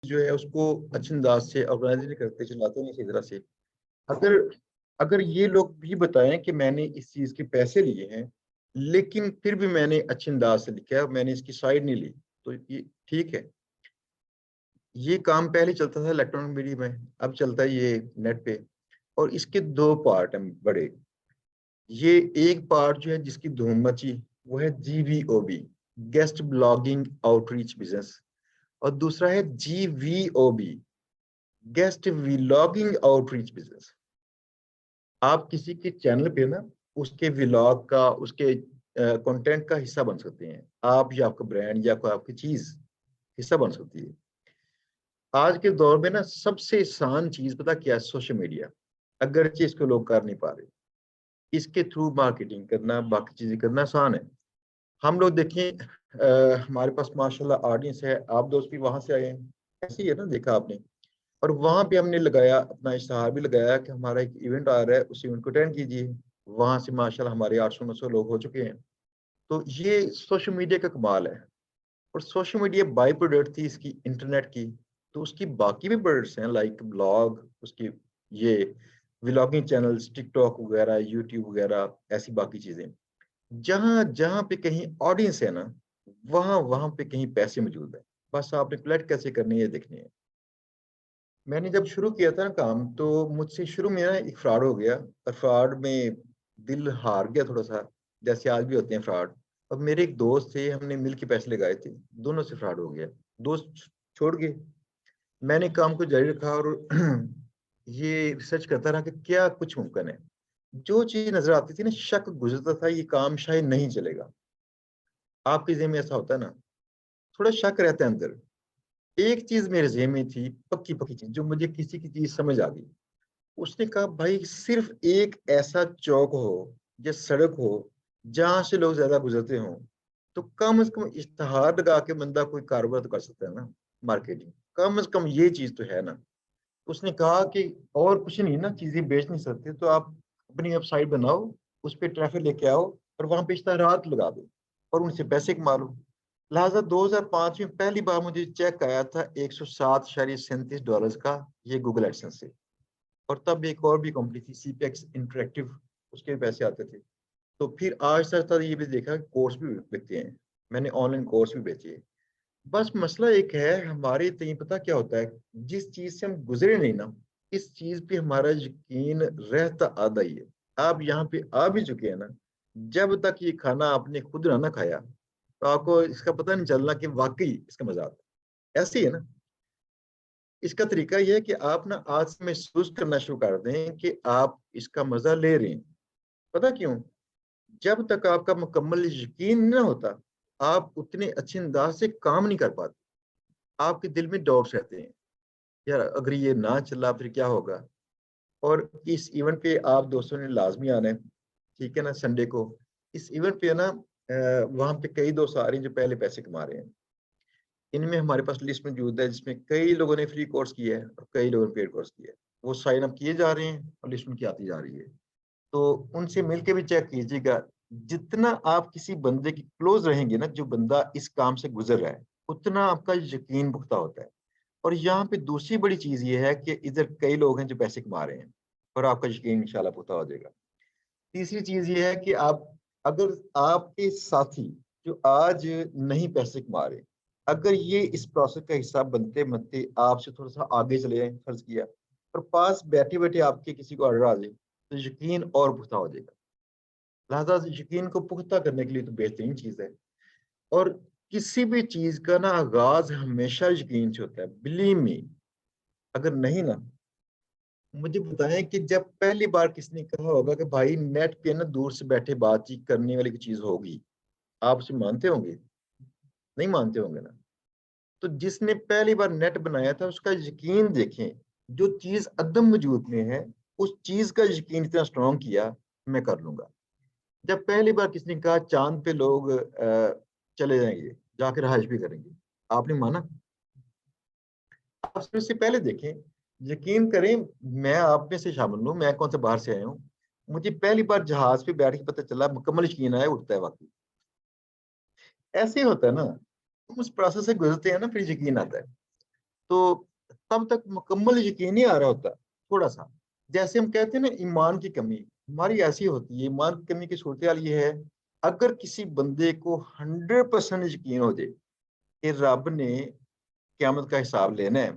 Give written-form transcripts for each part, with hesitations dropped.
जो है उसको अच्छे अंदाज से ऑर्गेनाइज नहीं करते, चलाते नहीं सही तरह से। अगर अगर ये लोग भी बताएं कि मैंने इस चीज के पैसे लिए हैं, लेकिन फिर भी मैंने अच्छे अंदाज से लिखा है, मैंने इसकी साइड नहीं ली, तो ये ठीक है। ये काम पहले चलता था इलेक्ट्रॉनिक मीडिया में, अब चलता है ये नेट पे। और इसके दो पार्ट हैं बड़े। ये एक पार्ट जो है जिसकी धूम मची, वो है GVOB, guest blogging outreach business. और दूसरा है GVOB, guest vlogging outreach business. आप किसी के चैनल पे ना उसके व्लॉग का, उसके कंटेंट का हिस्सा बन सकते हैं आप, या आपका ब्रांड या कोई आपकी चीज हिस्सा बन सकती है। आज के दौर में ना सबसे आसान चीज पता क्या है? Social media. अगरचे इसको लोग कर नहीं पा रहे, इसके थ्रू मार्केटिंग करना, बाकी चीजें करना आसान है। हम लोग देखें, हमारे पास माशाल्लाह ऑडियंस है, आप दोस्त भी वहां से आए हैं, ऐसे ही है ना, देखा आपने। और वहां पे हमने लगाया, अपना इश्तहार भी लगाया कि हमारा एक इवेंट आ रहा है, उस इवेंट को अटेंड कीजिए। वहां से माशाल्लाह हमारे 800-900 लोग हो चुके हैं। तो ये सोशल मीडिया का कमाल है। और सोशल मीडिया बाई प्रोडक्ट थी इसकी, इंटरनेट की। तो उसकी बाकी भी प्रोडक्ट्स हैं, लाइक ब्लॉग, उसकी ये व्लॉगिंग चैनल्स, टिकटॉक वगैरह, यूट्यूब वगैरह, ऐसी बाकी चीजें। जहां जहां पे कहीं ऑडियंस है ना, वहां वहां पे कहीं पैसे मौजूद है। बस आपने कलेक्ट कैसे करनी है ये देखनी है। मैंने जब शुरू किया था ना काम, तो मुझसे शुरू में ना एक फ्रॉड हो गया, और फ्रॉड में दिल हार गया थोड़ा सा, जैसे आज भी होते हैं फ्रॉड। और मेरे एक दोस्त थे, हमने मिल के पैसे लगाए थे, दोनों से फ्रॉड हो गया। दोस्त छोड़ गए, मैंने काम को जारी रखा, और ये रिसर्च करता रहा कि क्या कुछ मुमकिन है। जो चीज नजर आती थी ना, शक गुजरता था ये काम शायद नहीं चलेगा। आपके ज़हन में ऐसा होता है ना, थोड़ा शक रहता है अंदर। एक चीज मेरे ज़हन में थी, पक्की पक्की चीज, जो मुझे किसी की चीज समझ आ गई। उसने कहा भाई सिर्फ एक ऐसा चौक हो या सड़क हो जहां से लोग ज्यादा गुजरते हो, तो कम से कम इश्तहार लगा के बंदा कोई कारोबार तो कर सकता है ना, मार्केटिंग। कम से कम ये चीज तो है ना। उसने कहा कि और कुछ नहीं ना, चीजें बेच नहीं सकते, तो आप अपनी वेबसाइट बनाओ, उस पर ट्रैफिक लेके आओ, और वहां पे इश्तहारात लगा दो, और उनसे पैसे कमा लो। लिहाजा 2005 में पहली बार मुझे चेक आया था $107.37 का, ये गूगल एडसेंस से। और तब एक और भी कंपनी थी, CPX इंटरेक्टिव, उसके भी पैसे आते थे। तो फिर आज तक ये भी देखा कि कोर्स भी बिकते हैं, मैंने ऑनलाइन कोर्स भी बेचे। बस मसला एक है हमारे तय, पता क्या होता है? जिस चीज से हम गुजरे नहीं ना, इस चीज पे हमारा यकीन रहता आधा ही है। आप यहाँ पे आ भी चुके हैं ना, जब तक ये खाना आपने खुद ना खाया, तो आपको इसका पता नहीं चलना कि वाकई इसका मजा आता है। ऐसे ही है ना। इसका तरीका यह है कि आप ना आज से महसूस करना शुरू कर दें कि आप इसका मजा ले रहे हैं। पता क्यों? जब तक आपका मुकम्मल यकीन न होता, आप उतने अच्छे अंदाज से काम नहीं कर पाते। आपके दिल में डाउट्स रहते हैं, यार अगर ये ना चला फिर क्या होगा। और इस इवेंट पे आप दोस्तों ने लाजमी आना है, ठीक है ना, संडे को। इस इवेंट पे ना वहाँ पे कई दोस्त आ रहे हैं जो पहले पैसे कमा रहे हैं। इनमें हमारे पास लिस्ट मौजूद है, जिसमें कई लोगों ने फ्री कोर्स किया है और कई लोगों ने पेड कोर्स किया है। वो साइन अप किए जा रहे हैं और लिस्ट उनकी आती जा रही है। तो उनसे मिलके भी चेक कीजिएगा। जितना आप किसी बंदे की क्लोज रहेंगे ना, जो बंदा इस काम से गुजर रहा है, उतना आपका यकीन पुख्ता होता है। और यहाँ पे दूसरी बड़ी चीज ये है कि इधर कई लोग हैं जो पैसे कमा रहे हैं, और आपका यकीन इंशाल्लाह पुख्ता हो जाएगा। तीसरी चीज ये है कि आप, अगर आपके साथी जो आज नहीं पैसे कमा रहे, अगर ये इस प्रोसेस का हिस्सा बनते बनते आपसे थोड़ा सा आगे चले जाए, फर्ज किया, और पास बैठे बैठे आपके किसी को ऑर्डर आ जाए, तो यकीन और पुख्ता हो जाएगा। लिहाजा यकीन को पुख्ता करने के लिए तो बेहतरीन चीज है। और किसी भी चीज का ना आगाज हमेशा यकीन से होता है, बिलीव मी। अगर नहीं ना, मुझे बताएं कि जब पहली बार किसने कहा होगा कि भाई नेट पे ना दूर से बैठे बातचीत करने वाली की चीज होगी, आप उसे मानते होंगे? नहीं मानते होंगे ना। तो जिसने पहली बार नेट बनाया था उसका यकीन देखें। जो चीज अदम वजूद में है, उस चीज का यकीन इतना स्ट्रॉन्ग किया, मैं कर लूंगा। जब पहली बार किसने कहा चांद पे लोग चले जाएंगे, जाकर रहाइश भी करेंगे, आपने माना? आप उससे पहले देखें, यकीन करें, मैं आप में से शामिल हूँ, मैं कौन सा बाहर से आया हूँ। मुझे पहली बार जहाज पे बैठ के पता चला, मुकम्मल यकीन आया, उठता है वाकई। ऐसे ही होता है ना, हम उस प्रोसेस से गुजरते हैं ना, फिर यकीन आता है। तो तब तक मुकम्मल यकीन नहीं आ रहा होता, थोड़ा सा। जैसे हम कहते हैं ना ईमान की कमी, हमारी ऐसी होती है। ईमान की कमी की सूरत हाल ये है, अगर किसी बंदे को 100% यकीन हो जाए कि रब ने क़यामत का हिसाब लेना है,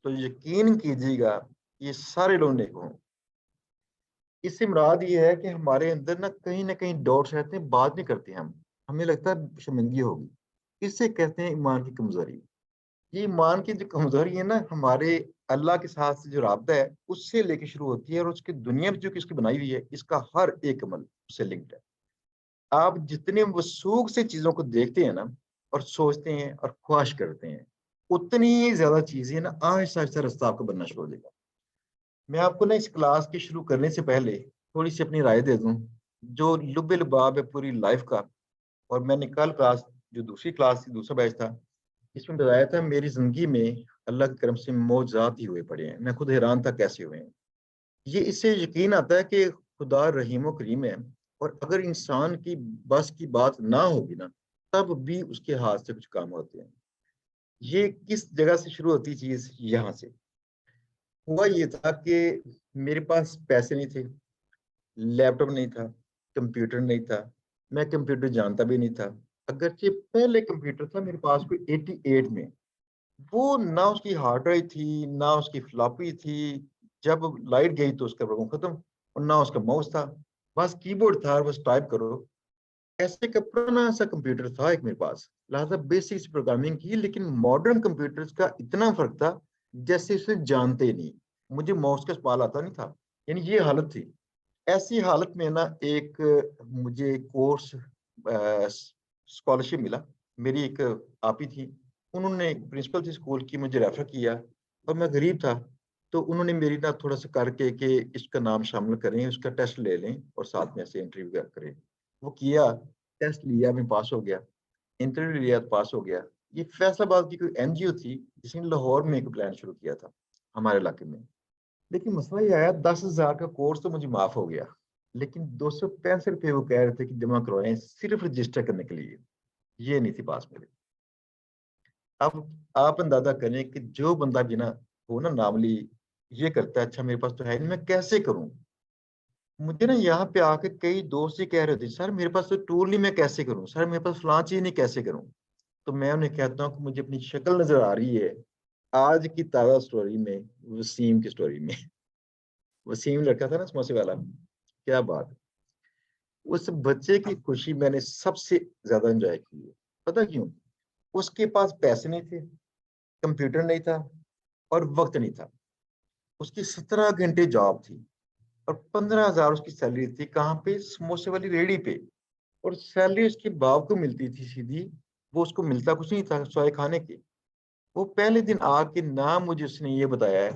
तो यकीन कीजिएगा ये सारे लोग नेक हों। इससे मुराद ये है कि हमारे अंदर ना कहीं डाउट्स रहते हैं, बात नहीं करते हम, हमें लगता है शर्मिंदगी होगी। इससे कहते हैं ईमान की कमजोरी। ये ईमान की जो कमजोरी है ना, हमारे अल्लाह के साथ से जो राब्ता है उससे लेके शुरू होती है, और उसकी दुनिया में जो कि इसकी बनाई हुई है, इसका हर एक अमल उससे लिंक्ड है। आप जितने वसूख से चीजों को देखते हैं ना, और सोचते हैं और ख्वाहिश करते हैं, उतनी ही ज्यादा चीजें ना आहिस्ता आहिस्ता रास्ता आपको बनना शुरू हो जाएगा। मैं आपको ना इस क्लास के शुरू करने से पहले थोड़ी सी अपनी राय दे दूं, जो लुब्बे लुबाब है पूरी लाइफ का। और मैंने कल क्लास, जो दूसरी क्लास थी, दूसरा बैच था, इसमें बताया था मेरी जिंदगी में अल्लाह के करम से मौजज़ात ही हुए पड़े हैं। मैं खुद हैरान था कैसे हुए हैं। ये इससे यकीन आता है कि खुदा रहीम व करीम है, और अगर इंसान की बस की बात ना होगी ना, तब भी उसके हाथ से कुछ काम होते हैं। ये किस जगह से शुरू होती चीज, यहाँ से। हुआ ये था कि मेरे पास पैसे नहीं थे, लैपटॉप नहीं था, कंप्यूटर नहीं था, मैं कंप्यूटर जानता भी नहीं था। अगरचे पहले कंप्यूटर था मेरे पास कोई 88 में, वो ना उसकी हार्ड ड्राइव थी, ना उसकी फ्लॉपी थी, जब लाइट गई तो उसका प्रोग्राम खत्म, और ना उसका माउस था, बस कीबोर्ड था और बस टाइप करो। ऐसे का पुराना सा कंप्यूटर था एक मेरे पास, लिहाजा बेसिक प्रोग्रामिंग की। लेकिन मॉडर्न कंप्यूटर्स का इतना फर्क था जैसे उसे जानते ही नहीं। मुझे माउस का इस्तेमाल आता नहीं था, यानी ये हालत थी। ऐसी हालत में ना एक मुझे कोर्स स्कॉलरशिप मिला। मेरी एक आपी थी, उन्होंने, प्रिंसिपल थी स्कूल की, मुझे रेफर किया, और मैं गरीब था, तो उन्होंने मेरी ना थोड़ा सा करके कि इसका नाम शामिल करें, उसका टेस्ट ले लें और साथ में ऐसे इंटरव्यू करें। वो किया, टेस्ट लिया, मैं पास हो गया, इंटरव्यू लिया तो पास हो गया। ये फैसलाबाद की कोई एनजीओ थी जिसने लाहौर में एक प्लान शुरू किया था हमारे इलाके में। लेकिन मसला ये आया, 10,000 का कोर्स तो मुझे माफ हो गया, लेकिन 265 रुपये वो कह रहे थे कि जमा करवाएं सिर्फ रजिस्टर करने के लिए। ये नहीं थी पास मेरे। अब आप अंदाजा करें कि जो बंदा बिना हो ना नॉर्मली ये करता है, अच्छा मेरे पास तो है नहीं, मैं कैसे करूं। मुझे ना यहाँ पे आके कई दोस्त ही कह रहे थे, सर मेरे पास तो टूल नहीं, मैं कैसे करूं, सर मेरे पास फलां चीज नहीं, कैसे करूं। तो मैं उन्हें कहता हूँ कि मुझे अपनी शक्ल नजर आ रही है आज की ताजा स्टोरी में, वसीम की स्टोरी में। वसीम लड़का था ना समोसे वाला, क्या बात। उस बच्चे की खुशी मैंने सबसे ज्यादा एंजॉय की है। पता क्यों? उसके पास पैसे नहीं थे, कंप्यूटर नहीं था, और वक्त नहीं था। उसकी 17 घंटे जॉब थी, और 15,000 उसकी सैलरी थी। कहाँ पे? समोसे वाली रेहड़ी पे। और सैलरी उसके बाप को मिलती थी सीधी, वो उसको मिलता कुछ नहीं था स्वाय खाने की। वो पहले दिन आके ना मुझे उसने ये बताया है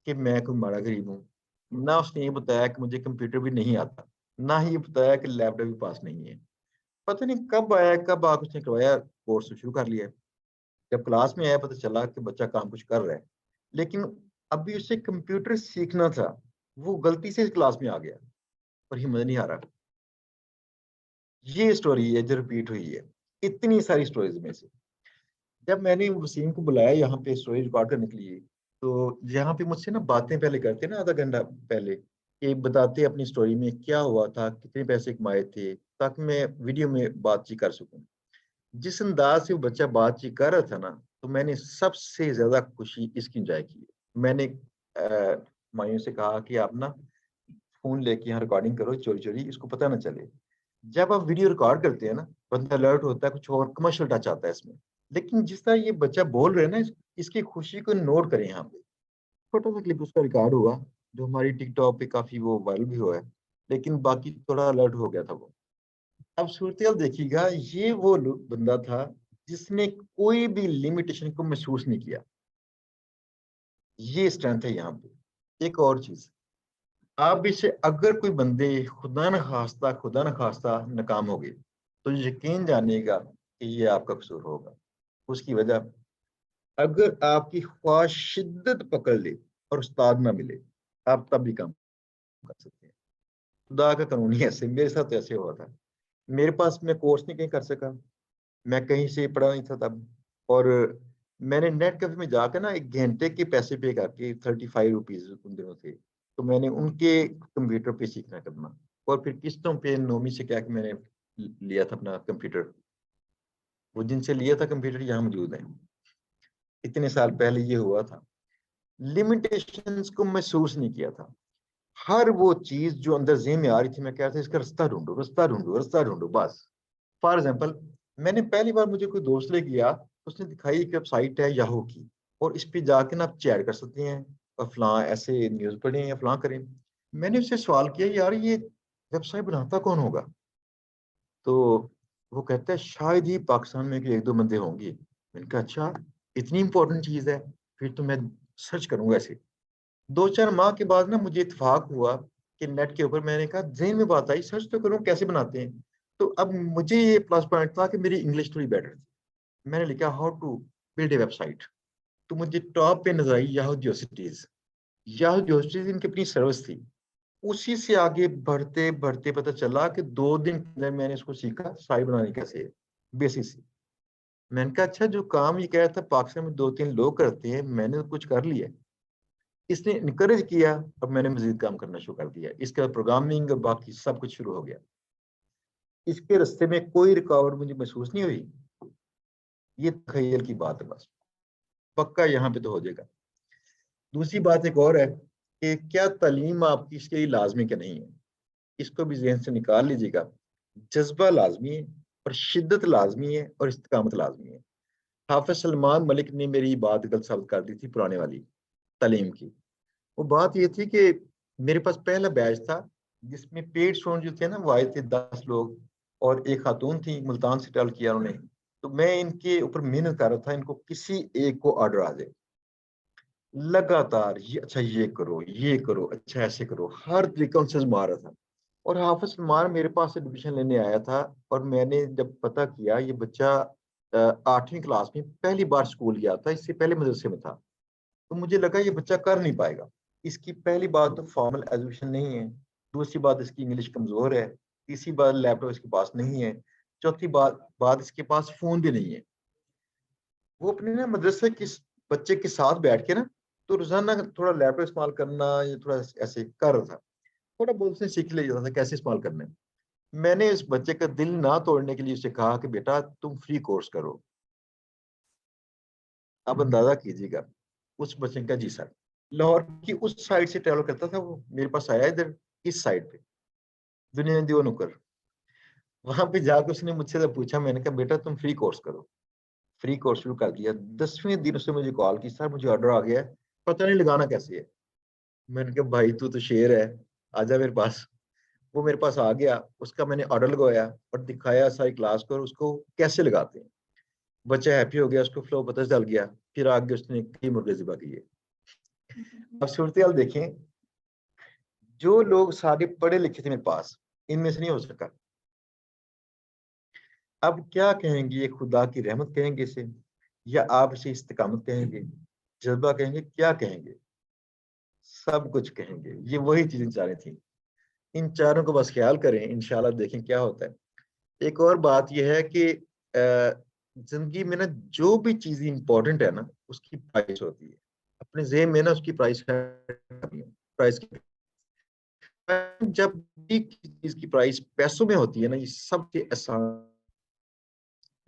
कि मैं कोई माड़ा गरीब हूँ, ना उसने ये बताया कि मुझे कंप्यूटर भी नहीं आता, ना ही ये बताया कि लैपटॉप भी पास नहीं है। पता नहीं कब आया, कब आके उसने करवाया, कोर्स शुरू कर लिया। जब क्लास में आया पता चला कि बच्चा काम कुछ कर रहा है, लेकिन अभी उसे कंप्यूटर सीखना था, वो गलती से इस क्लास में आ गया और हिम्मत नहीं आ रहा। ये स्टोरी है जो रिपीट हुई है इतनी सारी स्टोरीज में से। जब मैंने वसीम को बुलाया यहाँ पे स्टोरी रिकॉर्ड करने के लिए, तो यहाँ पे मुझसे ना बातें पहले करते ना, आधा घंटा पहले, कि बताते अपनी स्टोरी में क्या हुआ था, कितने पैसे कमाए थे, ताकि मैं वीडियो में बातचीत कर सकूं। जिस अंदाज से वो बच्चा बातचीत कर रहा था ना, तो मैंने सबसे ज्यादा खुशी इसकी एंजॉय की है। मैंने मायूं से कहा कि आप ना फोन लेके यहाँ रिकॉर्डिंग करो चोरी चोरी, इसको पता ना चले। जब आप वीडियो रिकॉर्ड करते हैं ना, बंदा अलर्ट होता है, कुछ और कमर्शियल टच आता है इसमें। लेकिन जिस तरह ये बच्चा बोल रहे हैं ना, इसकी खुशी को नोट करें यहाँ पे। छोटा सा क्लिप उसका रिकॉर्ड हुआ, जो हमारी टिकटॉक पे काफी वो वायरल भी हुआ है, लेकिन बाकी थोड़ा अलर्ट हो गया था वो। अब सूरत देखिएगा, ये वो बंदा था जिसने कोई भी लिमिटेशन को महसूस नहीं किया। ये स्ट्रेंथ है यहाँ पे। एक और चीज, आप इसे, अगर कोई बंदे खुदा न खास्ता नाकाम हो गए, तो यकीन जानिएगा कि ये आपका कसूर होगा। उसकी वजह, अगर आपकी ख्वाहिश शिद्दत पकड़ ले और उस्ताद ना मिले, आप तब भी काम कर सकते हैं। खुदा का कानून ही ऐसे, मेरे साथ ऐसे हुआ था। मेरे पास, मैं कोर्स नहीं कहीं कर सका, मैं कहीं से पढ़ा नहीं था तब। और मैंने नेट कैफे में जाकर ना 1 घंटे के पैसे पे करके 35 रुपीज उन दिनों थे, तो मैंने उनके कंप्यूटर पे सीखना करना, और फिर किस्तों पे नोमी से क्या कि मैंने लिया था अपना कंप्यूटर। वो जिनसे लिया था कंप्यूटर यहाँ मौजूद है। इतने साल पहले ये हुआ था। लिमिटेशंस को महसूस नहीं किया था। हर वो चीज जो अंदर ज़हन में आ रही थी, मैं कह रहा था इसका रास्ता ढूंढो, रास्ता ढूंढो, रास्ता ढूंढो बस। फॉर एग्जाम्पल, मैंने पहली बार, मुझे कोई दोस्त ले गया, उसने दिखाई एक वेबसाइट है याहू की, और इस पे जाके ना आप चैट कर सकते हैं और फलां ऐसे न्यूज पढ़ें या फलां करें। मैंने उससे सवाल किया, यार ये वेबसाइट बनाता कौन होगा? तो वो कहता है शायद ही पाकिस्तान में एक दो बंदे होंगे। मैंने कहा अच्छा, इतनी इंपॉर्टेंट चीज है, फिर तो मैं सर्च करूंगा ऐसे। 2-4 माह के बाद ना मुझे इत्तेफाक हुआ कि नेट के ऊपर, मैंने कहा ज़हन में बात आई, सर्च तो करूं कैसे बनाते हैं। तो अब मुझे ये प्लस पॉइंट था कि मेरी इंग्लिश थोड़ी बेटर थी। मैंने लिखा how to build a website, तो मुझे टॉप पे नजर आई याहू जियोसिटीज। याहू जियोसिटीज इनकी अपनी सर्विस थी। उसी से आगे बढ़ते बढ़ते पता चला कि 2 दिन के अंदर मैंने इसको सीखा, साइट बनानी कैसे है, बेसिक से। मैंने कहा अच्छा, जो काम ये कह रहा था पाकिस्तान में 2-3 लोग करते हैं, मैंने तो कुछ कर लिया। इसने इनकरेज किया, अब मैंने मजीद काम करना शुरू कर दिया। इसके बाद प्रोग्रामिंग और बाकी सब कुछ शुरू हो गया। इसके रास्ते में कोई रुकावट मुझे महसूस नहीं हुई। ये तखय्युल की बात है बस, पक्का यहाँ पे तो हो जाएगा। दूसरी बात एक और है कि क्या तालीम आपकी इसके लिए लाजमी क्या नहीं है, इसको भी जहन से निकाल लीजिएगा। जज्बा लाजमी है, और शिद्दत लाजमी है, और इस्तिकामत लाजमी है। हाफिज सलमान मलिक ने मेरी बात गलत साबित कर दी थी पुराने वाली तालीम की। वो बात ये थी कि मेरे पास पहला बैच था जिसमें पेड स्टूडेंट जो थे ना, वो आए थे 10 लोग, और एक खातून थी, मुल्तान से टल किया उन्होंने। तो मैं इनके ऊपर मेहनत कर रहा था, इनको किसी एक को ऑर्डर आ जाए, लगातार ये अच्छा ये करो, ये करो, अच्छा ऐसे करो, हर तरीका उनसे मार रहा था। और हाफिज सलमान मेरे पास एडमिशन लेने आया था, और मैंने जब पता किया ये बच्चा 8वीं क्लास में पहली बार स्कूल गया था, इससे पहले मदरसे में था, तो मुझे लगा ये बच्चा कर नहीं पाएगा। इसकी पहली बात तो फॉर्मल एजुकेशन नहीं है, दूसरी बात इसकी इंग्लिश कमजोर है, तीसरी बात लैपटॉप इसके पास नहीं है, चौथी बात बात इसके पास फोन भी नहीं है। वो अपने ना मदरसे के बच्चे के साथ बैठ के ना, तो रोजाना थोड़ा लैपटॉप इस्तेमाल करना, ये थोड़ा ऐसे कर रहा था, थोड़ा बहुत से सीख ले जाता था कैसे इस्तेमाल करना है। मैंने इस बच्चे का दिल ना तोड़ने के लिए उसे कहा कि बेटा तुम फ्री कोर्स करो। आप अंदाजा कीजिएगा, उस बच्चे का जी सर, लाहौर की उस साइड से ट्रेवल करता था, वो मेरे पास आया इधर इस साइड पे, दुनिया दियो नुकर। वहां पे जाकर उसने मुझसे जब पूछा, मैंने कहा बेटा तुम फ्री कोर्स करो। फ्री कोर्स शुरू कर दिया। 10वें दिन उसने मुझे कॉल की, सर मुझे ऑर्डर आ गया है, पता नहीं लगाना कैसे है। मैंने कहा भाई तू तो शेर है, आजा मेरे पास। वो मेरे पास आ गया, उसका मैंने ऑर्डर लगवाया और दिखाया सारी क्लास को, और उसको कैसे लगाते हैं। बच्चा हैप्पी हो गया, उसको फ्लो पता चल गया। फिर आगे उसने कई मुर्गे ज़िबा किए। अब सूरत हाल देखें, जो लोग सारे पढ़े लिखे थे मेरे पास, इनमें से नहीं हो सका। अब क्या कहेंगे, ये खुदा की रहमत कहेंगे इसे, या आप इसे इस्तिकामत कहेंगे, जज्बा कहेंगे, क्या कहेंगे? सब कुछ कहेंगे। ये वही चीजें चाह रही थी। इन चारों को बस ख्याल करें, इंशाल्लाह देखें क्या होता है। एक और बात यह है कि जिंदगी में ना जो भी चीज इंपॉर्टेंट है ना, उसकी प्राइस होती है। अपने जेब में ना उसकी प्राइस प्राइस जब भी किसी चीज की प्राइस पैसों में होती है ना, ये सबसे आसान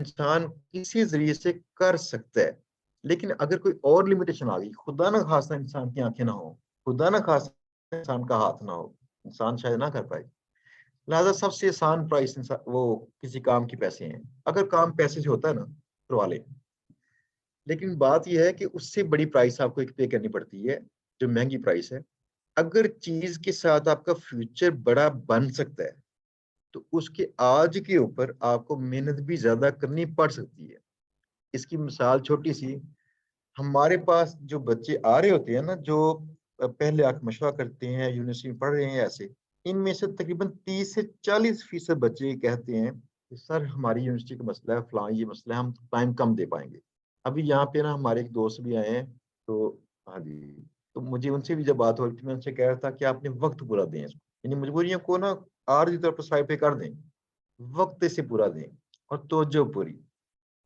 इंसान किसी जरिए से कर सकता है। लेकिन अगर कोई और लिमिटेशन आ गई, खुदा ना खास्ता इंसान की आंखें ना हो, खुदा ना खास्ता इंसान का हाथ ना हो, इंसान शायद ना कर पाए। लिहाजा सबसे आसान प्राइस इंसान वो किसी काम की पैसे हैं। अगर काम पैसे से होता है ना, करवा ले। लेकिन बात यह है कि उससे बड़ी प्राइस आपको एक पे करनी पड़ती है, जो महंगी प्राइस है। अगर चीज के साथ आपका फ्यूचर बड़ा बन सकता है, तो उसके आज के ऊपर आपको मेहनत भी ज्यादा करनी पड़ सकती है। इसकी मिसाल छोटी सी, हमारे पास जो बच्चे आ रहे होते हैं ना, जो पहले आके मशवरा करते हैं, यूनिवर्सिटी में पढ़ रहे हैं ऐसे, इनमें से तकरीबन 30 से 40% बच्चे कहते हैं कि सर हमारी यूनिवर्सिटी का मसला है, फलां ये मसला है, हम टाइम कम दे पाएंगे। अभी यहाँ पे ना हमारे एक दोस्त भी आए हैं, तो हाँ जी, तो मुझे उनसे भी जब बात हो रही थी, मैं उनसे कह रहा था कि आपने वक्त पूरा दें इसको, यानी मजबूरियों को ना आर्जी तौर पर साइड पे कर दें, वक्त से पूरा दें, और तवज्जो पूरी।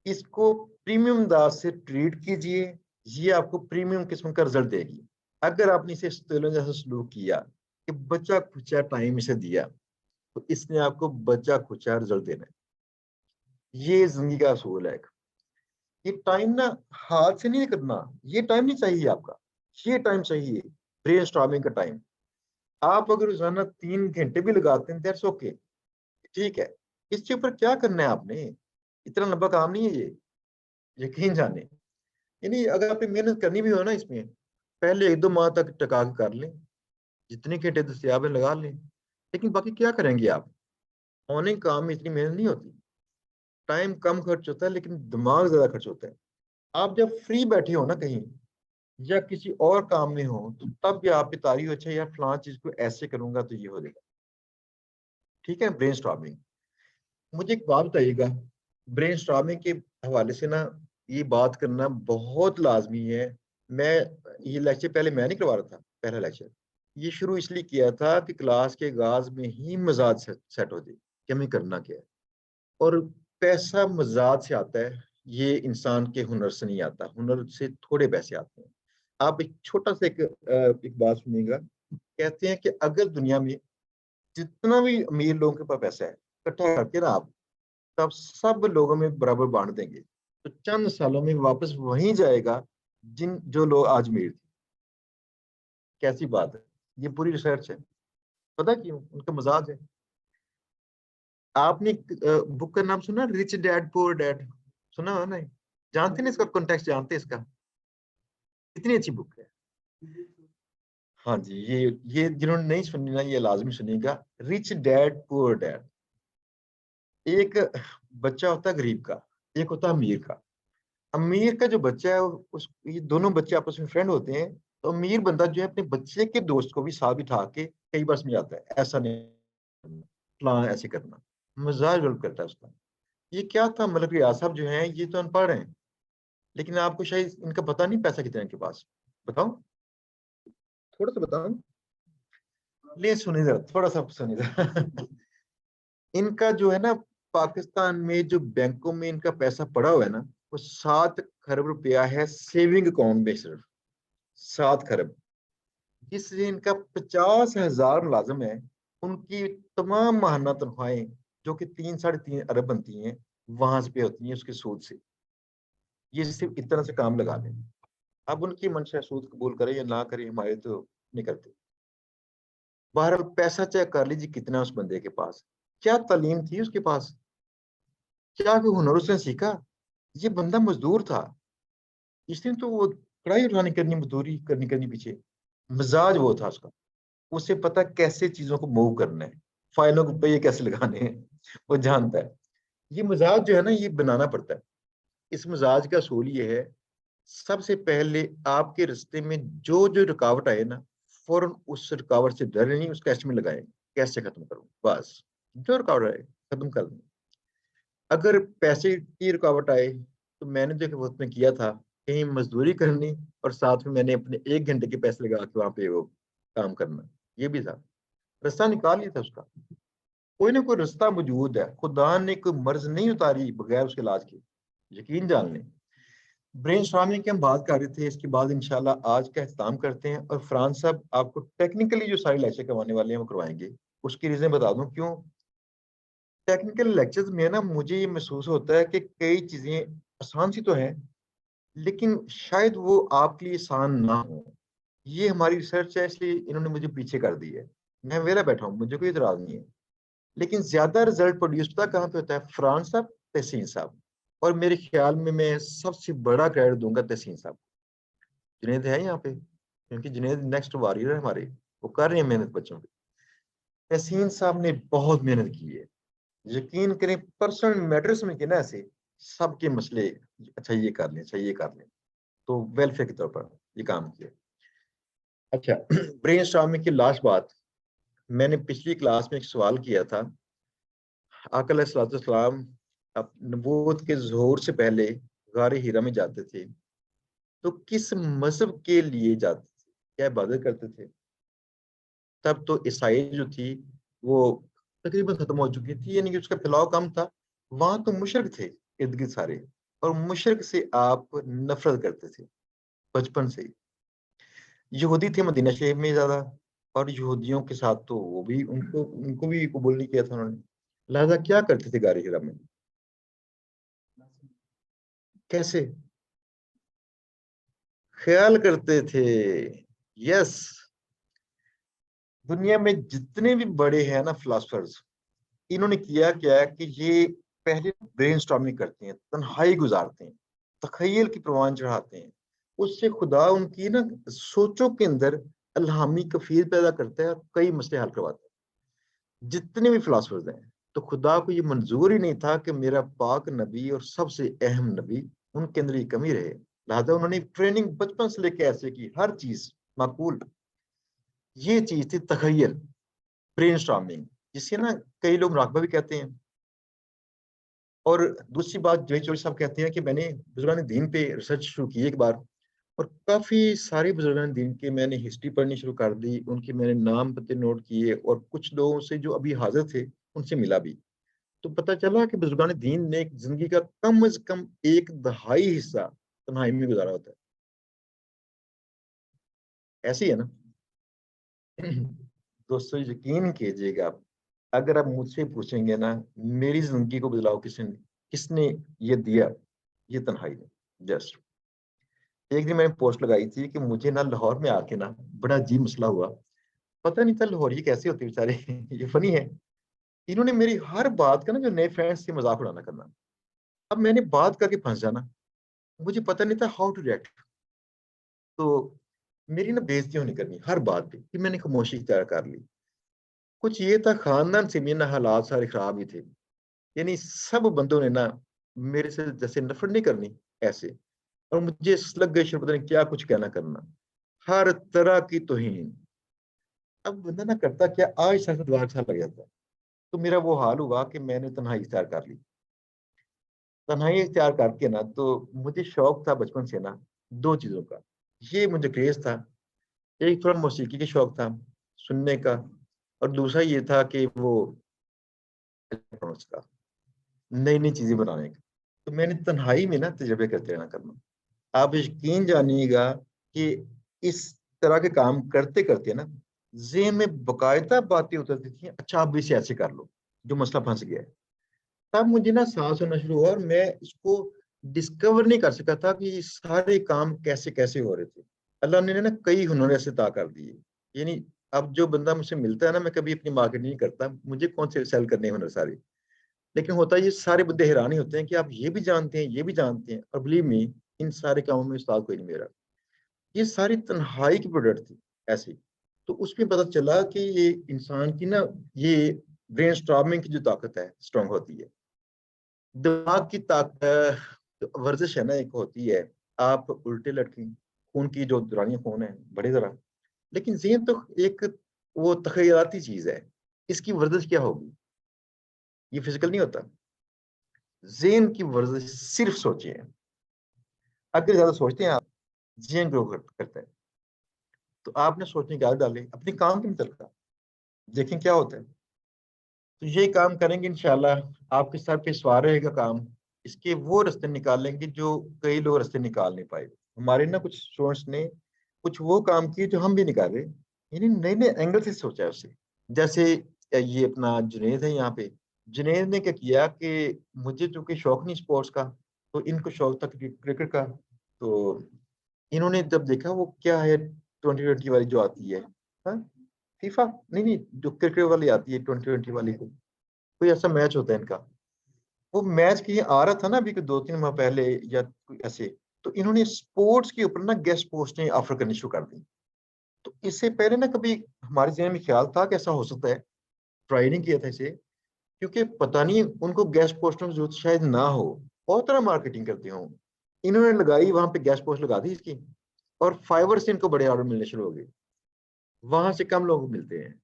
इसको प्रीमियम अंदाज से ट्रीट कीजिए, ये आपको प्रीमियम किस्म का रिजल्ट देगी। अगर आपने इसे स्टूडेंट जैसा सलूक किया कि बच्चा खुचा टाइम इसे दिया, तो इसने आपको बच्चा खुचा रिजल्ट देना है। ये जिंदगी का असूल है। ये टाइम ना हाथ से नहीं करना, ये टाइम नहीं चाहिए आपका, ये टाइम चाहिए ब्रेन स्टॉर्मिंग का टाइम। आप अगर रोजाना 3 घंटे भी लगाते हैं, दैट्स ओके, ठीक है। इसके ऊपर क्या करना है आपने, इतना लंबा काम नहीं है ये, यकीन जाने। यानी अगर आपने मेहनत करनी भी हो ना इसमें, पहले 1-2 माह तक टका के कर लें, जितने घंटे दस्तियाब है लगा लें। लेकिन बाकी क्या करेंगे आप, ऑनलाइन काम में इतनी मेहनत नहीं होती, टाइम कम खर्च होता है लेकिन दिमाग ज्यादा खर्च होता है। आप जब फ्री बैठे हो ना कहीं या किसी और काम में हो, तो तब भी आप बता रही हो अच्छा यार फलां चीज को ऐसे करूंगा तो ये हो जाएगा, ठीक है। ब्रेन, मुझे एक बात बताइएगा, ब्रेनस्टॉर्मिंग के हवाले से ना ये बात करना बहुत लाजमी है। मैं ये लेक्चर पहले मैं नहीं करवा रहा था, पहला लेक्चर ये शुरू इसलिए किया था कि क्लास के आगाज में ही मजाज सेट हो जाए कि हमें करना क्या है। और पैसा मजाज से आता है, ये इंसान के हुनर से नहीं आता, हुनर से थोड़े पैसे आते हैं। आप एक छोटा सा एक बात सुनिएगा। कहते हैं कि अगर दुनिया में जितना भी अमीर लोगों के पास पैसा है इकट्ठा करके ना आप, तब सब लोगों में बराबर बांट देंगे, तो चंद सालों में वापस वहीं जाएगा जिन जो लोग आज अमीर थे। कैसी बात है, ये पूरी रिसर्च है। पता क्यों, उनका मजाज है। आपने बुक का नाम सुना, रिच डैड पुअर डैड, सुना हो नहीं? जानते ना इसका कॉन्टेक्स्ट, जानते हैं इसका? कितनी अच्छी बुक है। हाँ जी, ये जिन्होंने नहीं सुनी ना ये लाजमी सुनिएगा, रिच डैड पुअर डैड। एक बच्चा होता है गरीब का, एक होता है अमीर का। अमीर का जो बच्चा है उस ये दोनों बच्चे आपस में फ्रेंड होते हैं, तो अमीर बंदा जो है अपने बच्चे के दोस्त को भी साथ बिठा के कई बार समझाता है ऐसा नहीं करना, फलां ऐसे करना, मजाक डेवलप करता है उसका। ये क्या था, मतलब रियाज साहब जो है ये तो अनपढ़ हैं, लेकिन आपको शायद इनका पता नहीं पैसा कितना है इनके पास। बताओ, थोड़ा सा बताओ, ले सुनिए जरा, थोड़ा सा सुनिए जरा। इनका जो है ना, पाकिस्तान में जो बैंकों में इनका पैसा पड़ा हुआ है ना, वो 7 खरब रुपया है सेविंग अकाउंट में सिर्फ, 7 खरब। जिससे इनका 50,000 मुलाजिम है, उनकी तमाम माहाना तनख्वाहें जो कि 3-3.5 अरब बनती हैं, वहां से पे होती हैं उसके सूद से। ये सिर्फ इतना से काम लगा लें। अब उनकी मंशा सूद कबूल करे या ना करे, हमारे तो नहीं करते। बहरहाल पैसा चेक कर लीजिए कितना है उस बंदे के पास, क्या तालीम थी उसके पास, क्या कोई हुनर उसने सीखा। ये बंदा मजदूर था, इसने तो वो कढ़ाई उठानी करनी, मजदूरी करनी पीछे, मिजाज वो था उसका। उसे पता कैसे चीजों को मूव करना है, फाइलों को पे कैसे लगाने हैं, वो जानता है। ये मिजाज जो है ना ये बनाना पड़ता है। इस मिजाज का असूल ये है, सबसे पहले आपके रास्ते में जो जो रुकावट आए ना, फौरन उस रुकावट से डरे नहीं, उसका एस्टिमेट लगाएं, कैसे खत्म करूं, बस। जो रुकावट आए खत्म कर दें। अगर पैसे की रुकावट आए, तो मैंने जो वक्त में किया था, कहीं मजदूरी करनी और साथ में मैंने अपने 1 घंटे के पैसे लगा के वहां पे वो काम करना, ये भी था। रास्ता निकाल लिया था उसका, कोई ना कोई रास्ता मौजूद है, खुदा ने कोई मर्ज नहीं उतारी बगैर उसके इलाज के, यकीन जान लें। ब्रेन स्टॉर्मिंग की हम बात कर रहे थे, इसके बाद इंशाल्लाह आज का इख्तिताम करते हैं, और फरहान साहब आपको टेक्निकली जो सारे लेक्चर करवाने वाले हैं वो करवाएंगे। उसकी रीजन बता दूं क्यों। टेक्निकल लेक्चर्स में ना मुझे ये महसूस होता है कि कई चीजें आसान सी तो है, लेकिन शायद वो आपके लिए आसान ना हो। ये हमारी रिसर्च है, इसलिए इन्होंने मुझे पीछे कर दी है। मैं वेला बैठा हूँ, मुझे कोई इतराज नहीं है। लेकिन ज्यादा रिजल्ट प्रोड्यूस पता कहाँ पे होता है, फरहान साहब, तहसीन साहब। और मेरे ख्याल में मैं सबसे बड़ा क्रेडिट दूंगा तहसीन साहब। जुनेद है यहाँ पे, क्योंकि जुनेद नेक्स्ट वॉरियर है हमारे, वो कर रहे हैं मेहनत बच्चों की। तहसीन साहब ने बहुत मेहनत की है, यकीन करें, पर्सनल मैटर्स में कि ना ऐसे सबके मसले, अच्छा ये कर लें, अच्छा ये कर लें, तो वेलफेयर के तौर पर ये काम किया। अच्छा, ब्रेन स्टॉर्मिंग की लास्ट बात, मैंने पिछली क्लास में एक सवाल किया था। आका अलैहिस्सलाम अब नबूवत के ज़ोहर से पहले गारे हिरा में जाते थे, तो किस मजहब के लिए जाते थे, क्या इबादत करते थे? तब तो ईसाई जो थी वो तकरीबन खत्म हो चुकी थी, यानी कि उसका फैलाव कम था। वहां तो मुशरिक थे इर्द गिर्द सारे, और मुशरिक से आप नफरत करते थे बचपन से ही। यहूदी थे मदीना शरीफ में ज़्यादा, और यहूदियों के साथ तो वो भी उनको उनको भी कबूल नहीं किया था उन्होंने। लिहाजा क्या करते थे गार हिरा में? कैसे ख्याल करते थे? यस। दुनिया में जितने भी बड़े हैं ना फिलोसफर्स, इन्होंने किया क्या है कि ये पहले ब्रेनस्टॉर्मिंग करते हैं, तन्हाई गुजारते हैं, तखय्युल की परवान चढ़ाते हैं। उससे खुदा उनकी ना सोचों के अंदर अल्हामी कफीर पैदा करता है और कई मसले हल करवाता है। जितने भी फिलोसफर्स हैं, तो खुदा को ये मंजूर ही नहीं था कि मेरा पाक नबी और सबसे अहम नबी, उनके अंदर ये कमी रहे। लिहाजा उन्होंने ट्रेनिंग बचपन से लेकर ऐसे की, हर चीज माकूल। ये चीज थी तखय्युल, ब्रेनस्टॉर्मिंग, जिसे ना कई लोग मुराकबा भी कहते हैं। और दूसरी बात, जय चौधरी साहब कहते हैं कि मैंने बुजुर्गान दीन पे रिसर्च शुरू की एक बार, और काफी सारे बुजुर्गान दीन के मैंने हिस्ट्री पढ़नी शुरू कर दी, उनके मैंने नाम पते नोट किए, और कुछ लोगों से जो अभी हाजिर थे उनसे मिला भी। तो पता चला कि बुजुर्गान दीन ने जिंदगी का कम से कम एक दहाई हिस्सा तन्हाई में गुजारा होता है। ऐसे ही है ना? दोस्तों यकीन कीजिएगा, अगर आप मुझसे पूछेंगे ना मेरी जिंदगी को बदलाव किसने किसने ये दिया, ये तन्हाई ने। जस्ट एक दिन मैंने पोस्ट लगाई थी कि मुझे ना लाहौर में आके ना बड़ा अजीब मसला हुआ। पता नहीं था लाहौर ये कैसे होते बेचारे। ये फनी है। इन्होंने मेरी हर बात का ना, जो नए फ्रेंड्स से मजाक उड़ाना करना। अब मैंने बात करके फंस जाना, मुझे पता नहीं था हाउ टू रिएक्ट। तो मेरी ना बेइज्जती होनी करनी हर बात पे, कि मैंने खामोशी इख्तियार कर ली। कुछ ये था, खानदान से मेरे ना हालात सारे खराब ही थे। यानी सब बंदों ने ना मेरे से जैसे नफरत नहीं करनी ऐसे, और मुझे लग गई शुरू, पता नहीं क्या कुछ कहना करना, हर तरह की तौहीन। अब बंदा ना करता क्या, आज सर द्वार सा लग जाता है। तो मेरा वो हाल हुआ कि मैंने तन्हाई इख्तियार कर ली। तन्हाई इख्तियार करके ना, तो मुझे शौक था बचपन से ना दो चीजों का, ये मुझे क्रेज था। एक थोड़ा मौसीकी के शौक था, सुनने का, और दूसरा ये था कि वो इलेक्ट्रॉनिक्स का, नई नई चीजें बनाने का। तो मैंने तन्हाई में ना तजर्बे करते रहना करना। आप यकीन जानिएगा कि इस तरह के काम करते करते ना ज़हन में बकायदा बातें उतरती थी, अच्छा आप भी इसे ऐसे कर लो, जो मसला फंस गया है। तब मुझे ना सांस होना शुरू हुआ, और मैं इसको डिस्कवर नहीं कर सका था कि ये सारे काम कैसे कैसे हो रहे थे। अल्लाह ने ना कई हुनर ऐसे अता कर दिए। यानी अब जो बंदा मुझसे मिलता है ना, मैं कभी अपनी मार्केटिंग नहीं करता, मुझे कौन से सेल करने हैं हुनर सारे। लेकिन होता है, ये सारे बंदे हैरान ही होते हैं कि आप ये भी जानते हैं, ये भी जानते हैं, और बिलीव मी, इन सारे कामों में उस्ताद कोई नहीं मेरा। ये सारी तन्हाई की प्रोडक्ट थी ऐसी। तो उसमें पता चला कि ये इंसान की ना, ये ब्रेन स्टॉर्मिंग की जो ताकत है स्ट्रांग होती है। दिमाग की ताकत, वर्जिश है ना, एक होती है, आप उल्टे लटकें, खून की जो दौरानियां खून है बड़े जरा, लेकिन ज़हन तो एक वो तखयलाती चीज है। इसकी वर्जिश क्या होगी? ये फिजिकल नहीं होता। ज़हन की वर्जिश सिर्फ सोचिए। अगर ज्यादा सोचते हैं आप, ज़हन ग्रो करता है। तो आपने सोचने की आदत डालें अपने काम के मुताबिक, देखें क्या होता है। तो ये काम करेंगे इंशाल्लाह, आपके सर पे सवार रहेगा काम। इसके वो रास्ते निकालेंगे जो कई लोग रास्ते निकाल नहीं पाए। हमारे ना कुछ स्टूडेंट्स ने कुछ वो काम किए जो हम भी नहीं कर रहे, यानी नए नए एंगल से सोचा है उससे। जैसे ये अपना जुनेद है यहाँ पे, जुनेद ने क्या किया कि मुझे चूंकि शौक नहीं स्पोर्ट्स का, तो इनको शौक था क्रिकेट का। तो इन्होंने जब देखा वो क्या है, 2020 वाली जो आती है, हाँ, फीफा, नहीं नहीं, जो क्रिकेट वाली आती है 2020 वाली को, कोई ऐसा मैच होता है इनका। वो मैच कहीं आ रहा था ना अभी 2-3 माह पहले, या कोई ऐसे। तो इन्होंने स्पोर्ट्स के ऊपर ना गेस्ट पोस्टें ऑफर करनी शुरू कर दी। तो इससे पहले ना कभी हमारे जहन में ख्याल था कि ऐसा हो सकता है, ट्राई नहीं किया था इसे, क्योंकि पता नहीं उनको गेस्ट पोस्टों की जरूरत शायद ना हो, बहुत तरह मार्केटिंग करते हो। इन्होंने लगाई वहां पे गेस्ट पोस्ट लगा दी इसकी, और फाइवर से इनको बड़े ऑर्डर मिलने शुरू हो गए। वहां से कम लोग मिलते हैं।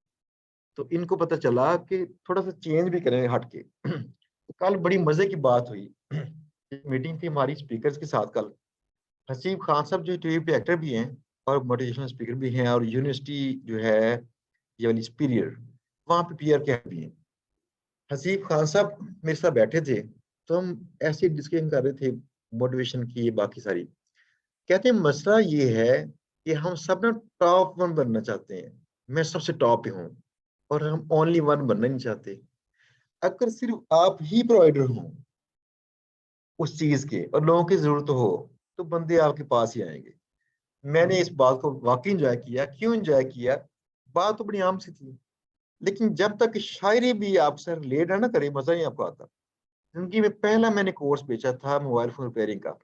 तो इनको पता चला कि थोड़ा सा चेंज भी करें हट के। तो कल बड़ी मजे की बात हुई। एक मीटिंग थी हमारी स्पीकर्स के साथ कल। हसीब खान साहब जो टीवी पे एक्टर भी हैं और मोटिवेशनल स्पीकर भी हैं, और यूनिवर्सिटी जो है ये वाली सुपीरियर, वहां पे पीआर के भी हैं। हसीब खान साहब मेरे साथ बैठे थे, तो हम ऐसे डिस्कशन कर रहे थे। मोटिवेशन की, ये बाकी सारी। कहते हैं मसला ये है कि हम सब ना टॉप वन बनना चाहते हैं, मैं सबसे टॉप पे हूँ, और हम ओनली वन बनना नहीं चाहते। अगर सिर्फ आप ही प्रोवाइडर हो उस चीज के और लोगों की जरूरत हो, तो बंदे आपके पास ही आएंगे। मैंने इस बात को वाकई इंजॉय किया। क्यों इंजॉय किया? बात तो बड़ी आम सी थी, लेकिन जब तक शायरी भी आपसे रिलेट है ना करे, मजा नहीं आपको आता। जिंदगी में पहला मैंने कोर्स बेचा था मोबाइल फोन रिपेयरिंग का,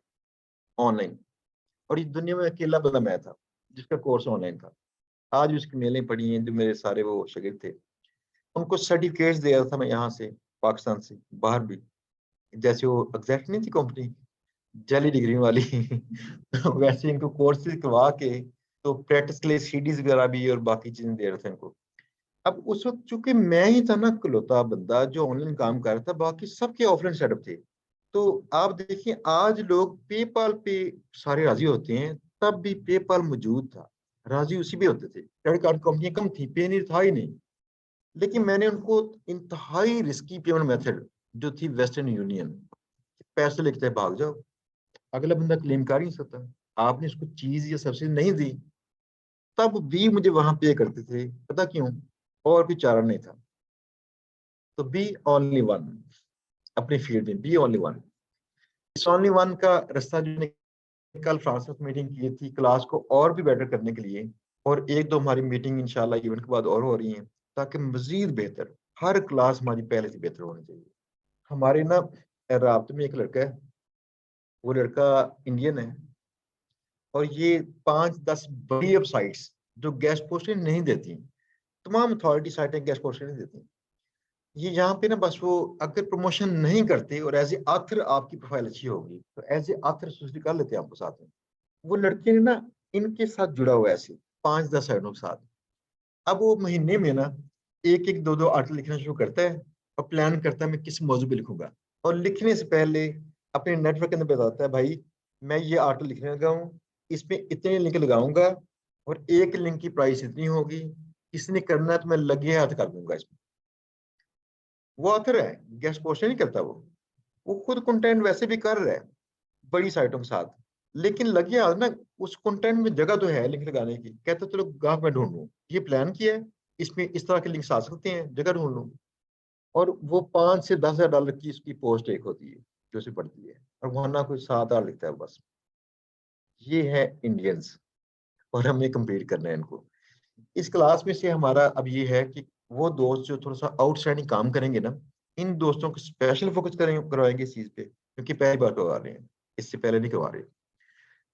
ऑनलाइन। और इस दुनिया में अकेला बंदा मैं था जिसका कोर्स ऑनलाइन था। आज उसकी मेलें पड़ी हैं, जो मेरे सारे वो शागिर्द थे, उनको सर्टिफिकेट्स दे रहा था मैं यहाँ से, पाकिस्तान से, बाहर भी। जैसे वो एग्जैक्ट नहीं थी कंपनी, जाली डिग्री वाली तो वैसे इनको कोर्सेज करवा के, तो प्रैक्टिस के लिए सीडीज वगैरह भी और बाकी चीजें दे रहे थे इनको। अब उस वक्त चूंकि मैं ही था ना इकलौता बंदा जो ऑनलाइन काम कर रहा था, बाकी सबके ऑफलाइन सेटअप थे। तो आप देखिए, आज लोग पेपाल पे सारे राजी होते हैं, तब भी पेपाल मौजूद था, राजी उसी पे होते थे। क्रेडिट कार्ड कंपनियां कम थी, पे नहीं था ही नहीं। लेकिन मैंने उनको इंतहाई रिस्की पेमेंट मेथड जो थी वेस्टर्न यूनियन, पैसे लेके भाग जाओ, अगला बंदा क्लेम कर ही नहीं सकता, आपने उसको चीज या सब्सिडी नहीं दी, तब भी मुझे वहां पे करते थे। पता क्यों? और कोई चारा नहीं था। तो बी ओनली वन, अपनी फील्ड में बी ओनली वन। इस ओनली वन का रास्ता जो मैंने कल फ्रांस में मीटिंग की थी क्लास को और भी बेटर करने के लिए, और एक दो हमारी मीटिंग इंशाल्लाह इवेंट के बाद और हो रही हैं, ताकि मजीद बेहतर, हर क्लास हमारी पहले से बेहतर होनी चाहिए। हमारे ना राब्ते में एक लड़का है, वो लड़का इंडियन है, और ये 5-10 बड़ी वेबसाइट्स जो गेस्ट पोस्टिंग नहीं देती, तमाम अथॉरिटी साइटें गेस्ट पोस्टिंग नहीं देती, ये यहाँ पे ना बस वो अगर प्रमोशन नहीं करते और एज ए आथर आपकी प्रोफाइल अच्छी होगी तो एज ए आथर एसोसिएट कर लेते हैं आपको साथ में। वो लड़के ने ना इनके साथ जुड़ा हुआ है ऐसे 5-10 साइडों के साथ। अब वो महीने में ना एक एक दो दो आर्टिकल लिखना शुरू करता है, और प्लान करता है मैं किस मौजू पे लिखूंगा। और लिखने से पहले अपने नेटवर्क के अंदर बताता है, भाई मैं ये आर्टिकल लिखने लगा हूँ, इसमें इतने लिंक लगाऊंगा, और एक लिंक की प्राइस इतनी होगी, किसने करना है तो मैं लगे हाथ कर दूंगा इसमें। वो ऑथर है, गेस्ट पोस्ट नहीं करता वो खुद कंटेंट वैसे भी कर रहा है बड़ी साइटों के साथ, लेकिन लगे हाथ ना उस कंटेंट में जगह तो है लिंक लगाने की, कहता चलो ग्राहक मैं ढूंढ लूँ, ये प्लान किया है, इसमें इस तरह के लिंक्स आ सकते हैं, जगह ढूंढ लूँ। और वो 5 से 10 हज़ार डॉलर की उसकी पोस्ट एक होती है जो उसे पड़ती है, और वहां ना कोई 7 आठ लिखता है बस। ये है इंडियंस, और हमें कम्पीट करना है इनको। इस क्लास में से हमारा अब ये है कि वो दोस्त जो थोड़ा सा आउटस्टैंडिंग काम करेंगे ना, इन दोस्तों को स्पेशल फोकस करेंगे, करवाएंगे इस चीज पे, क्योंकि पहली बार करवा रहे हैं, इससे पहले नहीं करवा रहे।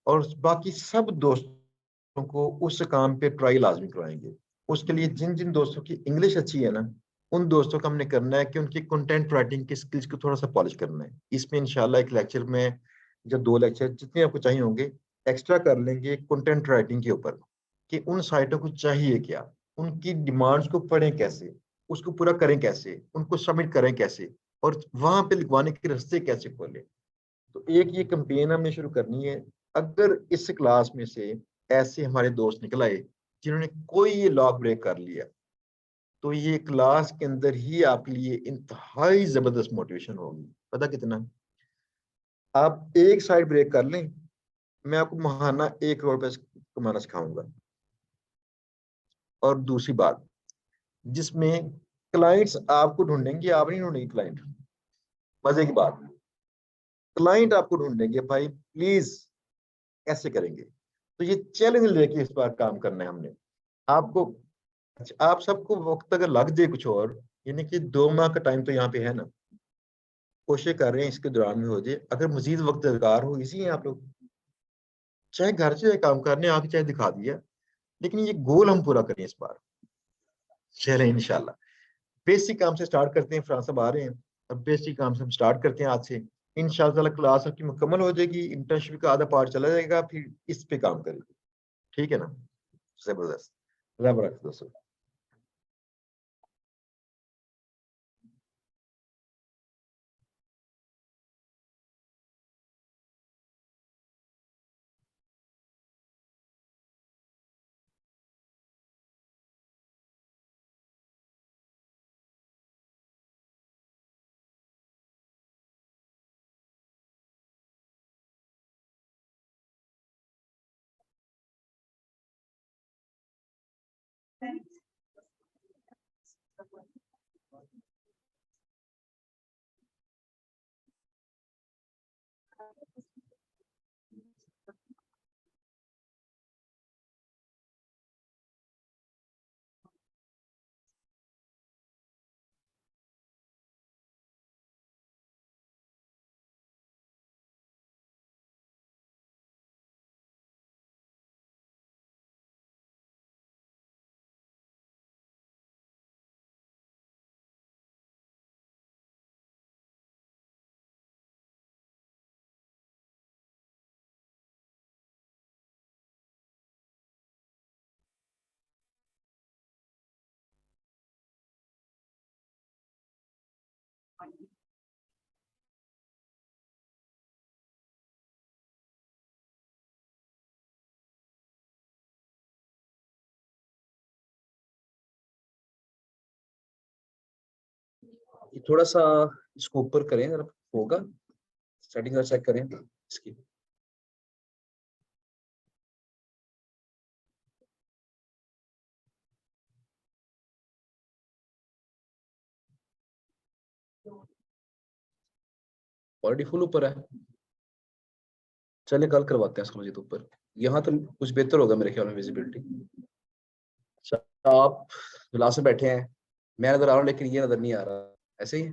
और बाकी सब दोस्तों को उस काम पे ट्राई लाजमी करवाएंगे। उसके लिए जिन जिन दोस्तों की इंग्लिश अच्छी है ना, उन दोस्तों को हमने करना है कि उनकी कंटेंट राइटिंग की स्किल्स को थोड़ा सा पॉलिश करना है। इसमें इंशाल्लाह एक लेक्चर में या 2 लेक्चर जितने आपको चाहिए होंगे एक्स्ट्रा कर लेंगे कंटेंट राइटिंग के ऊपर, कि उन साइटों को चाहिए क्या, उनकी डिमांड्स को पढ़ें कैसे, उसको पूरा करें कैसे, उनको सबमिट करें कैसे, और वहां पे लिखवाने के रास्ते कैसे खोलें। तो एक ये कंपेन हमने शुरू करनी है। अगर इस क्लास में से ऐसे हमारे दोस्त निकल आए जिन्होंने कोई ये लॉक ब्रेक कर लिया, तो ये क्लास के अंदर ही आपके लिए इंतहाई जबरदस्त मोटिवेशन होगी। पता कितना? आप एक साइड ब्रेक कर लें, मैं आपको महाना 1 करोड़ रुपए कमाना सिखाऊंगा। और दूसरी बात, जिसमें क्लाइंट्स आपको ढूंढेंगे, आप नहीं ढूंढेंगे क्लाइंट। मजे की बात, क्लाइंट आपको ढूंढेंगे, भाई प्लीज कैसे करेंगे। तो ये चैलेंज लेके इस बार काम करना है हमने आपको। अच्छा, आप सबको वक्त अगर लग जाए कुछ और, यानी कि 2 माह का टाइम तो यहाँ पे है ना, कोशिश कर रहे हैं इसके दौरान में हो जाए। अगर मजीद वक्त दरकार हो, इसी हैं आप लोग, चाहे घर से काम करने आके चाहे दिखा दिया, लेकिन ये गोल हम पूरा करें इस बार। चलें इंशाल्लाह। बेसिक काम से स्टार्ट करते हैं, फ्रांस अब आ रहे हैं, अब बेसिक काम से हम स्टार्ट करते हैं आज से। इंशाल्लाह क्लास आपकी मुकम्मल हो जाएगी, इंटर्नशिप का आधा पार्ट चला जाएगा, फिर इस पे काम करेंगे। ठीक है ना? जबरदस्त। रब रख दोस्तों। ये थोड़ा सा इसको ऊपर करें अगर होगा, सेटिंग का चेक करें इसकी। ऑलरेडी फुल ऊपर है, चलिए कल करवाते हैं इसको मजीद ऊपर। यहाँ तो कुछ बेहतर होगा मेरे ख्याल में विजिबिलिटी। अच्छा, आप क्लास में बैठे हैं, मैं नजर आ रहा हूँ लेकिन ये नजर नहीं आ रहा, ऐसे ही?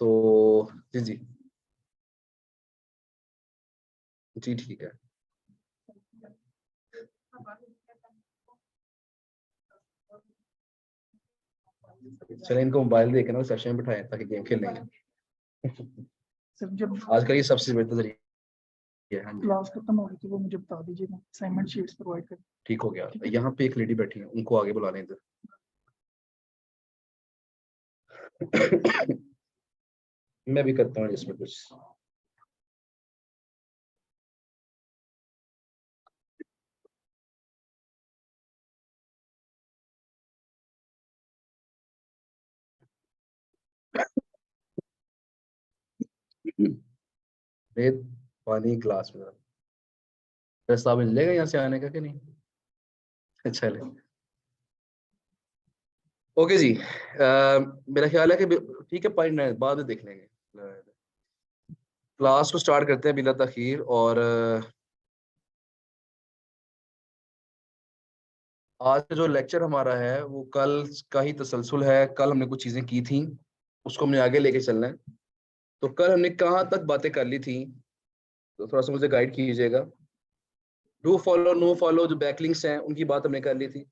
तो जी जी जी ठीक है। चले इनको मोबाइल देके ना सेशन में बिठाएं ताकि गेम खेल लेंगे। जब आजकल ये सबसे बेहतर तरीका है। हाँ जी, क्लास खत्म होगी तो वो मुझे बता दीजिएगा, असाइनमेंट शीट्स प्रोवाइड कर। ठीक हो गया। यहाँ पे एक लेडी बैठी है, उनको आगे बुला लें इधर। मैं भी करता हूँ इसमें कुछ। रेत पानी ग्लास में, रास्ता मिल जाएगा यहाँ से आने का कि नहीं? चले ओके जी। मेरा ख्याल है कि ठीक है, पानी बाद में देख लेंगे। क्लास को स्टार्ट करते हैं बिला तखीर। और आज का जो लेक्चर हमारा है वो कल का ही तसलसल है। कल हमने कुछ चीजें की थी, उसको हमने आगे लेके चलना है। तो कल हमने कहाँ तक बातें कर ली थी, तो थोड़ा सा मुझे गाइड कीजिएगा। डू फॉलो नो फॉलो जो बैकलिंक्स हैं उनकी बात हमने कर ली थी।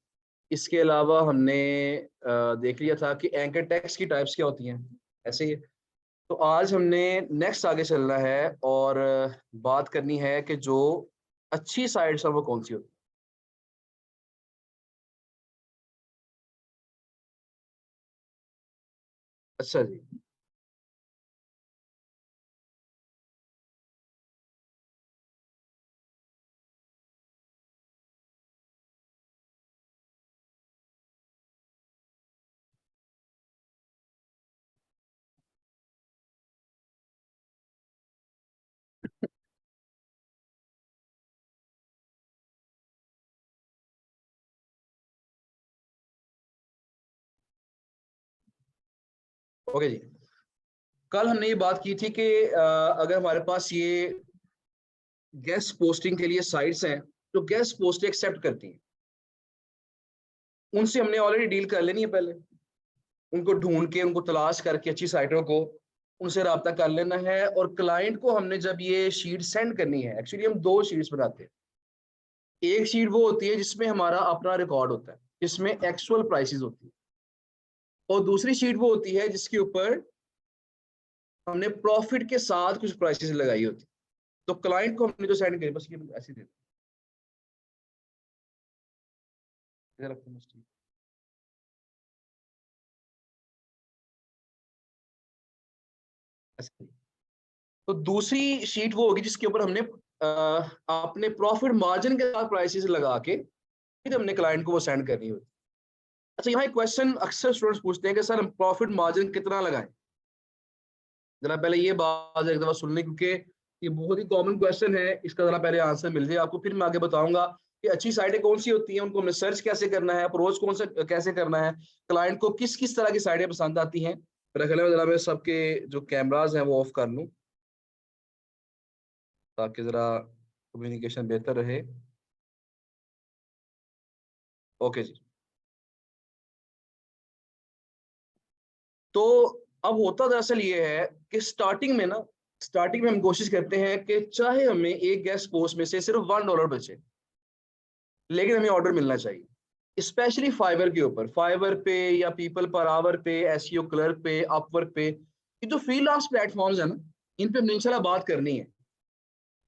इसके अलावा हमने देख लिया था कि एंकर टेक्स्ट की टाइप्स क्या होती हैं, ऐसे ही। तो आज हमने नेक्स्ट आगे चलना है और बात करनी है कि जो अच्छी साइट्स हैं वो कौन सी होती है। अच्छा जी, ओके जी। कल हमने ये बात की थी कि अगर हमारे पास ये गेस्ट पोस्टिंग के लिए साइट्स हैं जो गेस्ट पोस्ट एक्सेप्ट करती हैं, उनसे हमने ऑलरेडी डील कर लेनी है पहले। उनको ढूंढ के, उनको तलाश करके अच्छी साइटों को उनसे रब्ता कर लेना है। और क्लाइंट को हमने जब ये शीट सेंड करनी है, एक्चुअली हम दो शीट्स बनाते हैं। एक शीट वो होती है जिसमें हमारा अपना रिकॉर्ड होता है, जिसमें एक्चुअल प्राइसेस होती है। और दूसरी शीट वो होती है जिसके ऊपर हमने प्रॉफिट के साथ कुछ प्राइसेस लगाई होती है। तो क्लाइंट को हमने जो सेंड करी, बस ये ऐसे दे दो। तो दूसरी शीट वो होगी जिसके ऊपर हमने अपने प्रॉफिट मार्जिन के साथ प्राइसेस लगा के फिर हमने क्लाइंट को वो सेंड करनी होती है। अच्छा, यहाँ एक क्वेश्चन अक्सर स्टूडेंट्स पूछते हैं कि सर हम प्रॉफिट मार्जिन कितना लगाएं। जरा पहले ये बात एक दफा सुन लें, क्योंकि ये बहुत ही कॉमन क्वेश्चन है। इसका जरा पहले आंसर मिल जाए आपको, फिर मैं आगे बताऊंगा कि अच्छी साइटें कौन सी होती हैं, उनको हमें सर्च कैसे करना है, अप्रोच कौन सा कैसे करना है, क्लाइंट को किस किस तरह की साइटें पसंद आती हैं। मेरा ख्याल है जरा मैं सबके जो कैमराज हैं वो ऑफ कर लूँ ताकि जरा कम्युनिकेशन बेहतर रहे। ओके जी। तो अब होता दरअसल ये है कि स्टार्टिंग में हम कोशिश करते हैं कि चाहे हमें एक गेस्ट पोस्ट में से सिर्फ $1 बचे, लेकिन हमें ऑर्डर मिलना चाहिए। स्पेशली फाइवर के ऊपर, फाइवर पे या पीपल पर आवर पे, एसईओ क्लर्क पे, अपवर्क पे, ये जो फ्रीलांस प्लेटफॉर्म्स है ना, इन पे हमने इंशाल्लाह बात करनी है।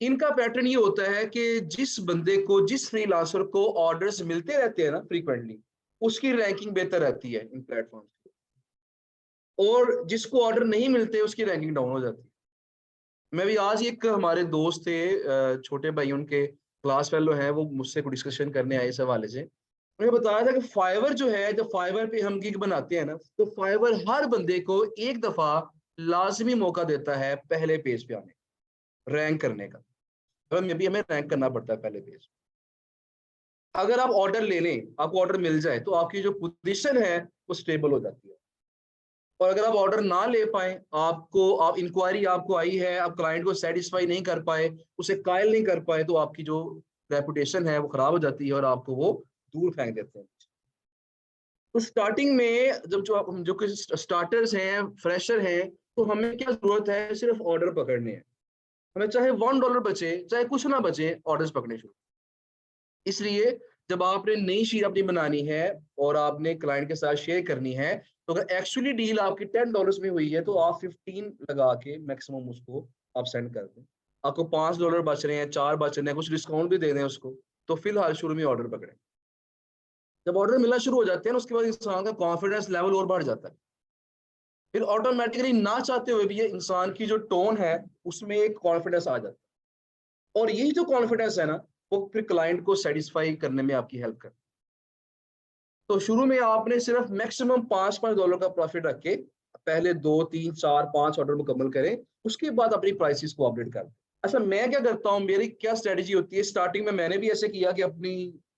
इनका पैटर्न ये होता है कि जिस बंदे को, जिस फ्रीलांसर को ऑर्डर्स मिलते रहते हैं ना फ्रीक्वेंटली, उसकी रैंकिंग बेहतर रहती है इन प्लेटफॉर्म, और जिसको ऑर्डर नहीं मिलते उसकी रैंकिंग डाउन हो जाती है। मैं भी आज एक हमारे दोस्त थे, छोटे भाई, उनके क्लास फेलो हैं, वो मुझसे कुछ डिस्कशन करने आए इस हवाले से। उन्हें बताया था कि फाइवर जो है, जब फाइवर पे हम गिग बनाते हैं ना, तो फाइवर हर बंदे को एक दफा लाजमी मौका देता है पहले पेज पे आने, रैंक करने का। तो हमें रैंक करना पड़ता है पहले पेज। अगर आप ऑर्डर ले लें, आपको ऑर्डर मिल जाए, तो आपकी जो पोजीशन है वो स्टेबल हो जाती है। और अगर आप ऑर्डर ना ले पाए, आप इंक्वायरी आपको आई है, आप क्लाइंट को सेटिस्फाई नहीं कर पाए, उसे कायल नहीं कर पाए, तो आपकी जो रेपुटेशन है वो खराब हो जाती है और आपको वो दूर फेंक देते हैं। तो स्टार्टिंग में जब जो कुछ स्टार्टर्स हैं, फ्रेशर हैं, तो हमें क्या जरूरत है, सिर्फ ऑर्डर पकड़ने हैं। हमें चाहे $1 बचे, चाहे कुछ ना बचे, ऑर्डर्स पकड़ने शुरू। इसलिए जब आपने नई शीट अपनी बनानी है और आपने क्लाइंट के साथ शेयर करनी है, तो अगर एक्चुअली डील आपकी $10 में हुई है, तो आप 15 लगा के मैक्सिमम उसको आप सेंड कर दें। आपको $5 बच रहे हैं, 4 बच रहे हैं, कुछ डिस्काउंट भी दे दें उसको, तो फिलहाल शुरू में ऑर्डर पकड़ें। जब ऑर्डर मिलना शुरू हो जाते हैं ना, उसके बाद इंसान का कॉन्फिडेंस लेवल और बढ़ जाता है। फिर ऑटोमेटिकली ना चाहते हुए भी ये इंसान की जो टोन है उसमें एक कॉन्फिडेंस आ जाता है, और यही जो कॉन्फिडेंस है ना, वो फिर क्लाइंट को सेटिस्फाई करने में आपकी हेल्प करता है। तो शुरू में आपने सिर्फ मैक्सिमम $5 का प्रॉफिट रख के पहले 2, 3, 4, 5 ऑर्डर मुकम्मल करें, उसके बाद अपनी प्राइसेस को अपडेट कर दें। अच्छा, मैं क्या करता हूँ, मेरी क्या स्ट्रेटेजी होती है, स्टार्टिंग में मैंने भी ऐसे किया कि अपनी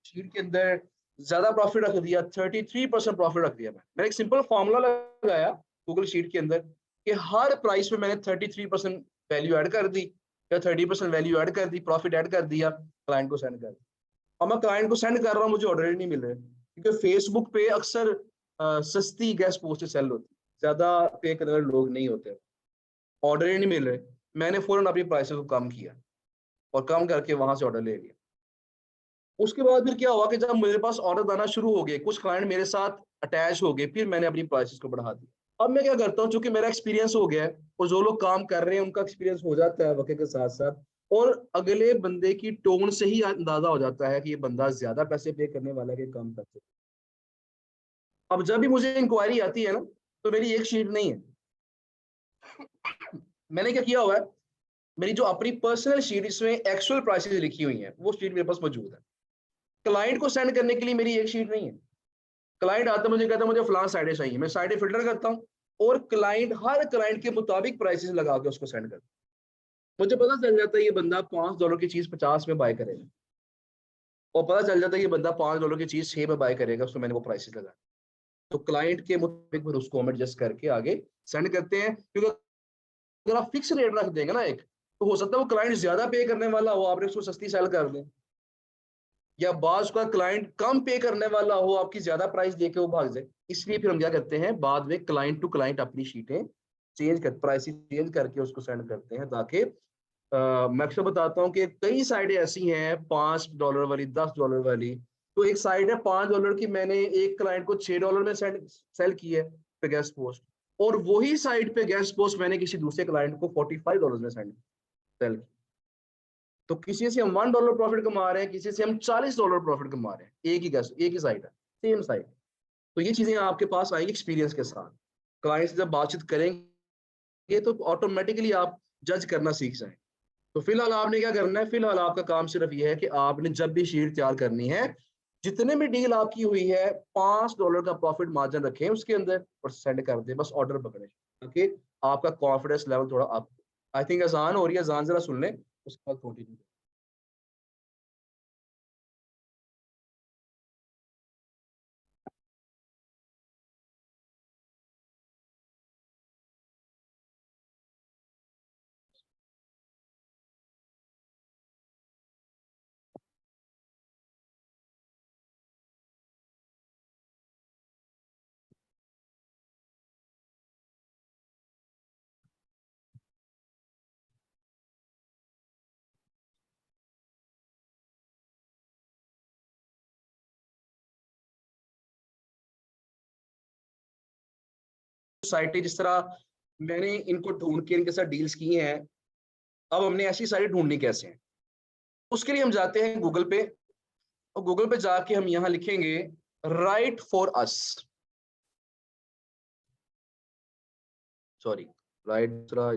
शीट के अंदर ज्यादा प्रॉफिट रख दिया, 33% प्रॉफिट रख दिया। मैंने एक सिंपल फॉर्मूला लगाया गूगल शीट के अंदर कि हर प्राइस पे मैंने 33% वैल्यू ऐड कर दी, या 30% वैल्यू ऐड कर दी, प्रॉफिट ऐड कर दिया, क्लाइंट को सेंड कर दिया। अब मैं क्लाइंट को सेंड कर रहा हूँ, मुझे ऑर्डर ही नहीं मिल रहे, क्योंकि फेसबुक पे अक्सर सस्ती गेस्ट पोस्ट सेल होती है, ज्यादा पे करने वाले लोग नहीं होते, ऑर्डर ही नहीं मिल रहे। मैंने फौरन अपनी प्राइसेस को कम किया और कम करके वहां से ऑर्डर ले लिया। उसके बाद फिर क्या हुआ कि जब मेरे पास ऑर्डर आना शुरू हो गए, कुछ क्लाइंट मेरे साथ अटैच हो गए, फिर मैंने अपनी प्राइसेस को बढ़ा दिया। अब मैं क्या करता हूँ, चूंकि मेरा एक्सपीरियंस हो गया है और जो लोग काम कर रहे हैं उनका एक्सपीरियंस हो जाता है वक्त के साथ साथ, और अगले बंदे की टोन से ही अंदाजा हो जाता है कि ये बंदा ज्यादा पैसे पे करने वाला है कि कम पैसे। अब जब भी मुझे इंक्वायरी आती है ना, तो मेरी एक शीट नहीं है, मैंने क्या किया हुआ है, मेरी जो अपनी पर्सनल शीट इसमें एक्चुअल प्राइसेस लिखी हुई है, वो शीट मेरे पास मौजूद है। क्लाइंट को सेंड करने के लिए मेरी एक शीट नहीं है। क्लाइंट आता है, मुझे कहता है मुझे फलां साइडें चाहिए, मैं साइडें फिल्टर करता हूँ और हर क्लाइंट के मुताबिक प्राइसेस लगा के उसको सेंड करता हूँ। मुझे पता चल जाता है ये बंदा $5 की चीज 50 में बाय करेगा, और पता चल जाता है ये बंदा $5 की चीज 6 में बाय करेगा, उसको मैंने वो प्राइसेस लगा। तो क्लाइंट के मुताबिक फिर उसको हम एडजस्ट करके आगे सेंड करते हैं, क्योंकि अगर आप फिक्स रेट रख देंगे ना एक, तो हो सकता है वो क्लाइंट ज्यादा पे करने वाला हो, आपने उसको सस्ती सेल कर दें, या बाज का क्लाइंट कम पे करने वाला हो, आपकी ज्यादा प्राइस देके वो भाग जाए। इसलिए फिर हम क्या करते हैं, बाद में क्लाइंट टू क्लाइंट अपनी शीटें प्राइस चेंज करके उसको सेंड करते हैं, ताकि मैं अक्सर बताता हूँ कि कई साइडें ऐसी हैं $5 वाली, $10 वाली। तो एक साइड है $5 की, मैंने एक क्लाइंट को $6 में सेल की है पे गेस्ट पोस्ट, और वही साइड पे गेस्ट पोस्ट मैंने किसी दूसरे क्लाइंट को $45 में सेल की। तो किसी से हम $1 प्रॉफिट कमा रहे हैं, किसी से हम $40 प्रॉफिट कमा रहे हैं, एक ही साइड है, सेम साइड। तो ये चीजें आपके पास आएंगी एक्सपीरियंस के साथ। क्लाइंट से जब बातचीत करेंगे तो ऑटोमेटिकली आप जज करना सीख जाएं। तो फिलहाल आपने क्या करना है, फिलहाल आपका काम सिर्फ ये है कि आपने जब भी शीट तैयार करनी है, जितने भी डील आपकी हुई है, $5 का प्रॉफिट मार्जिन रखें उसके अंदर और सेंड कर दें, बस ऑर्डर पकड़े, ताकि आपका कॉन्फिडेंस लेवल थोड़ा अप। आई थिंक आसान हो रही है, आसान जरा सुन लें, उसके बाद कंटिन्यू। साइटें जिस तरह मैंने इनको ढूंढ के इनके साथ डील्स की हैं, अब हमने ऐसी साइटें ढूंढनी कैसे हैं? उसके लिए हम जाते हैं गूगल पे, और गूगल पे जाके हम यहाँ लिखेंगे right for us, sorry right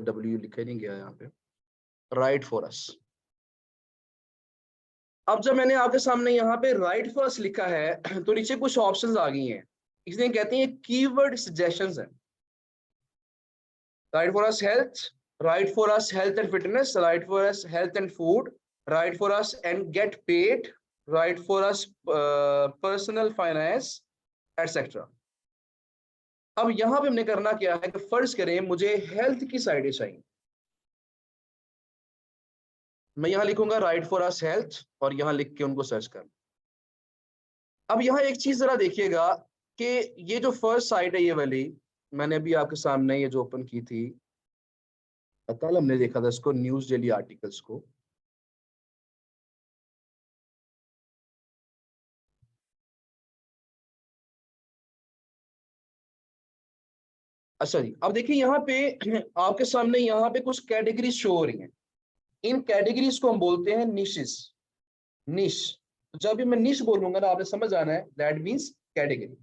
W लिखा नहीं गया यहाँ पे, राइट फॉर अस। अब जब मैंने आपके सामने यहाँ पे राइट फॉर अस लिखा है तो नीचे कुछ ऑप्शंस आ गई हैं, इसलिए कहते हैं कीवर्ड सजेशंस है। Right for us health, right for us health and fitness, right for us health and food, right for us and get paid, right for us personal finance etcetera. अब यहाँ पे हमने करना क्या है कि फर्ज करें मुझे हेल्थ की साइडें चाहिए, मैं यहाँ लिखूंगा राइट फॉर अस हेल्थ और यहाँ लिख के उनको सर्च कर। अब यहाँ एक चीज जरा देखिएगा कि ये जो फर्स्ट साइट है ये वाली, मैंने अभी आपके सामने ये जो ओपन की थी, कल हमने देखा था इसको, न्यूज डेली आर्टिकल्स को। अच्छा जी, अब देखिए यहाँ पे आपके सामने यहाँ पे कुछ कैटेगरीज शो हो रही हैं। इन कैटेगरीज को हम बोलते हैं निशेस, निश। जब भी मैं निश बोलूंगा ना आपने समझ आना है, दैट मीन्स कैटेगरी।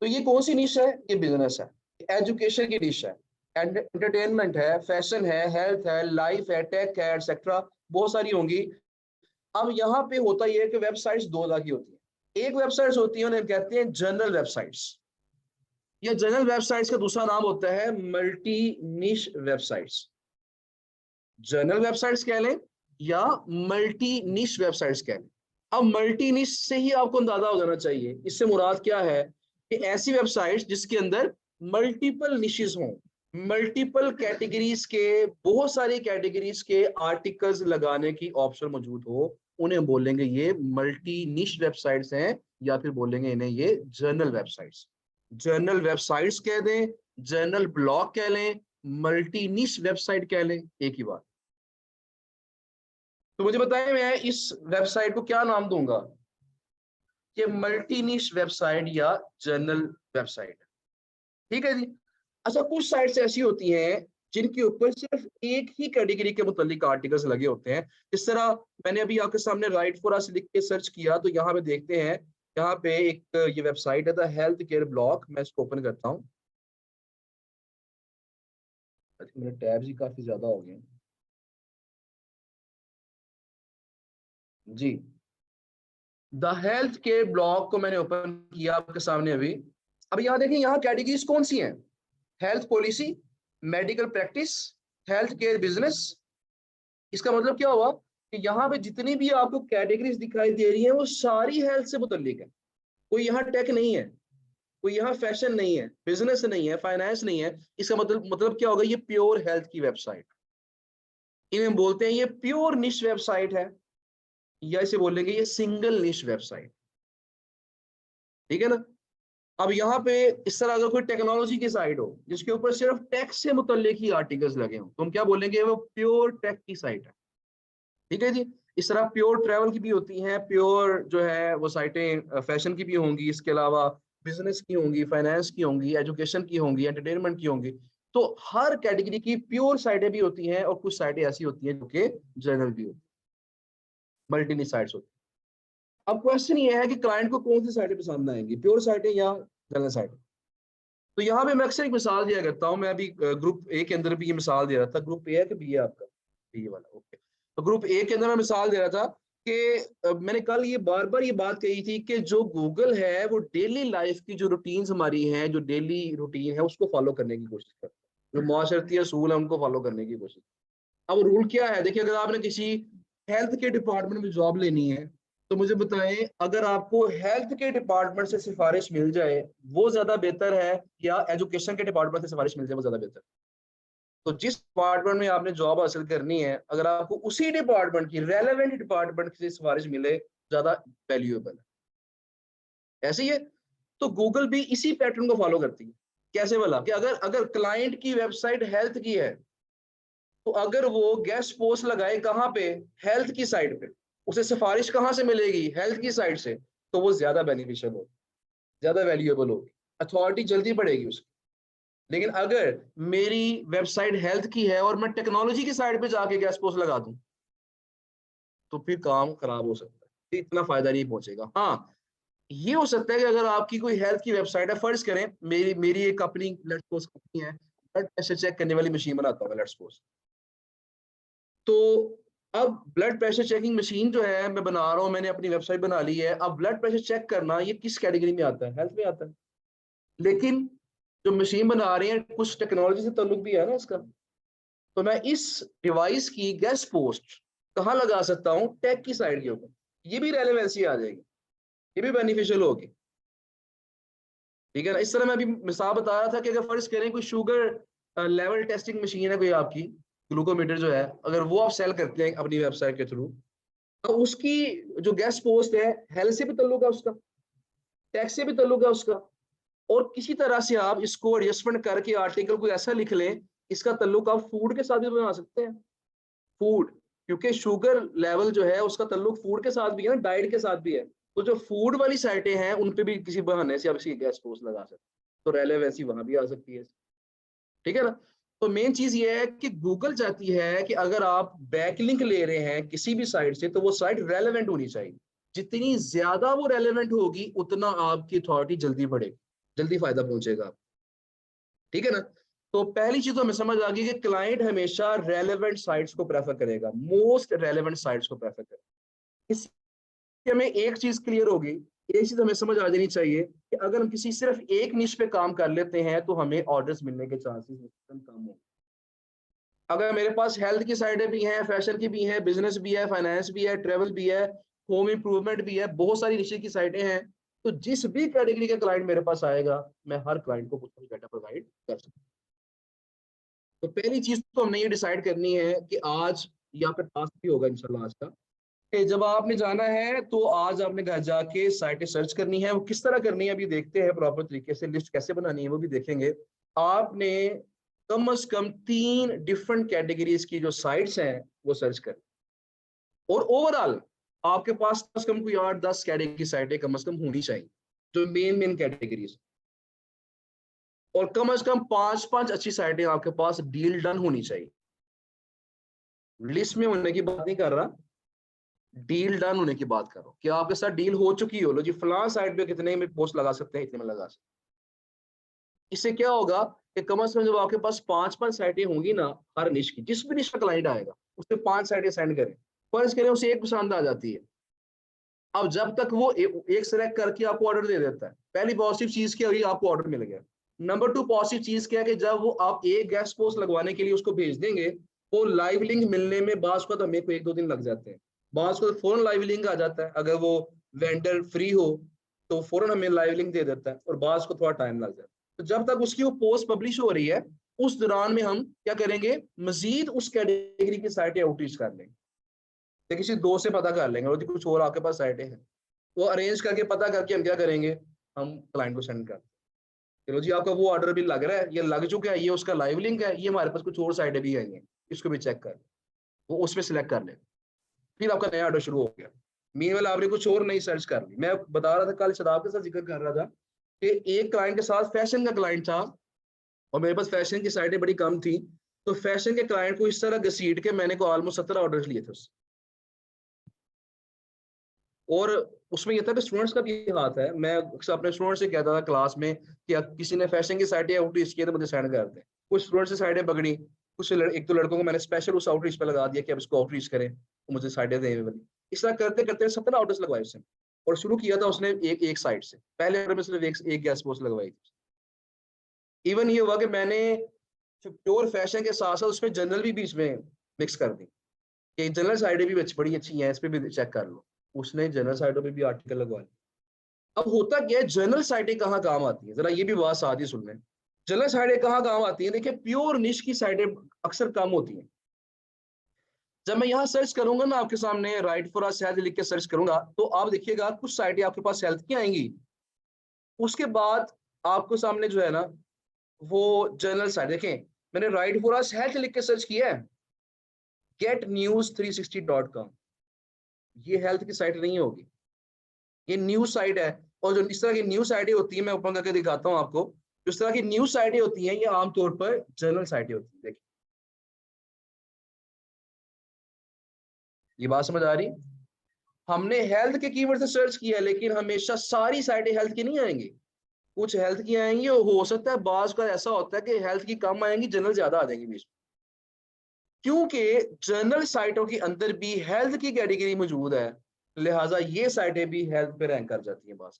तो ये कौन सी निश है? ये बिजनेस है, एजुकेशन की निश है, एंटरटेनमेंट है, फैशन है, हेल्थ है, लाइफ है, टेक है, एटसेट्रा, बहुत सारी होंगी। अब यहाँ पे होता यह है कि वेबसाइट्स दो तरह की होती है। एक वेबसाइट्स होती है उन्हें कहते हैं जनरल वेबसाइट्स, या जनरल वेबसाइट्स का दूसरा नाम होता है मल्टी निश वेबसाइट्स। जनरल वेबसाइट्स कह लें या मल्टी निश वेबसाइट्स कह लें। अब मल्टी निश से ही आपको अंदाजा हो जाना चाहिए, इससे मुराद क्या है कि ऐसी वेबसाइट्स जिसके अंदर मल्टीपल निशेस हों, मल्टीपल कैटेगरीज के, बहुत सारी कैटेगरीज के आर्टिकल्स लगाने की ऑप्शन मौजूद हो, उन्हें बोलेंगे ये मल्टी निश वेबसाइट्स हैं, या फिर बोलेंगे इन्हें ये जनरल वेबसाइट्स। जनरल वेबसाइट्स कह दें, जनरल ब्लॉग कह लें, मल्टी निश वेबसाइट कह लें, एक ही बात। तो मुझे बताएं मैं इस वेबसाइट को क्या नाम दूंगा, ये मल्टी निश वेबसाइट या जनरल वेबसाइट, ठीक है जी। अच्छा, कुछ साइट्स ऐसी होती हैं जिनके ऊपर सिर्फ एक ही कैटेगरी के मुतालिक आर्टिकल्स लगे होते हैं। इस तरह मैंने अभी आपके सामने राइट फॉर अस लिख के सर्च किया तो यहाँ पे देखते हैं, यहाँ पे एक ये वेबसाइट है द हेल्थ केयर ब्लॉग, मैं इसको ओपन करता हूँ। मेरे टैब्स ही काफी ज्यादा हो गए जी। द हेल्थ केयर ब्लॉग को मैंने ओपन किया आपके सामने अभी। अब यहाँ देखें, यहाँ कैटेगरीज कौन सी हैं? Health policy, medical practice, health care business. इसका मतलब क्या हुआ कि यहाँ पे जितनी भी आपको कैटेगरीज दिखाई दे रही हैं वो सारी हेल्थ से मुतल्लिक है। कोई यहाँ टेक नहीं है, कोई यहाँ फैशन नहीं है, बिजनेस नहीं है, फाइनेंस नहीं है। इसका मतलब क्या होगा? ये प्योर हेल्थ की वेबसाइट, इन्हें बोलते हैं ये प्योर निश वेबसाइट है, या इसे बोलेंगे ये सिंगल निश वेबसाइट, ठीक है ना। अब यहाँ पे इस तरह अगर कोई टेक्नोलॉजी की साइट हो जिसके ऊपर सिर्फ टेक से मुतल्लिक ही आर्टिकल्स लगे हो तो हम क्या बोलेंगे? वो प्योर टेक की साइट है, ठीक है जी। इस तरह प्योर ट्रैवल की भी होती हैं, प्योर जो है वो साइटें फैशन की भी होंगी, इसके अलावा बिजनेस की होंगी, फाइनेंस की होंगी, एजुकेशन की होंगी, एंटरटेनमेंट की होंगी। तो हर कैटेगरी की प्योर साइटें भी होती हैं और कुछ साइटें ऐसी होती हैं जो कि जनरल भी होती है, मल्टी साइट्स होती है। अब क्वेश्चन ये है कि क्लाइंट को कौन सी साइटें पसंद आएंगी, प्योर साइटें या जनरल साइटें? तो यहाँ पे मैं अक्सर एक मिसाल दिया करता हूँ, मैं अभी ग्रुप ए के अंदर भी ये मिसाल दे रहा था। ग्रुप ए है कि बी है आपका? बी वाला, ओके। तो ग्रुप ए के अंदर मैं मिसाल दे रहा था कि मैंने कल ये बार बार ये बात कही थी कि जो गूगल है वो डेली लाइफ की जो रूटीन्स हमारी हैं, जो डेली रूटीन है उसको फॉलो करने की कोशिश करता है, जो माशरती असूल है उनको फॉलो करने की कोशिश। अब रूल क्या है? देखिए, अगर आपने किसी हेल्थ के डिपार्टमेंट में जॉब लेनी है तो मुझे बताएं, अगर आपको हेल्थ के डिपार्टमेंट से सिफारिश मिल जाए वो ज्यादा बेहतर है या एजुकेशन के डिपार्टमेंट से सिफारिश मिल जाए वो ज्यादा बेहतर? तो जिस डिपार्टमेंट में आपने जॉब हासिल करनी है, अगर आपको उसी डिपार्टमेंट की, रेलेवेंट डिपार्टमेंट से सिफारिश मिले, ज्यादा वैल्यूएबल है। ऐसे ही है तो गूगल भी इसी पैटर्न को फॉलो करती है। कैसे वाला कि अगर अगर क्लाइंट की वेबसाइट हेल्थ की है तो अगर वो गेस्ट पोस्ट लगाए कहाँ पे? हेल्थ की साइट पे, उसे सिफारिश कहाँ से मिलेगी? हेल्थ की साइट से। तो वो ज्यादा बेनिफिशियल होगी, ज्यादा वैल्यूएबल होगी, अथॉरिटी जल्दी बढ़ेगी उसकी। लेकिन अगर मेरी वेबसाइट हेल्थ की है और मैं टेक्नोलॉजी की साइड पे जाके गेस्ट पोस्ट लगा दूं तो फिर काम खराब हो सकता है, इतना फायदा नहीं पहुंचेगा। हाँ, ये हो सकता है कि अगर आपकी कोई हेल्थ की वेबसाइट है, फर्ज करें मेरी मेरी एक अपनी लेट्स सपोज कंपनी है, ब्लड प्रेशर चेक करने वाली मशीन बनाता हूँ लेट्स सपोज, तो अब ब्लड प्रेशर चेकिंग मशीन जो है मैं बना रहा हूँ, मैंने अपनी वेबसाइट बना ली है। अब ब्लड प्रेशर चेक करना ये किस कैटेगरी में आता है? हेल्थ में आता है। लेकिन जो मशीन बना रहे हैं कुछ टेक्नोलॉजी से ताल्लुक भी है ना इसका, तो मैं इस डिवाइस की गेस्ट पोस्ट कहाँ लगा सकता हूँ? टेक की साइड के ऊपर। ये भी रेलेवेंसी आ जाएगी, ये भी बेनिफिशियल होगी, ठीक है ना। इस तरह मैं अभी मिसाल बता रहा था कि अगर फर्ज करें कोई शुगर लेवल टेस्टिंग मशीन है कोई आपकी, ग्लूकोमीटर जो है, अगर वो आप सेल करते हैं अपनी वेबसाइट के थ्रू, तो उसकी जो गेस्ट पोस्ट है हेल्थ से भी ताल्लुक है उसका, टैक्स से भी ताल्लुक है उसका, और किसी तरह से आप इसको एडजस्टमेंट करके आर्टिकल को ऐसा लिख लें, इसका ताल्लुक आप फूड के साथ भी बना सकते हैं। फूड, क्योंकि शुगर लेवल जो है उसका ताल्लुक फूड के साथ भी है ना, डाइट के साथ भी है। तो जो फूड वाली साइटें हैं उन पे भी किसी बहाने से आप इसकी गेस्ट पोस्ट लगा सकते हैं, तो रेलेवेंसी वहां भी आ सकती है, ठीक है ना। तो मेन चीज ये है कि गूगल चाहती है कि अगर आप बैकलिंक ले रहे हैं किसी भी साइट से तो वो साइट रेलेवेंट होनी चाहिए। जितनी ज्यादा वो रेलेवेंट होगी उतना आपकी अथॉरिटी जल्दी बढ़ेगी, जल्दी फायदा पहुंचेगा, ठीक है ना। तो पहली चीज तो हमें समझ आ गई कि क्लाइंट हमेशा रेलेवेंट साइट्स को प्रेफर करेगा, मोस्ट रेलेवेंट साइट्स को प्रेफर करेगा। इससे हमें एक चीज क्लियर होगी, एक चीज हमें समझ आ जानी चाहिए कि अगर हम किसी सिर्फ एक निश पे काम कर लेते हैं तो हमें ऑर्डर्स मिलने के चांसेस कम होंगे। अगर मेरे पास हेल्थ की साइडें भी हैं, फैशन की भी हैं, बिजनेस भी है, फाइनेंस भी है, ट्रेवल भी है, होम इंप्रूवमेंट भी है, बहुत सारी निश की साइटें हैं, तो जिस भी कैटेगरी का क्लाइंट मेरे पास आएगा मैं हर क्लाइंट को कुछ ना कुछ डाटा प्रोवाइड कर सकता हूँ। तो पहली चीज तो हमने ये डिसाइड करनी है कि आज या फिर टास्क भी होगा इंशाल्लाह आज का, कि जब आपने जाना है तो आज आपने घर जाके साइटें सर्च करनी है। वो किस तरह करनी है अभी देखते हैं, प्रॉपर तरीके से लिस्ट कैसे बनानी है वो भी देखेंगे। आपने कम से कम 3 डिफरेंट कैटेगरीज की जो साइट्स हैं वो सर्च कर, और ओवरऑल आपके पास कम से कम कोई 8-10 कैटेगरी की साइटें कम से कम होनी चाहिए जो मेन कैटेगरीज, और कम से कम 5-5 अच्छी साइटें आपके पास डील डन होनी चाहिए। लिस्ट में होने की बात नहीं कर रहा, डील डन होने की बात करो कि आपके साथ डील हो चुकी हो, लो जी फलां साइट पे कितने में पोस्ट लगा सकते हैं, इतने में लगा सकते हैं। इससे क्या होगा कि कम से कम जब आपके पास 5-5 साइटें होंगी ना, हर निश की, जिस भी निश का क्लाइंट आएगा उससे 5 साइटें सेंड करें, फर्ज करें उसे एक पसंद आ जाती है। अब जब तक वो एक सेलेक्ट करके आपको ऑर्डर दे देता है, पहली पॉजिटिव चीज क्या हुई, आपको ऑर्डर मिल गया। नंबर 2 पॉजिटिव चीज क्या है कि जब वो आप एक गेस्ट पोस्ट लगवाने के लिए उसको भेज देंगे, वो लाइव लिंक मिलने में बास को तो मेरे को 1-2 दिन लग जाते हैं, बास को फौरन लाइव लिंक आ जाता है, अगर वो वेंडर फ्री हो तो फौरन हमें लाइव लिंक दे देता है, और बास को थोड़ा टाइम लग जाता है। तो जब तक उसकी वो पोस्ट पब्लिश हो रही है उस दौरान में हम क्या करेंगे, मजीद उस कैटेगरी की साइटें आउटरीच कर लेंगे, तो किसी दोस्त से पता कर लेंगे, और कुछ और आपके पास साइटें हैं वो अरेंज करके पता करके हम क्या करेंगे, हम क्लाइंट को सेंड कर, चलो जी आपका वो ऑर्डर भी लग रहा है, ये लग चुका है, ये उसका लाइव लिंक है, ये हमारे पास कुछ और साइटें भी आई हैं, इसको भी चेक कर, वो उसमें सिलेक्ट कर ले, फिर आपका नया ऑर्डर शुरू हो गया। मीनवाइल आपने कुछ और नई सर्च कर ली। मैं बता रहा था कल शदाब के साथ जिक्र कर रहा था कि एक क्लाइंट के साथ फैशन का क्लाइंट था, और मेरे पास फैशन की साइटें बड़ी कम थी, तो फैशन के क्लाइंट को इस तरह घसीट के मैंने को ऑलमोस्ट 17 ऑर्डर लिए थे उससे। और उसमें ये था कि स्टूडेंट्स का भी हाथ है, मैं अक्सर अपने स्टूडेंट से कहता था क्लास में कि किसी ने फैशन की साइटें आउटरीच की तो मुझे सेंड कर दें। कुछ स्टूडेंट्स से साइटें पकड़ी, कुछ एक तो लड़कों को मैंने स्पेशल उस आउटरीच पे लगा दिया कि अब इसको आउटरीच करें, तो मुझे साइटें देने वाली। इस तरह करते करते 17 आउटरीच लगवाए उसने, और शुरू किया था उसने एक साइट से, पहले ऑर्डर में सिर्फ एक गेस्ट पोस्ट लगवाई थी। इवन ये हुआ कि मैंने प्योर फैशन के साथ साथ उसमें जनरल भी बीच में मिक्स कर दी कि जनरल साइडें भी बड़ी अच्छी हैं, इस पे भी चेक कर लो। उसने जनरल साइटों पे भी आर्टिकल लगवा लिया। अब होता क्या है, जनरल साइटें कहाँ काम आती है, जरा ये भी बात साथ ही सुन लें। जनरल साइटें कहाँ काम आती हैं, देखिए प्योर निश की साइटें अक्सर कम होती हैं। जब मैं यहाँ सर्च करूंगा ना आपके सामने, राइट फॉर अस हेल्थ लिख के सर्च करूंगा, तो आप देखिएगा कुछ साइटें आपके पास हेल्थ की आएंगी, उसके बाद आपको सामने जो है ना वो जनरल साइट देखें, मैंने राइट फॉर अस हेल्थ लिख के सर्च किया है, getnews360.com, ये हेल्थ की साइट नहीं होगी, ये न्यूज साइट है। और जो इस तरह की न्यूज साइटें होती है, मैं ओपन करके दिखाता हूँ आपको, इस तरह की न्यूज साइटें होती हैं, ये आमतौर पर जनरल साइटें होती हैं। देखिए ये बात समझ आ रही? हमने हेल्थ के कीवर्ड से सर्च किया, लेकिन हमेशा सारी साइटें हेल्थ की नहीं आएंगी, कुछ हेल्थ की आएंगी, और हो सकता है बाज का ऐसा होता है कि हेल्थ की कम आएंगी, जनरल ज्यादा आ जाएंगी बीच में, क्योंकि जनरल साइटों के अंदर भी हेल्थ की कैटेगरी मौजूद है, लिहाजा ये साइटें भी हेल्थ पे रैंक कर जाती हैं बाज,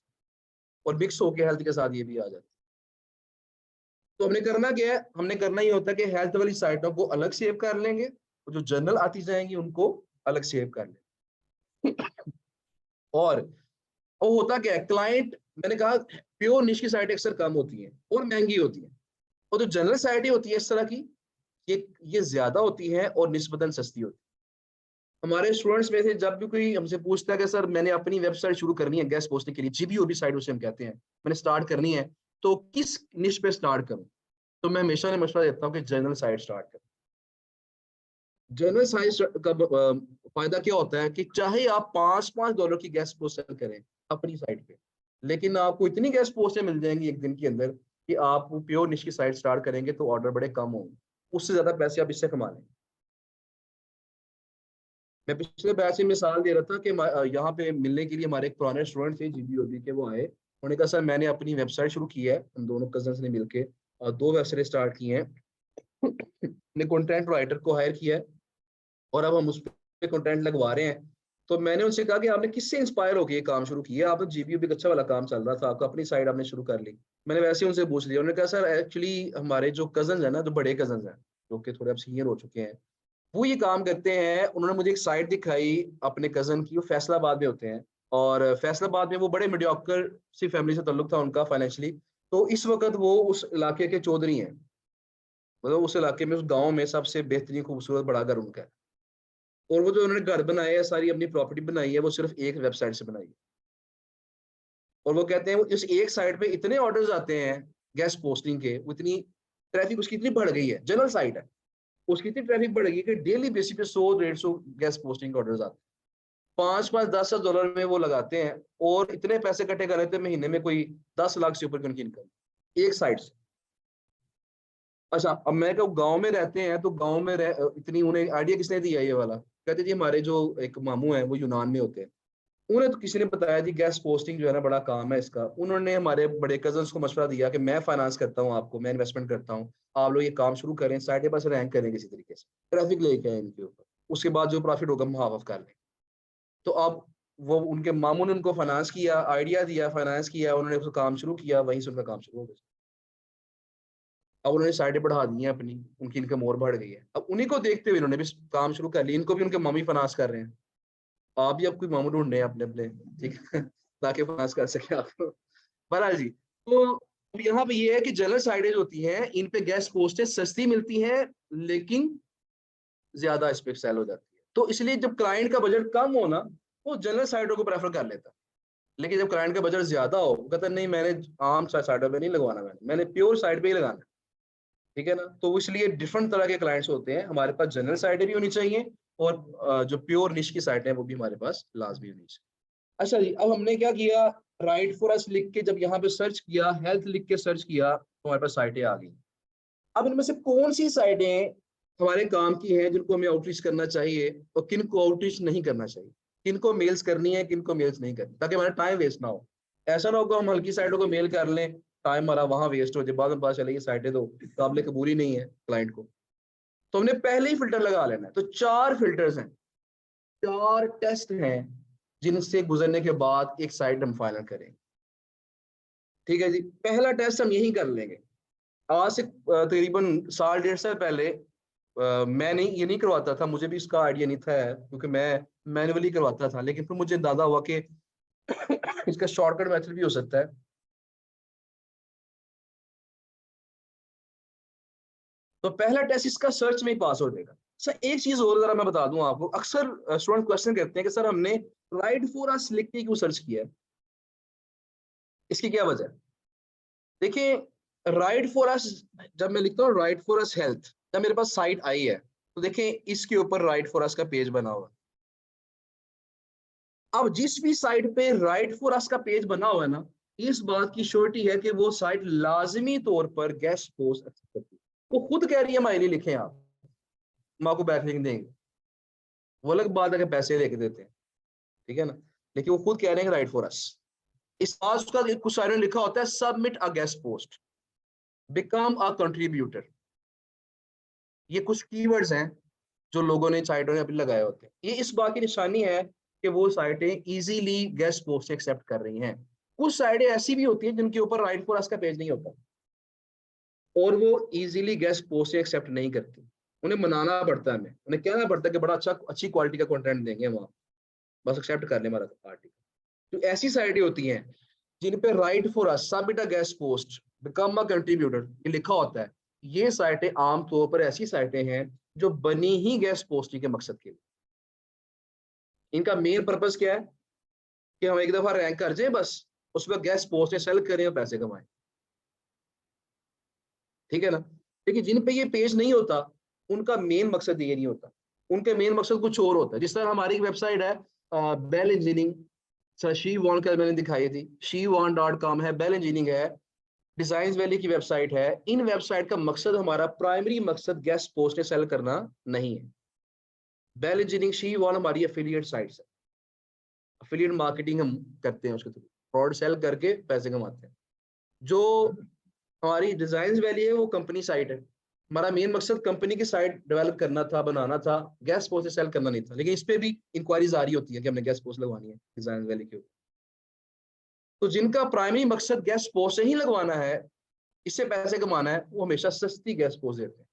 और मिक्स होकर हेल्थ के साथ ये भी आ जाती है। तो हमने करना क्या है, हमने करना ये होता है कि हेल्थ वाली साइटों को अलग सेव कर लेंगे, और जो जनरल आती जाएंगी उनको अलग सेव कर लेंगे। और वो होता क्या है, क्लाइंट, मैंने कहा प्योर निश की साइटें अक्सर कम होती हैं और महंगी होती हैं, और जो जनरल साइटें होती है इस तरह की, ये ज्यादा होती हैं और निस्बतन सस्ती होती है। हमारे स्टूडेंट्स में से जब भी कोई हमसे पूछता है कि सर मैंने अपनी वेबसाइट शुरू करनी है गेस्ट पोस्टिंग के लिए, जीबीओबी साइट उसे हम कहते हैं, मैंने स्टार्ट करनी है, तो किस निश पे स्टार्ट करूं, तो मैं हमेशा ने मशवरा देता हूं कि जनरल साइट स्टार्ट करें। जनरल साइट का फायदा क्या होता है कि चाहे आप $5 की गेस्ट पोस्ट सेल करें अपनी साइट पे, लेकिन आपको इतनी गेस्ट पोस्टें मिल जाएंगी एक दिन के अंदर कि आप प्योर निश की साइट स्टार्ट करेंगे तो ऑर्डर बड़े कम होंगे, उससे ज्यादा पैसे आप इससे कमा लेंगे। मैं पिछले बैच में मिसाल दे रहा था कि यहाँ पे मिलने के लिए हमारे एक पुराने स्टूडेंट थे जीबीओबी के, वो आए, उन्होंने कहा सर मैंने अपनी वेबसाइट शुरू की है, हम दोनों कजन्स ने मिलके 2 वेबसाइट स्टार्ट की हैं, ने कंटेंट राइटर को हायर किया है और अब हम उस पर कंटेंट लगवा रहे हैं। तो मैंने उनसे कहा कि आपने किससे इंस्पायर होकर ये काम शुरू किया, आप तो जीबीओबी अच्छा वाला काम चल रहा था आपका, अपनी साइड आपने शुरू कर ली। मैंने वैसे उनसे पूछ लिया, उन्होंने कहा सर एक्चुअली हमारे जो कजन है ना, जो बड़े कजन हैं जो कि थोड़े अब सीनियर हो चुके हैं, वो ये काम करते हैं। उन्होंने मुझे एक साइट दिखाई अपने कजन की, वो फैसलाबाद में होते हैं, और फैसलाबाद में वो बड़े मीडियोकर सी फैमिली से ताल्लुक था उनका फाइनेंशियली, तो इस वक्त वो उस इलाके के चौधरी हैं, मतलब उस इलाके में, उस गांव में सबसे बेहतरीन खूबसूरत बड़ा घर उनका है, और वो जो उन्होंने घर बनाए है, सारी अपनी प्रॉपर्टी बनाई है, वो सिर्फ एक वेबसाइट से बनाई है। और वो कहते हैं इस एक साइट पे इतने ऑर्डर्स आते हैं गेस्ट पोस्टिंग के, वो इतनी ट्रैफिक उसकी इतनी बढ़ गई है, जनरल साइट है, उसकी इतनी ट्रैफिक बढ़ गई कि डेली बेसिस पे 100-150 गेस्ट पोस्टिंग ऑर्डर्स आते हैं, 5-5 10 डॉलर में वो लगाते हैं, और इतने पैसे इकट्ठे कर लेते हैं महीने में, कोई 10 लाख से ऊपर की उनकी इनकम एक साइट से। अच्छा, अब मैं कहूँ गांव में रहते हैं, तो गांव में इतनी उन्हें आइडिया किसने दिया ये वाला, कहते जी हमारे जो एक मामू हैं वो यूनान में होते हैं, उन्हें तो किसी ने बताया जी गेस्ट पोस्टिंग जो है ना बड़ा काम है इसका, उन्होंने हमारे बड़े कजन्स को मशवरा दिया कि मैं फाइनेंस करता हूँ आपको, मैं इन्वेस्टमेंट करता हूँ, आप लोग ये काम शुरू करें, साइटें पर रैंक करें किसी तरीके से, ट्रैफिक लेके आए इनके ऊपर, उसके बाद जो प्रॉफिट होगा हम हाफ ऑफ कर लें। तो अब वो उनके मामू ने उनको फाइनेंस किया, आइडिया दिया, फाइनेंस किया, उन्होंने उसका काम शुरू किया, वहीं से उनका काम शुरू हो गया। अब उन्होंने साइटें बढ़ा दी हैं अपनी, उनकी इनकम और बढ़ गई है, अब उन्हीं को देखते हुए इन्होंने भी काम शुरू कर लिया, इनको भी उनके मम्मी फाइनेंस कर रहे हैं। आप भी अब कोई मामू ढूंढने हैं अपने अपने, ठीक है, ताकि फाइनेंस कर सके आप। बहरहाल जी, तो यहाँ पे ये है कि जनरल साइटें होती हैं, इन पे गेस्ट पोस्टें सस्ती मिलती हैं, लेकिन ज्यादा इस पे सेल हो जाती है, तो इसलिए जब क्लाइंट का बजट कम हो ना, वो जनरल साइटों को प्रेफर कर लेता है। लेकिन जब क्लाइंट का बजट ज्यादा हो, वो कहता है नहीं मैंने आम साइटों पे नहीं लगवाना, मैंने प्योर साइट पे ही लगाना है, ठीक है ना। तो इसलिए डिफरेंट तरह के क्लाइंट्स होते हैं, हमारे पास जनरल साइटें भी होनी चाहिए, और जो प्योर निश की साइटें हैं वो भी हमारे पास लाजमी होनी चाहिए। अच्छा जी, अब हमने क्या किया, राइट फॉर अस लिख के जब यहाँ पे सर्च किया, हेल्थ लिख के सर्च किया, तो हमारे पास साइटें आ गई। अब इनमें से कौन सी साइटें हमारे काम की हैं, जिनको हमें आउटरीच करना चाहिए और किन को आउटरीच नहीं करना चाहिए, किन को मेल्स करनी है, किन को मेल्स नहीं करनी, ताकि हमारा टाइम वेस्ट ना हो। ऐसा ना हो कि हम हल्की साइटों को मेल कर लें, टाइम हमारा वहां वेस्ट हो जाए, बाद में पता चले ये साइटें तो काबिल कबूल ही नहीं है क्लाइंट को। तो हमने पहले ही फिल्टर लगा लेना है। तो 4 फिल्टर्स हैं, 4 टेस्ट हैं, जिनसे गुजरने के बाद एक साइट हम फाइनल करेंगे। ठीक है जी, पहला टेस्ट हम यही कर लेंगे। आज से तकरीबन 1.5 साल पहले मैंने ये नहीं करवाता था, मुझे भी इसका आइडिया नहीं था, क्योंकि मैं मैन्युअली करवाता था, लेकिन फिर मुझे अंदाजा हुआ कि इसका शॉर्टकट मेथड भी हो सकता है। तो पहला टेस्ट इसका सर्च में ही पास हो जाएगा। सर एक चीज और जरा मैं बता दूं आपको, अक्सर स्टूडेंट क्वेश्चन करते हैं कि सर हमने राइट फॉर अस लिख के क्यों सर्च किया है, इसकी क्या वजह है? देखिए, राइट फॉर अस जब मैं लिखता हूँ राइट फॉर अस हेल्थ, जब मेरे पास साइट आई है, तो देखें इसके ऊपर राइट फॉर अस का पेज बना हुआ है। अब जिस भी साइट पे राइट फॉर अस का पेज बना हुआ है ना, इस बात की श्योरिटी है कि वो साइट लाजमी तौर पर गेस्ट पोस्ट एक्सेप्ट करती है। वो खुद कह रही है हमारे लिए लिखें आप, हम आपको बैकलिंक देंगे। वो अलग बात है कि पैसे लेके देते हैं, ठीक है ना, लेकिन वो खुद कह रहे हैं राइट फॉर अस। इस पास उसका कुछ साइड में लिखा होता है submit a guest post, become a contributor. ये कुछ कीवर्ड्स हैं जो लोगों ने साइटों ने अपने लगाए होते हैं। ये इस बात की निशानी है कि वो साइटें इजीली गेस्ट पोस्ट एक्सेप्ट कर रही हैं। कुछ साइटें ऐसी भी होती हैं जिनके ऊपर राइट फॉर अस का पेज नहीं होता और वो इजीली गेस्ट पोस्ट एक्सेप्ट नहीं करती। उन्हें मनाना पड़ता है, हमें उन्हें कहना पड़ता है कि बड़ा अच्छी क्वालिटी का कंटेंट देंगे वहाँ, बस एक्सेप्ट कर ले हमारा आर्टिकल। तो ऐसी साइटें होती हैं जिन पे right for us, submit a guest post, become a contributor ये लिखा होता है। ये साइटें आमतौर पर ऐसी साइटें हैं जो बनी ही गेस्ट पोस्टिंग के मकसद के लिए। इनका मेन पर्पस क्या है कि हम एक दफा रैंक कर जाए, बस उस पर गेस्ट पोस्ट सेल करें और पैसे कमाएं, ठीक है ना। लेकिन जिन पे ये पेज नहीं होता उनका मेन मकसद ये नहीं होता, उनके मेन मकसद कुछ और होता है। जिस तरह हमारी वेबसाइट है बेल इंजीनियरिंग, शी वॉन का मैंने दिखाई थी, shewon.com है, बेल इंजीनियरिंग है, डिजाइन वैली की वेबसाइट है। इन वेबसाइट का मकसद, हमारा प्राइमरी मकसद गेस्ट पोस्ट सेल करना नहीं है। बेल इंजीनियरिंग, शी वॉन हमारी एफिलिएट साइट्स है, एफिलिएट मार्केटिंग हम करते हैं उसके थ्रू, प्रोडक्ट सेल करके पैसे कमाते हैं। जो हमारी डिजाइन वैली है वो कंपनी साइट है, हमारा मेन मकसद कंपनी की साइट डेवलप करना था, बनाना था, गेस्ट पोस्ट सेल करना नहीं था। लेकिन इस पे भी इंक्वायरीज आ रही होती है कि हमने गेस्ट पोस्ट लगवानी है डिजाइन वैली के ऊपर। तो जिनका प्राइमरी मकसद गेस्ट पोस्ट से ही लगवाना है, इससे पैसे कमाना है, वो हमेशा सस्ती गेस्ट पोस्ट देते हैं।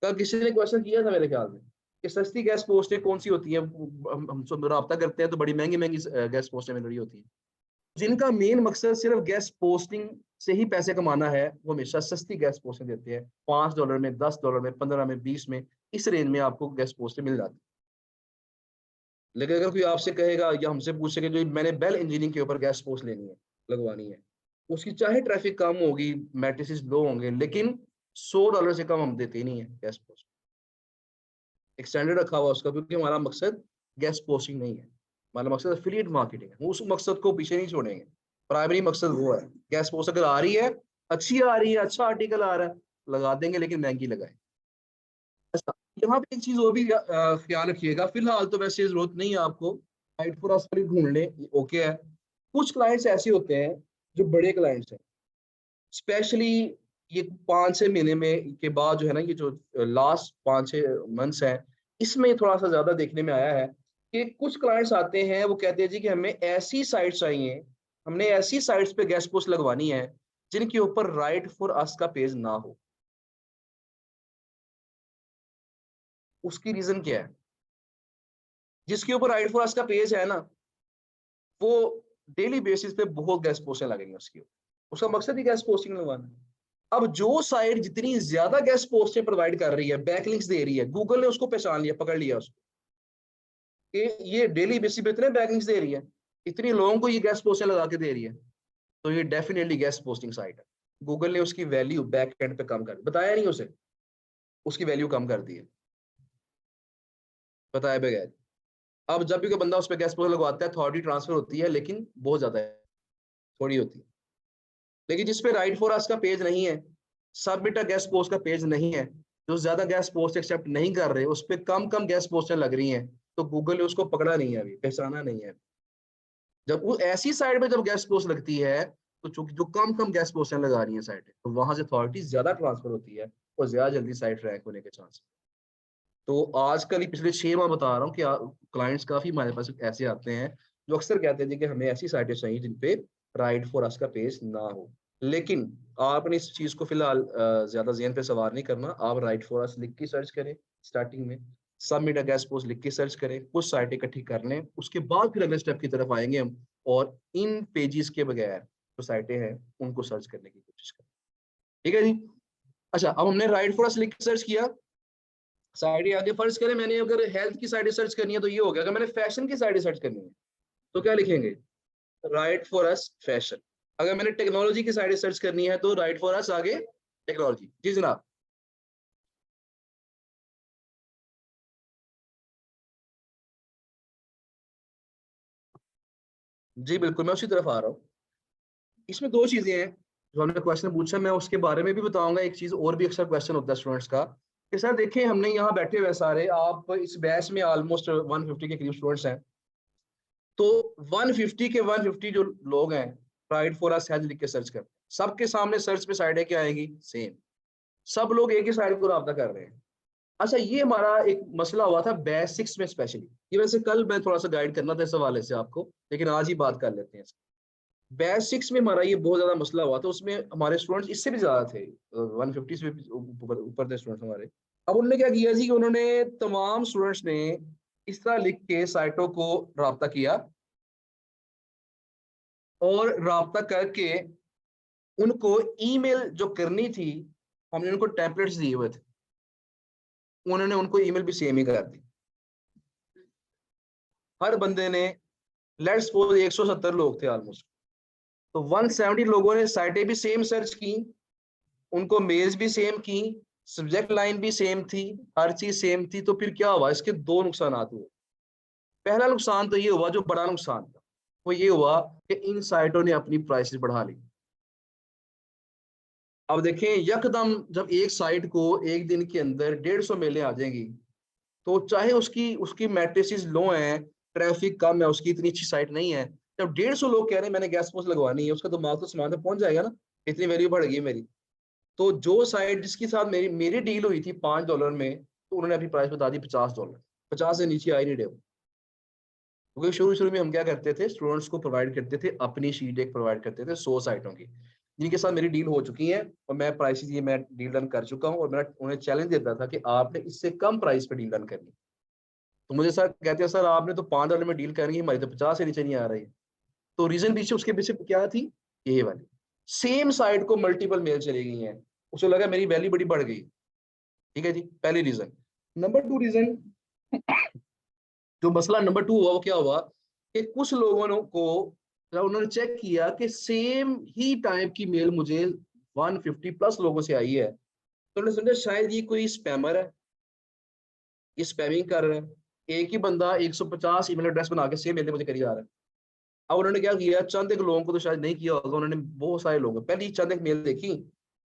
कल किसी ने क्वेश्चन किया था मेरे ख्याल में कि सस्ती गेस्ट पोस्टें कौन सी होती है, हम सब रब्ता करते हैं तो बड़ी महंगी महंगी गेस्ट पोस्टें मिल रही होती हैं। जिनका मेन मकसद सिर्फ गेस्ट पोस्टिंग से ही पैसे कमाना है, वो हमेशा सस्ती गेस्ट पोस्टें देते हैं। $5 में, $10 में, 15 में, 20 में, इस रेंज में आपको गेस्ट पोस्टें मिल जाती है। लेकिन अगर कोई आपसे कहेगा या हमसे पूछेगा जो मैंने बेल इंजीनियरिंग के ऊपर गेस्ट पोस्ट लेनी है, लगवानी है, उसकी चाहे ट्रैफिक कम होगी, मैट्रिसेस लो होंगे, लेकिन $100 से कम हम देते ही नहीं है गेस्ट पोस्ट। एक स्टैंडर्ड रखा हुआ उसका, क्योंकि हमारा मकसद गेस्ट पोस्टिंग नहीं है, हमारा मकसद एफिलिएट मार्केटिंग है। उस मकसद को पीछे नहीं छोड़ेंगे, प्राइमरी मकसद वो है। गेस्ट पोस्ट अगर आ रही है, अच्छी आ रही है, अच्छा आर्टिकल आ रहा है, लगा देंगे, लेकिन महंगी लगाए। अच्छा, यहाँ पे एक चीज और भी ख्याल रखिएगा, फिलहाल तो वैसे जरूरत नहीं है आपको, साइट पर आप ढूंढ लें, ओके है। कुछ क्लाइंट्स ऐसे होते हैं जो बड़े क्लाइंट्स हैं, स्पेशली ये 5-6 महीने में के बाद जो है ना, ये जो लास्ट 5-6 मंथ्स है, इसमें थोड़ा सा ज्यादा देखने में आया है कि कुछ क्लाइंट्स आते हैं, वो कहते हैं जी कि हमें ऐसी साइट्स चाहिए, हमने ऐसी साइट्स पे गेस्ट पोस्ट लगवानी है जिनके ऊपर राइट फॉर अस का पेज ना हो। उसकी रीजन क्या है? जिसके ऊपर राइट फॉर अस का पेज है ना, वो डेली बेसिस पे बहुत गेस्ट पोस्टें लगेंगी उसकी, उसका मकसद ही गेस्ट पोस्टिंग लगवाना है। अब जो साइट जितनी ज्यादा गेस्ट पोस्टें प्रोवाइड कर रही है, बैकलिंक्स दे रही है, गूगल ने उसको पहचान लिया, पकड़ लिया उसको कि ये डेली बेसिस पे इतने बैकलिंक्स दे रही है, इतने लोगों को ये गेस्ट पोस्टें लगा के दे रही है, तो ये डेफिनेटली गेस्ट पोस्टिंग साइट है। गूगल ने उसकी वैल्यू बैक एंड पे कम कर दी, बताया नहीं उसे, उसकी वैल्यू कम कर दी है बताए बगैर। अब जब भी कोई बंदा उस पर गेस्ट पोस्ट लगवाता है, अथॉरिटी ट्रांसफर होती है, लेकिन बहुत ज्यादा है, थोड़ी होती है। लेकिन जिसपे राइट फॉर अस का पेज नहीं है, सबमिट अ गेस्ट पोस्ट का पेज नहीं है, जो ज्यादा गेस्ट पोस्ट एक्सेप्ट नहीं कर रहे, उस पर कम कम गेस्ट पोस्टें लग रही हैं, तो गूगल ने उसको पकड़ा नहीं है, अभी पहचाना नहीं है। जब वो ऐसी साइड पे जब गेस्ट पोस्ट लगती है, तो चूंकि जो कम कम गेस्ट पोस्टें लगा रही हैं साइट, तो वहां से अथॉरिटी ज्यादा ट्रांसफर होती है और ज्यादा जल्दी साइट रैंक होने के चांस। तो आजकल ही पिछले 6 माह बता रहा हूँ कि क्लाइंट्स काफी हमारे पास ऐसे आते हैं जो अक्सर कहते हैं जी कि हमें ऐसी साइटें चाहिए जिन पे राइट फॉर अस का पेज ना हो। लेकिन आपने इस चीज को फिलहाल ज्यादा ज़हन पे सवार नहीं करना। आप राइट फॉर अस लिख के सर्च करें, स्टार्टिंग में सबमिट अ गेस्ट पोस्ट लिख के सर्च करें, कुछ साइटें इकट्ठी कर लें, उसके बाद फिर अगले स्टेप की तरफ आएंगे हम, और इन पेजेस के बगैर जो साइटें हैं उनको सर्च करने की कोशिश करें, ठीक है जी। अच्छा, अब हमने राइट फॉर अस लिख के सर्च किया, साइडें आगे, फर्ज करें मैंने अगर हेल्थ की साइडें सर्च करनी है तो ये हो गया। अगर मैंने फैशन की साइडें सर्च करनी है तो क्या लिखेंगे? Right for us fashion. अगर मैंने टेक्नोलॉजी की साइडें सर्च करनी है तो राइट फॉर अस आगे टेक्नोलॉजी। जी जनाब। जी बिल्कुल, मैं उसी तरफ आ रहा हूँ। इसमें दो चीजें हैं जो हमने क्वेश्चन पूछा, मैं उसके बारे में भी बताऊंगा। एक चीज और भी अक्सर क्वेश्चन होता है स्टूडेंट्स का कि सर देखें हमने यहाँ बैठे हुए सारे, आप इस बैच में ऑलमोस्ट 150 के करीब स्टूडेंट्स हैं, तो 150 के 150 जो लोग हैं प्राइड फॉर अस लिख के सर्च कर, सबके सामने सर्च पे साइड है क्या आएगी, सेम। सब लोग एक ही साइड को रब्ता कर रहे हैं। अच्छा, ये हमारा एक मसला हुआ था बैच 6 में स्पेशली। ये वैसे कल मैं थोड़ा सा गाइड करना था इस हवाले से आपको, लेकिन आज ही बात कर लेते हैं। बैच 6 में हमारा ये बहुत ज्यादा मसला हुआ था, उसमें हमारे स्टूडेंट्स इससे भी ज्यादा थे, 150 से भी ऊपर थे स्टूडेंट्स हमारे। अब उन्होंने क्या किया जी कि उन्होंने तमाम स्टूडेंट्स ने इस तरह लिख के साइटों को राब्ता किया, और राब्ता करके उनको ईमेल जो करनी थी, हमने उनको टेम्पलेट्स दिए हुए थे, उन्होंने उनको ईमेल भी सेम ही कर दी। हर बंदे ने, लेट्स सपोज 170 लोग थे ऑलमोस्ट, तो 170 लोगों ने साइटें भी सेम सर्च की, उनको मेल्स भी सेम की, सब्जेक्ट लाइन भी सेम थी, हर चीज सेम थी। तो फिर क्या हुआ, इसके दो नुकसान हुए। पहला नुकसान तो ये हुआ, जो बड़ा नुकसान था वो ये हुआ कि इन साइटों ने अपनी प्राइसेस बढ़ा ली। अब देखें यकदम जब एक साइट को एक दिन के अंदर 150 मेलें आ जाएंगी, तो चाहे उसकी उसकी मैट्रिसेस लो हैं, ट्रैफिक कम है, उसकी इतनी अच्छी साइट नहीं है, जब 150 लोग कह रहे हैं मैंने गैस पोस्ट लगवानी है, उसका दिमाग तो सामान तक पहुंच जाएगा ना, इतनी वैल्यू बढ़ गई मेरी। तो जो साइट जिसके साथ मेरी मेरी डील हुई थी $5 में, तो उन्होंने अपनी प्राइस बता दी $50। 50 से नीचे आई नहीं डे। क्योंकि शुरू शुरू में हम क्या करते थे, स्टूडेंट्स को प्रोवाइड करते थे अपनी शीट एक प्रोवाइड करते थे 100 साइटों की, जिनके साथ मेरी डील हो चुकी है और मैं प्राइसेस ये मैं डील डन कर चुका हूँ, और मैं उन्हें चैलेंज देता था कि आपने इससे कम प्राइस पे डील डन करनी। तो मुझे सर कहते हैं सर आपने तो $5 में डील करनी है, हमारी तो 50 से नीचे नहीं आ रही है। तो रीजन पीछे उसके पीछे क्या थी, ये वाली सेम साइट को मल्टीपल मेल चली गई हैं, उसे लगा मेरी वैल्यू बड़ी बढ़ गई। ठीक है जी, पहली रीजन। नंबर 2 रीजन, जो मसला नंबर 2 हुआ वो क्या हुआ कि कुछ लोगों को जब उन्होंने चेक किया कि सेम ही टाइप की मेल मुझे 150 प्लस लोगों से आई है, तो उन्होंने समझा शायद ये कोई स्पैमर है, ये स्पैमिंग कर रहा है। एक ही बंदा 150 ईमेल एड्रेस बना के सेम मेल मुझे करी जा रहा है। अब उन्होंने क्या किया, चंद एक लोगों को तो शायद नहीं किया होगा, उन्होंने बहुत सारे लोगों पहले ही चंद एक मेल देखी,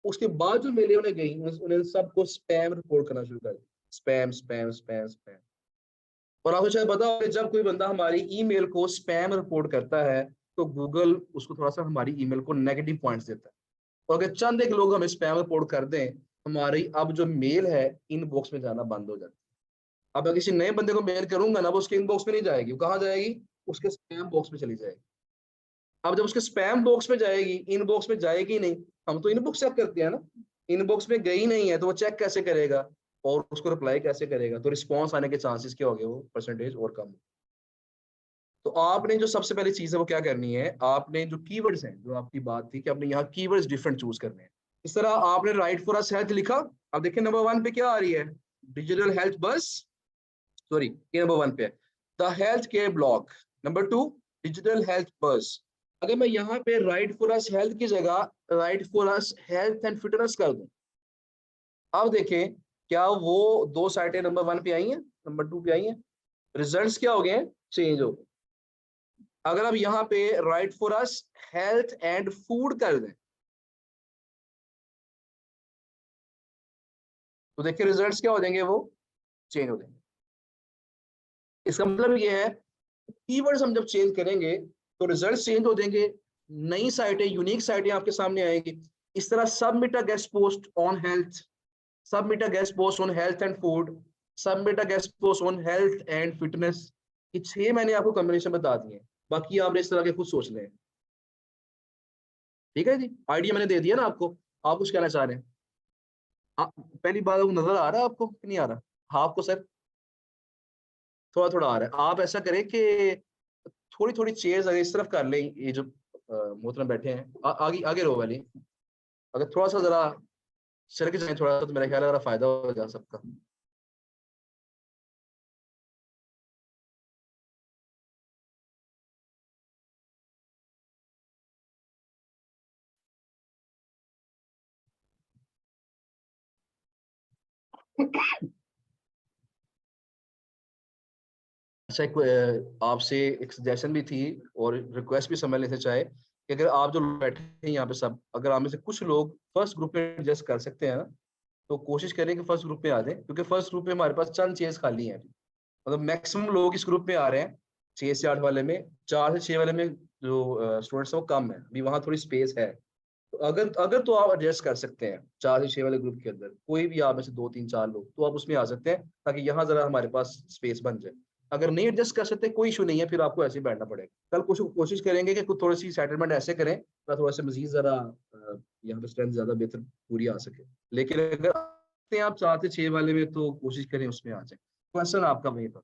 उसके बाद जो मेलें उन्हें गई उन्होंने सबको स्पैम रिपोर्ट करना शुरू कर दिया, स्पैम स्पैम स्पैम स्पैम। और आपको शायद पता होगा जब कोई बंदा हमारी ईमेल को स्पैम रिपोर्ट करता है, तो गूगल उसको थोड़ा सा हमारी ईमेल को नेगेटिव पॉइंट्स देता है। और अगर चंद एक लोग हमें स्पैम रिपोर्ट कर दें, हमारी अब जो मेल है इनबॉक्स में जाना बंद हो जाती है। अब मैं किसी नए बंदे को मेल करूंगा ना, वो उसके इनबॉक्स में नहीं जाएगी, वो कहाँ जाएगी, उसके स्पैम बॉक्स में चली जाएगी। अब जब उसके स्पैम बॉक्स में जाएगी, इनबॉक्स में जाएगी नहीं, हम तो इनबॉक्स चेक करते हैं ना, इनबॉक्स में गई नहीं है तो वो चेक कैसे करेगा और उसको रिप्लाई कैसे करेगा, तो रिस्पॉन्स आने के चांसेस क्या हो गए, वो परसेंटेज और कम। तो आपने जो सबसे पहली चीज है वो क्या करनी है, आपने जो कीवर्ड्स हैं, जो आपकी बात थी कि आपने यहाँ कीवर्ड्स डिफरेंट चूज करने हैं। इस तरह आपने राइट फॉर अस हेल्थ लिखा, अब देखिए नंबर 1 पे क्या आ रही है, डिजिटल हेल्थ बस, सॉरी ये नंबर 1 पे है the health care block. Number 2 digital health बस। अगर मैं यहाँ पे राइट फॉर अस हेल्थ की जगह right for us health and fitness कर दूं, अब देखें क्या वो दो साइटें नंबर 1 पे आई हैं, नंबर 2 पे आई हैं, रिजल्ट्स क्या हो गए हैं, चेंज हो गए। अगर आप यहाँ पे right for us health and food कर दें, तो देखिए रिजल्ट्स क्या हो जाएंगे, वो चेंज हो जाएंगे। इसका मतलब ये है कीवर्ड्स हम जब चेंज करेंगे तो रिजल्ट चेंज हो जाएंगे, नई साइटें यूनिक साइटें आपके सामने आएंगी। इस तरह submit a guest post on health, submit a guest post on health and food, submit a guest post on health and fitness. ये 6 मैंने आपको कॉम्बिनेशन बता दिए, बाकी आपने इस तरह के खुद सोच लें। ठीक है जी, आइडिया मैंने दे दिया ना आपको, आप कुछ कहना चाह रहे हैं। पहली बात नजर आ रहा है आपको कि नहीं आ रहा, हाँ आपको सर थोड़ा थोड़ा आ रहा है। आप ऐसा करें कि थोड़ी थोड़ी चेयर्स अगर इस तरफ कर लें, ये जो मोहतरम बैठे हैं आगे आगे रो वाली, अगर थोड़ा सा जरा सरक जाए थोड़ा सा, तो मेरा ख्याल है जरा फायदा हो जाए सबका। अच्छा, एक आपसे एक सजेशन भी थी और रिक्वेस्ट भी समझ लेते चाहे कि अगर आप जो बैठे हैं यहाँ पे सब, अगर आप में से कुछ लोग फर्स्ट ग्रुप में एडजस्ट कर सकते हैं ना, तो कोशिश करें कि फर्स्ट ग्रुप में आ जाए, क्योंकि फर्स्ट ग्रुप में हमारे पास चंद चेयर्स खाली हैं। मतलब मैक्सिमम लोग इस ग्रुप में आ रहे हैं 6 से 8 वाले में, 4 से 6 वाले में जो स्टूडेंट्स हैं वो कम है, अभी वहाँ थोड़ी स्पेस है। तो अगर अगर तो आप एडजस्ट कर सकते हैं 4 से 6 वाले ग्रुप के अंदर, कोई भी आप में से 2 3 4 लोग, तो आप उसमें आ सकते हैं, ताकि यहाँ जरा हमारे पास स्पेस बन जाए। अगर नहीं एडजस्ट कर सकते कोई इशू नहीं है, फिर आपको ऐसे ही बैठना पड़ेगा। कल कोशिश करेंगे कि कुछ थोड़ी सी सेटलमेंट ऐसे करें, थोड़ा सा मजीद जरा यहाँ पे स्ट्रेंथ ज्यादा बेहतर पूरी आ सके। लेकिन अगर आप 4 से 6 वाले में, तो कोशिश करें उसमें आ जाए। क्वेश्चन आपका वहीं पर।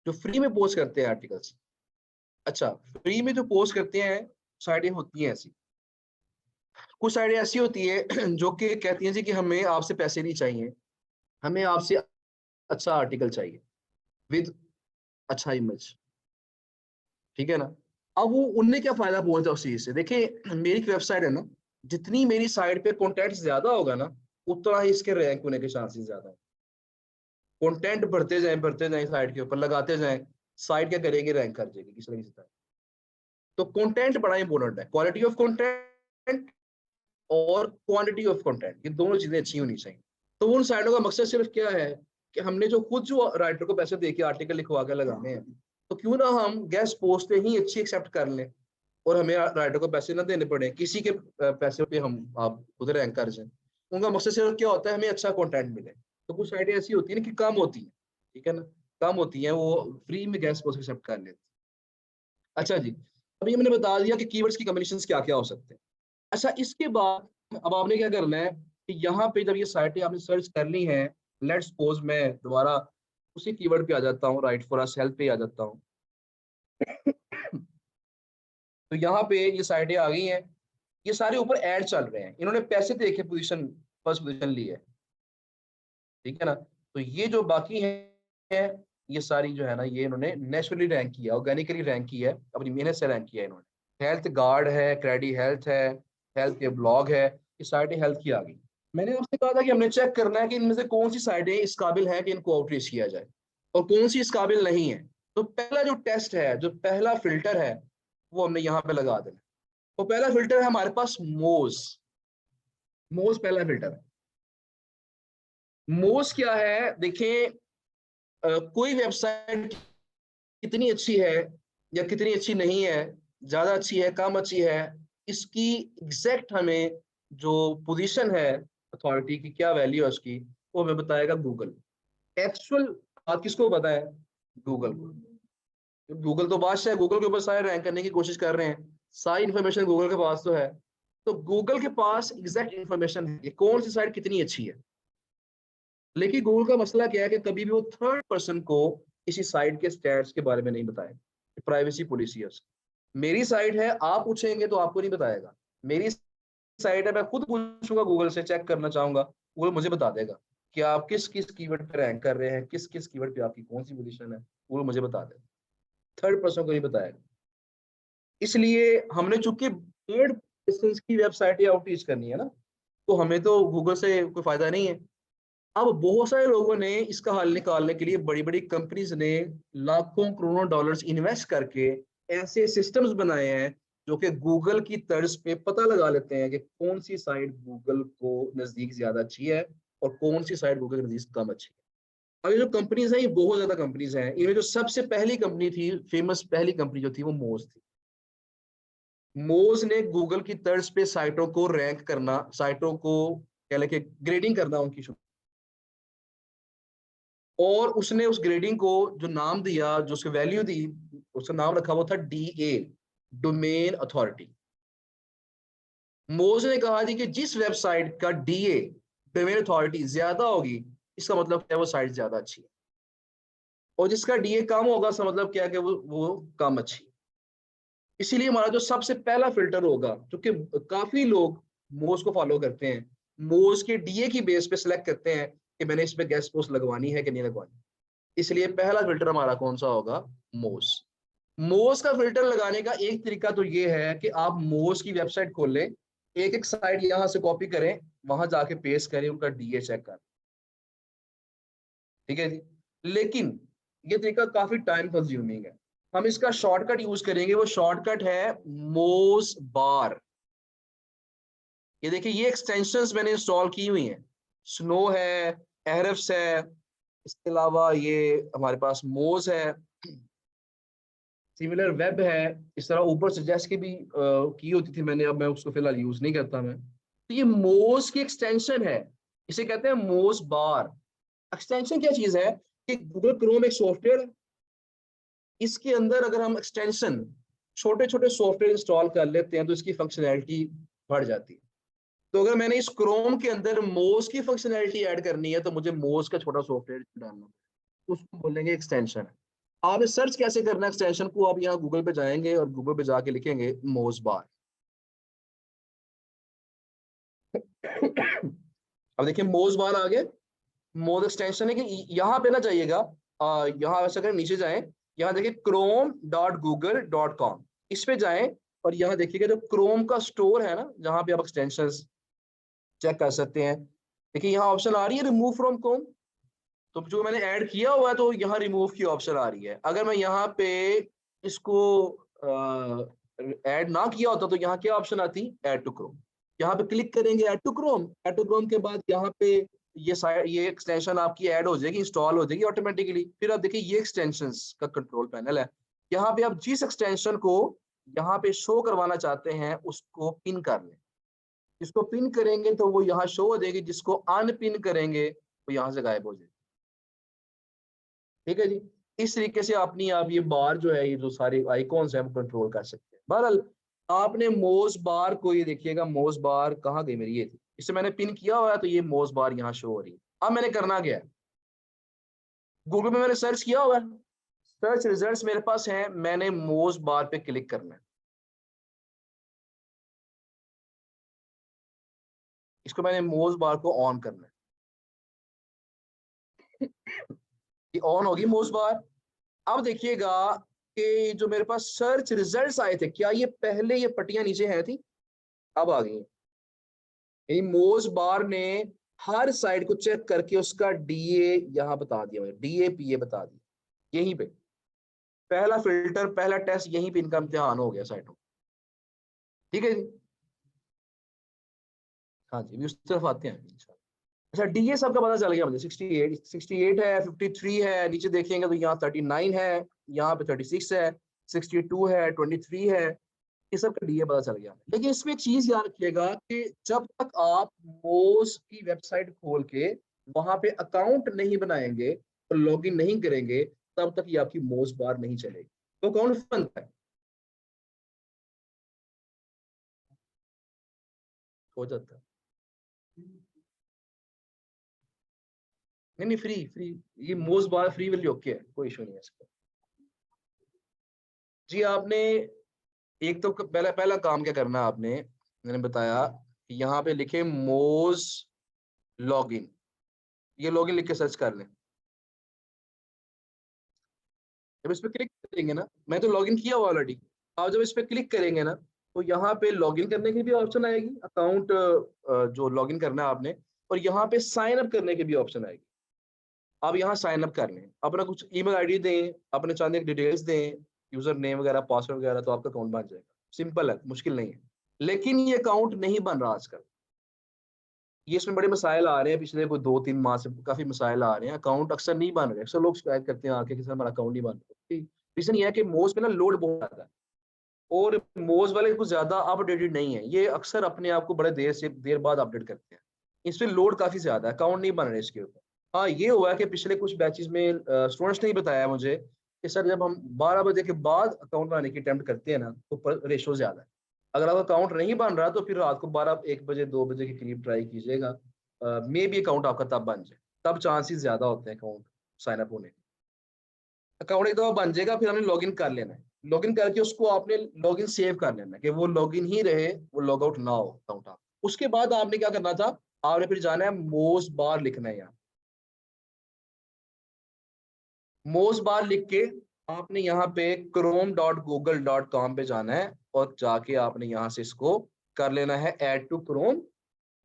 जो फ्री में पोस्ट करते हैं आर्टिकल्स, अच्छा फ्री में जो पोस्ट करते हैं साइटें होती हैं ऐसी, कुछ साइटें ऐसी होती है जो कि कहती हैं जी कि हमें आपसे पैसे नहीं चाहिए, हमें आपसे अच्छा आर्टिकल चाहिए विद अच्छा इमेज, ठीक है ना। अब वो उनने क्या फायदा पहुंचा उस चीज से? देखिए मेरी वेबसाइट है ना, जितनी मेरी साइट पे कंटेंट ज्यादा होगा ना, उतना ही इसके रैंक होने के चांसेस ज्यादा है। कंटेंट भरते जाएं साइट के ऊपर, लगाते जाएं, साइट क्या करेगी? रैंक कर जाएगी किसी ना किसी तरह। तो कंटेंट बड़ा इंपॉर्टेंट है, क्वालिटी ऑफ कंटेंट और क्वांटिटी ऑफ कंटेंट, ये दोनों चीजें अच्छी होनी चाहिए। तो उन साइटों का मकसद सिर्फ क्या है कि हमने जो राइटर को पैसे देके आर्टिकल लिखवा के लगाने हैं, तो क्यों ना हम गेस्ट पोस्ट ही अच्छी एक्सेप्ट कर लें और हमें राइटर को पैसे ना देने पड़े, किसी के पैसे पे हम आप उधर रैंक कर जाए। उनका मकसद सिर्फ क्या होता है? हमें अच्छा कंटेंट मिले। तो कुछ साइटें ऐसी होती है ना कि कम होती है, ठीक है ना, कम होती है, वो फ्री में गेस्ट पोस्ट एक्सेप्ट कर लेते। अच्छा जी, अभी मैंने बता दिया कि कीवर्ड्स की कॉम्बिनेशंस क्या क्या हो सकते हैं। अच्छा, इसके बाद अब आपने क्या करना है कि यहाँ पे जब ये साइटें आपने सर्च कर ली हैं, लेट्स सपोज मैं दोबारा उसी कीवर्ड पे आ जाता हूँ, राइट फॉर अस हेल्प पे आ जाता हूँ। तो यहाँ पे ये साइटें आ गई हैं, ये सारे ऊपर ऐड चल रहे हैं, इन्होंने पैसे दे के पोजीशन फर्स्ट पोजीशन ली है, ठीक है ना। तो ये जो बाकी है ये सारी जो है ना, ये इन्होंने नेचुरली रैंक किया, ऑर्गेनिकली रैंक किया है, अपनी मेहनत से रैंक किया है इन्होंने। हेल्थ गार्ड है, क्रेडी हेल्थ है, हेल्थ के ब्लॉग है, ये साइटें हेल्थ की आ गई। मैंने आपसे कहा था कि हमने चेक करना है कि इनमें से कौन सी साइटें इस काबिल है कि इनको आउटरीच किया जाए और कौन सी इस काबिल नहीं है। तो पहला जो टेस्ट है, जो पहला फिल्टर है, वो हमने यहाँ पे लगा देना। तो पहला फिल्टर है हमारे पास मोज। मोज पहला फिल्टर है। मोज क्या है? देखें, कोई वेबसाइट कितनी अच्छी है या कितनी अच्छी नहीं है, ज्यादा अच्छी है कम अच्छी है, इसकी एग्जैक्ट हमें जो पोजीशन है अथॉरिटी की, क्या वैल्यू है उसकी, वो हमें बताएगा गूगल। एक्चुअल बात किसको पता है? गूगल को। गूगल तो बादशाह है, गूगल के ऊपर सारे रैंक करने की कोशिश कर रहे हैं, सारी इंफॉर्मेशन गूगल के पास तो है। तो गूगल के पास एग्जैक्ट इंफॉर्मेशन है कि कौन सी साइट कितनी अच्छी है। लेकिन गूगल का मसला क्या है कि कभी भी वो थर्ड पर्सन को किसी साइट के स्टैट्स के बारे में नहीं बताए, प्राइवेसी पॉलिसी है उसकी। मेरी साइट है, आप पूछेंगे तो आपको नहीं बताएगा। मेरी साइट है, मैं खुद पूछूंगा गूगल से, चेक करना चाहूंगा, गूगल मुझे बता देगा कि आप किस किस कीवर्ड पे रैंक कर रहे हैं, किस किस कीवर्ड पे आपकी कौन सी पोजीशन है, गूगल मुझे बता देगा, थर्ड पर्सन को नहीं बताएगा। इसलिए हमने चूंकि पेड पर्सन की वेबसाइट आउटरीच करनी है ना, तो हमें तो गूगल से कोई फायदा नहीं है। अब बहुत सारे लोगों ने इसका हल निकालने के लिए, बड़ी बड़ी कंपनीज ने लाखों करोड़ों डॉलर्स इन्वेस्ट करके ऐसे सिस्टम्स बनाए हैं जो कि गूगल की तर्ज पे पता लगा लेते हैं कि कौन सी साइट गूगल को नजदीक ज्यादा अच्छी है और कौन सी साइट गूगल के नजदीक कम अच्छी है। अब ये जो कंपनीज हैं, ये बहुत ज्यादा कंपनीज हैं। इनमें जो सबसे पहली कंपनी थी, फेमस पहली कंपनी जो थी, वो मोज थी। मोज ने गूगल की तर्ज पे साइटों को रैंक करना, साइटों को कह लें कि ग्रेडिंग करना उनकी शुरू, और उसने उस ग्रेडिंग को जो नाम दिया, जो उसकी वैल्यू दी, उसका नाम रखा हुआ था DA, डोमेन अथॉरिटी। मोज ने कहा जी कि जिस वेबसाइट का DA, डोमेन अथॉरिटी ज्यादा होगी, इसका मतलब क्या? वो साइट ज्यादा अच्छी है। और जिसका DA कम होगा, इसका मतलब क्या है कि वो कम अच्छी है। इसीलिए हमारा जो सबसे पहला फिल्टर होगा, क्योंकि काफी लोग मोज को फॉलो करते हैं, मोज के DA की बेस पे सिलेक्ट करते हैं कि मैंने इस पे गेस्ट पोस्ट लगवानी है कि नहीं लगवानी। इसलिए पहला फिल्टर हमारा कौन सा होगा? मोज। मोज का फिल्टर लगाने का एक तरीका तो ये है कि आप मोज की वेबसाइट खोलें, एक एक साइड यहाँ से कॉपी करें, वहां जाके पेस्ट करें, उनका डीए चेक करें, ठीक है जी। लेकिन ये तरीका काफी टाइम कंज्यूमिंग है, हम इसका शॉर्टकट यूज करेंगे, वो शॉर्टकट है मोज बार। ये देखिए, ये एक्सटेंशंस मैंने इंस्टॉल की हुई हैं, स्नो है, एहरफ्स है, इसके अलावा ये हमारे पास मोज है, सिमिलर वेब है, इस तरह ऊपर सजेस्ट की भी की होती थी मैंने, अब मैं उसको फिलहाल यूज नहीं करता मैं। तो ये मोज की एक्सटेंशन है, इसे कहते हैं मोज बार। एक्सटेंशन क्या चीज है कि गूगल क्रोम एक सॉफ्टवेयर है, इसके अंदर अगर हम एक्सटेंशन छोटे छोटे सॉफ्टवेयर इंस्टॉल कर लेते हैं तो इसकी फंक्शनैलिटी बढ़ जाती है। तो अगर मैंने इस क्रोम के अंदर मोज की फंक्शनैलिटी ऐड करनी है तो मुझे मोज का छोटा सॉफ्टवेयर डालना, उसको बोलेंगे एक्सटेंशन है। आपने सर्च कैसे करना है एक्सटेंशन को, आप यहाँ गूगल पे जाएंगे और गूगल पे जाके लिखेंगे मोज बार। अब देखिए मोज बार आ गया, मोज एक्सटेंशन है कि यहाँ पे ना जाइएगा, यहाँ ऐसा करें नीचे जाएं, यहाँ देखिए chrome.google.com, इस पे जाएं और यहाँ देखिएगा जो क्रोम का स्टोर है ना, जहाँ पे आप एक्सटेंशंस चेक कर सकते हैं। देखिए यहाँ ऑप्शन आ रही है रिमूव फ्रॉम क्रोम, तो जो मैंने ऐड किया हुआ है तो यहाँ रिमूव की ऑप्शन आ रही है। अगर मैं यहाँ पे इसको ऐड ना किया होता तो यहाँ क्या ऑप्शन आती, ऐड टू क्रोम। यहाँ पे क्लिक करेंगे add to Chrome, add to Chrome के बाद यहाँ पे ये एक्सटेंशन आपकी ऐड हो जाएगी, इंस्टॉल हो जाएगी ऑटोमेटिकली। फिर आप देखिए ये एक्सटेंशंस का कंट्रोल पैनल है, यहाँ पे आप जिस एक्सटेंशन को यहाँ पे शो करवाना चाहते हैं उसको पिन कर लें, जिसको पिन करेंगे तो वो यहाँ शो हो जाएगी, जिसको अनपिन करेंगे वो यहाँ से गायब हो जाएगी, ठीक है जी। इस तरीके से अपनी आप ये बार जो है, ये जो सारे आइकॉन्स हैं वो कंट्रोल कर सकते हैं। बहरहाल आपने मोज बार को, ये देखिएगा मोज बार कहाँ गई मेरी, ये थी, इसे मैंने पिन किया हुआ है तो ये मोज बार यहाँ शो हो रही है। अब मैंने करना क्या है, गूगल में मैंने सर्च किया हुआ है, सर्च रिजल्ट्स मेरे पास हैं, मैंने मोज बार पे क्लिक करना है, इसको मैंने मोज बार को ऑन करना है, ये ऑन होगी मोज बार। अब देखिएगा कि जो मेरे पास सर्च रिजल्ट्स आए थे, क्या ये पहले ये पट्टियां नीचे हैं थी, अब आ गई। यानी मोज बार ने हर साइड को चेक करके उसका डीए यहाँ बता दिया, मुझे डीए पीए बता दिया, यहीं पे पहला फिल्टर, पहला टेस्ट, यहीं पे इनका इम्तिहान हो गया साइटों, ठीक है जी। हाँ जी, उस तरफ आते हैं। अच्छा डीए सबका पता चल गया मुझे, 68 है, 53 है, नीचे देखेंगे तो यहाँ 39 है, यहाँ पे 36 है, 62 है, 23 है, ये सब का डीए पता चल गया। लेकिन इसमें एक चीज याद रखिएगा कि जब तक आप मोज की वेबसाइट खोल के वहां पे अकाउंट नहीं बनाएंगे और लॉगिन नहीं करेंगे, तब तक ये आपकी मोज बार नहीं चलेगी। तो अकाउंट बनता है, हो जाता है, नहीं नहीं फ्री फ्री, ये मोज बार फ्री वाली ओके है, कोई इशू नहीं है इसका जी। आपने एक तो पहला पहला काम क्या करना है आपने, मैंने बताया कि यहाँ पे लिखे मोज लॉगिन, ये लॉगिन लिख के सर्च कर लें। जब इस पे क्लिक करेंगे ना, मैं तो लॉगिन किया हुआ ऑलरेडी, आप जब इस पे क्लिक करेंगे ना तो यहाँ पे लॉगिन करने की भी ऑप्शन आएगी, अकाउंट जो लॉगिन करना है आपने, और यहाँ पे साइन अप करने की भी ऑप्शन आएगी। आप यहाँ साइन अप कर लें, अपना कुछ ईमेल आईडी दें, अपने चाहने की डिटेल्स दें, यूजर नेम वगैरह, पासवर्ड वगैरह, तो आपका अकाउंट बन जाएगा। सिंपल है, मुश्किल नहीं है। लेकिन ये अकाउंट नहीं बन रहा आजकल, ये इसमें बड़े मसाइल आ रहे हैं, पिछले कोई 2-3 माह से काफी मसाइल आ रहे हैं, अकाउंट अक्सर नहीं बन रहे। अक्सर लोग शिकायत करते हैं आके कि सर हमारा अकाउंट नहीं बन रहा। रीजन ये है कि मोज पे ना लोड बहुत ज्यादा है और मोज वाले कुछ ज्यादा अपडेटेड नहीं है, ये अक्सर अपने आप को बड़े देर बाद अपडेट करते हैं, इस पे लोड काफी ज्यादा है, अकाउंट नहीं बन रहे इसके ऊपर। हाँ ये हुआ है कि पिछले कुछ बैचेस में स्टूडेंट्स ने ही बताया मुझे कि सर जब हम 12 बजे के बाद अकाउंट बनाने की अटेम्प्ट करते हैं ना तो रेशो ज्यादा है। अगर आपका अकाउंट नहीं बन रहा तो फिर रात को 12-1 बजे 2 बजे के करीब ट्राई कीजिएगा, मे बी अकाउंट आपका तब बन जाए, तब चांसेस ज्यादा होते हैं अकाउंट साइन अप होने के। अकाउंट एक दफा बन जाएगा, फिर हमने लॉगिन कर लेना है, लॉगिन करके उसको आपने लॉगिन सेव कर लेना है कि वो लॉगिन ही रहे, वो लॉग आउट ना हो अकाउंट आप। उसके बाद आपने क्या करना था, आपने फिर जाना है मोज बार लिखना है, यहाँ मोज बार लिख के आपने यहाँ पे chrome.google.com पे जाना है और जाके आपने यहाँ से इसको कर लेना है add to Chrome.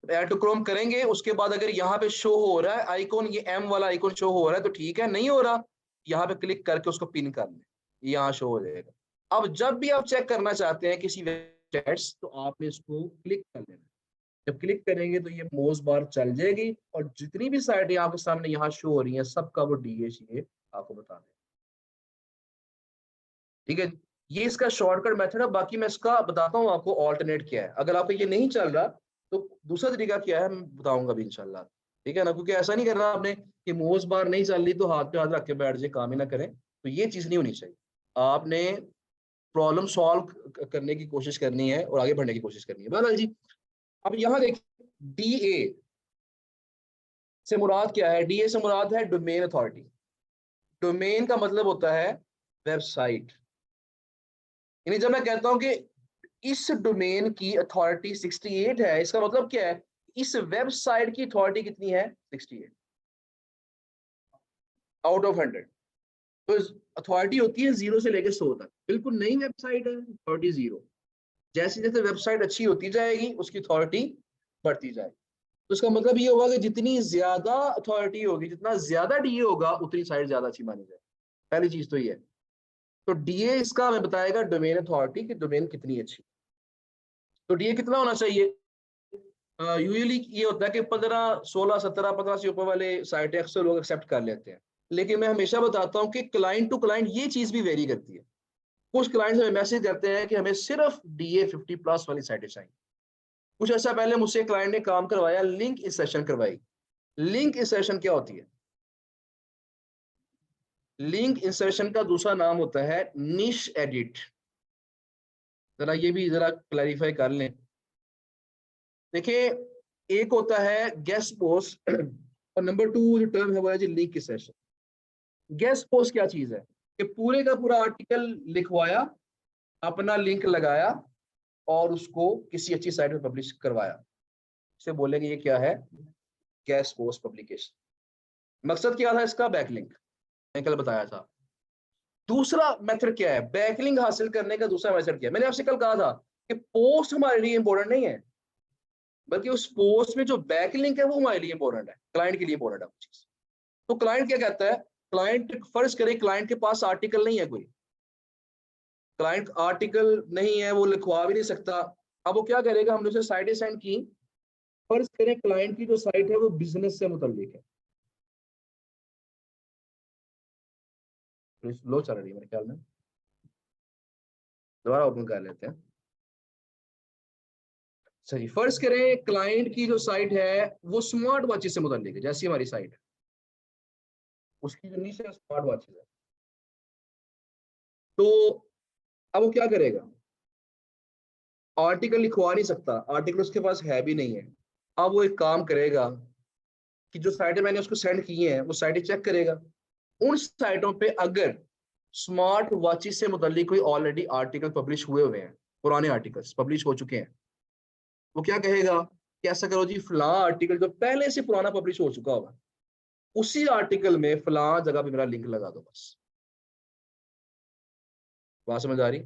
Add to Chrome करेंगे, उसके बाद अगर यहाँ पे शो हो रहा है आइकॉन, ये एम वाला आइकॉन शो हो रहा है तो ठीक है, नहीं हो रहा यहाँ पे क्लिक करके उसको पिन कर लें, यहाँ शो हो जाएगा। अब जब भी आप चेक करना चाहते हैं किसी वेबसाइट्स तो आपने इसको क्लिक कर लेना। जब क्लिक करेंगे तो ये मोज बार चल जाएगी और जितनी भी साइटें आपके सामने यहाँ शो हो रही हैं सबका वो DHA आपको बता दें। ठीक है, ये इसका शॉर्टकट मेथड है। बाकी मैं इसका बताता हूँ आपको ऑल्टरनेट क्या है। अगर आपको ये नहीं चल रहा तो दूसरा तरीका क्या है मैं बताऊंगा भी इंशाल्लाह। ठीक है ना, क्योंकि ऐसा नहीं करना आपने कि मोज बार नहीं चल रही तो हाथ पे हाथ रख के बैठ जाए, काम ही ना करें, तो ये चीज नहीं होनी चाहिए। आपने प्रॉब्लम सॉल्व करने की कोशिश करनी है और आगे बढ़ने की कोशिश करनी है। बहरहाल जी, अब यहाँ देखिए DA से मुराद क्या है? DA से मुराद है डोमेन अथॉरिटी। डोमेन का मतलब होता है वेबसाइट। यानी जब मैं कहता हूं कि इस डोमेन की अथॉरिटी 68 है, इसका मतलब क्या है? इस वेबसाइट की अथॉरिटी कितनी है? 68 आउट ऑफ 100। तो अथॉरिटी होती है 0 से लेकर 100 तक। बिल्कुल नई वेबसाइट है, अथॉरिटी 0। जैसे जैसे वेबसाइट अच्छी होती जाएगी उसकी अथॉरिटी बढ़ती जाएगी। तो इसका मतलब ये होगा कि जितनी ज्यादा अथॉरिटी होगी, जितना ज्यादा DA होगा, उतनी साइट ज्यादा अच्छी मानी जाएगी। पहली चीज तो ये है। तो DA इसका हमें बताएगा डोमेन अथॉरिटी की डोमेन कितनी अच्छी। तो DA कितना होना चाहिए? यूजुअली ये होता है कि 15, 16, 17, 15 से ऊपर वाले साइटें अक्सर लोग एक्सेप्ट कर लेते हैं। लेकिन मैं हमेशा बताता हूँ कि क्लाइंट टू क्लाइंट ये चीज भी वेरी करती है। कुछ क्लाइंट्स हमें मैसेज करते हैं कि हमें सिर्फ DA 50+ वाली साइटें चाहिए। कुछ ऐसा पहले मुझसे क्लाइंट ने काम करवाया, लिंक इंसर्शन करवाई। लिंक इंसर्शन क्या होती है? लिंक इंसर्शन का दूसरा नाम होता है निश एडिट। जरा ये भी जरा क्लैरिफाई कर लें। देखिए, एक होता है गेस्ट पोस्ट और नंबर 2 जो टर्म है वो है जी लिंक इंसर्शन। गेस्ट पोस्ट क्या चीज है? कि पूरे का पूरा आर्टिकल लिखवाया, अपना लिंक लगाया और उसको किसी अच्छी साइट में पब्लिश करवाया, इसे बोलेंगे ये क्या है? Guest post publication. मकसद क्या था इसका? बैकलिंक, मैंने कल बताया था। दूसरा मेथड क्या है? बैकलिंक हासिल करने का दूसरा मेथड क्या है? मैंने आपसे कल कहा था कि पोस्ट हमारे लिए इंपॉर्टेंट नहीं है, बल्कि उस पोस्ट में जो बैकलिंक है वो हमारे लिए इंपॉर्टेंट है, क्लाइंट के लिए इंपॉर्टेंट है वो चीज। तो क्लाइंट क्या कहता है? क्लाइंट, फर्ज करें क्लाइंट के पास आर्टिकल नहीं है, कोई क्लाइंट आर्टिकल नहीं है, वो लिखवा भी नहीं सकता। अब वो क्या करेगा? हमने उसे साइटें सेंड की। फर्ज करें क्लाइंट की जो साइट है वो बिजनेस से मुताल्लिक है, लो चल रही है मेरे ख्याल में, दोबारा ओपन कर लेते हैं। सही, फर्ज करें क्लाइंट की जो साइट है वो स्मार्ट वॉचेस से मुताल्लिक है, जैसी हमारी साइट है, उसकी जो नीचे स्मार्ट वॉचेस है। तो अब वो क्या करेगा? आर्टिकल लिखवा नहीं सकता, आर्टिकल उसके पास है भी नहीं है। अब वो एक काम करेगा कि जो साइटें मैंने उसको सेंड की हैं वो साइटें चेक करेगा। उन साइटों पे अगर स्मार्ट वॉचेस से मुताल्लिक कोई ऑलरेडी आर्टिकल पब्लिश हुए हुए हैं, पुराने आर्टिकल्स पब्लिश हो चुके हैं, वो क्या कहेगा कि ऐसा करो जी, फलां आर्टिकल जो पहले से पुराना पब्लिश हो चुका होगा उसी आर्टिकल में फलां जगह पे मेरा लिंक लगा दो बस। बात समझ आ रही?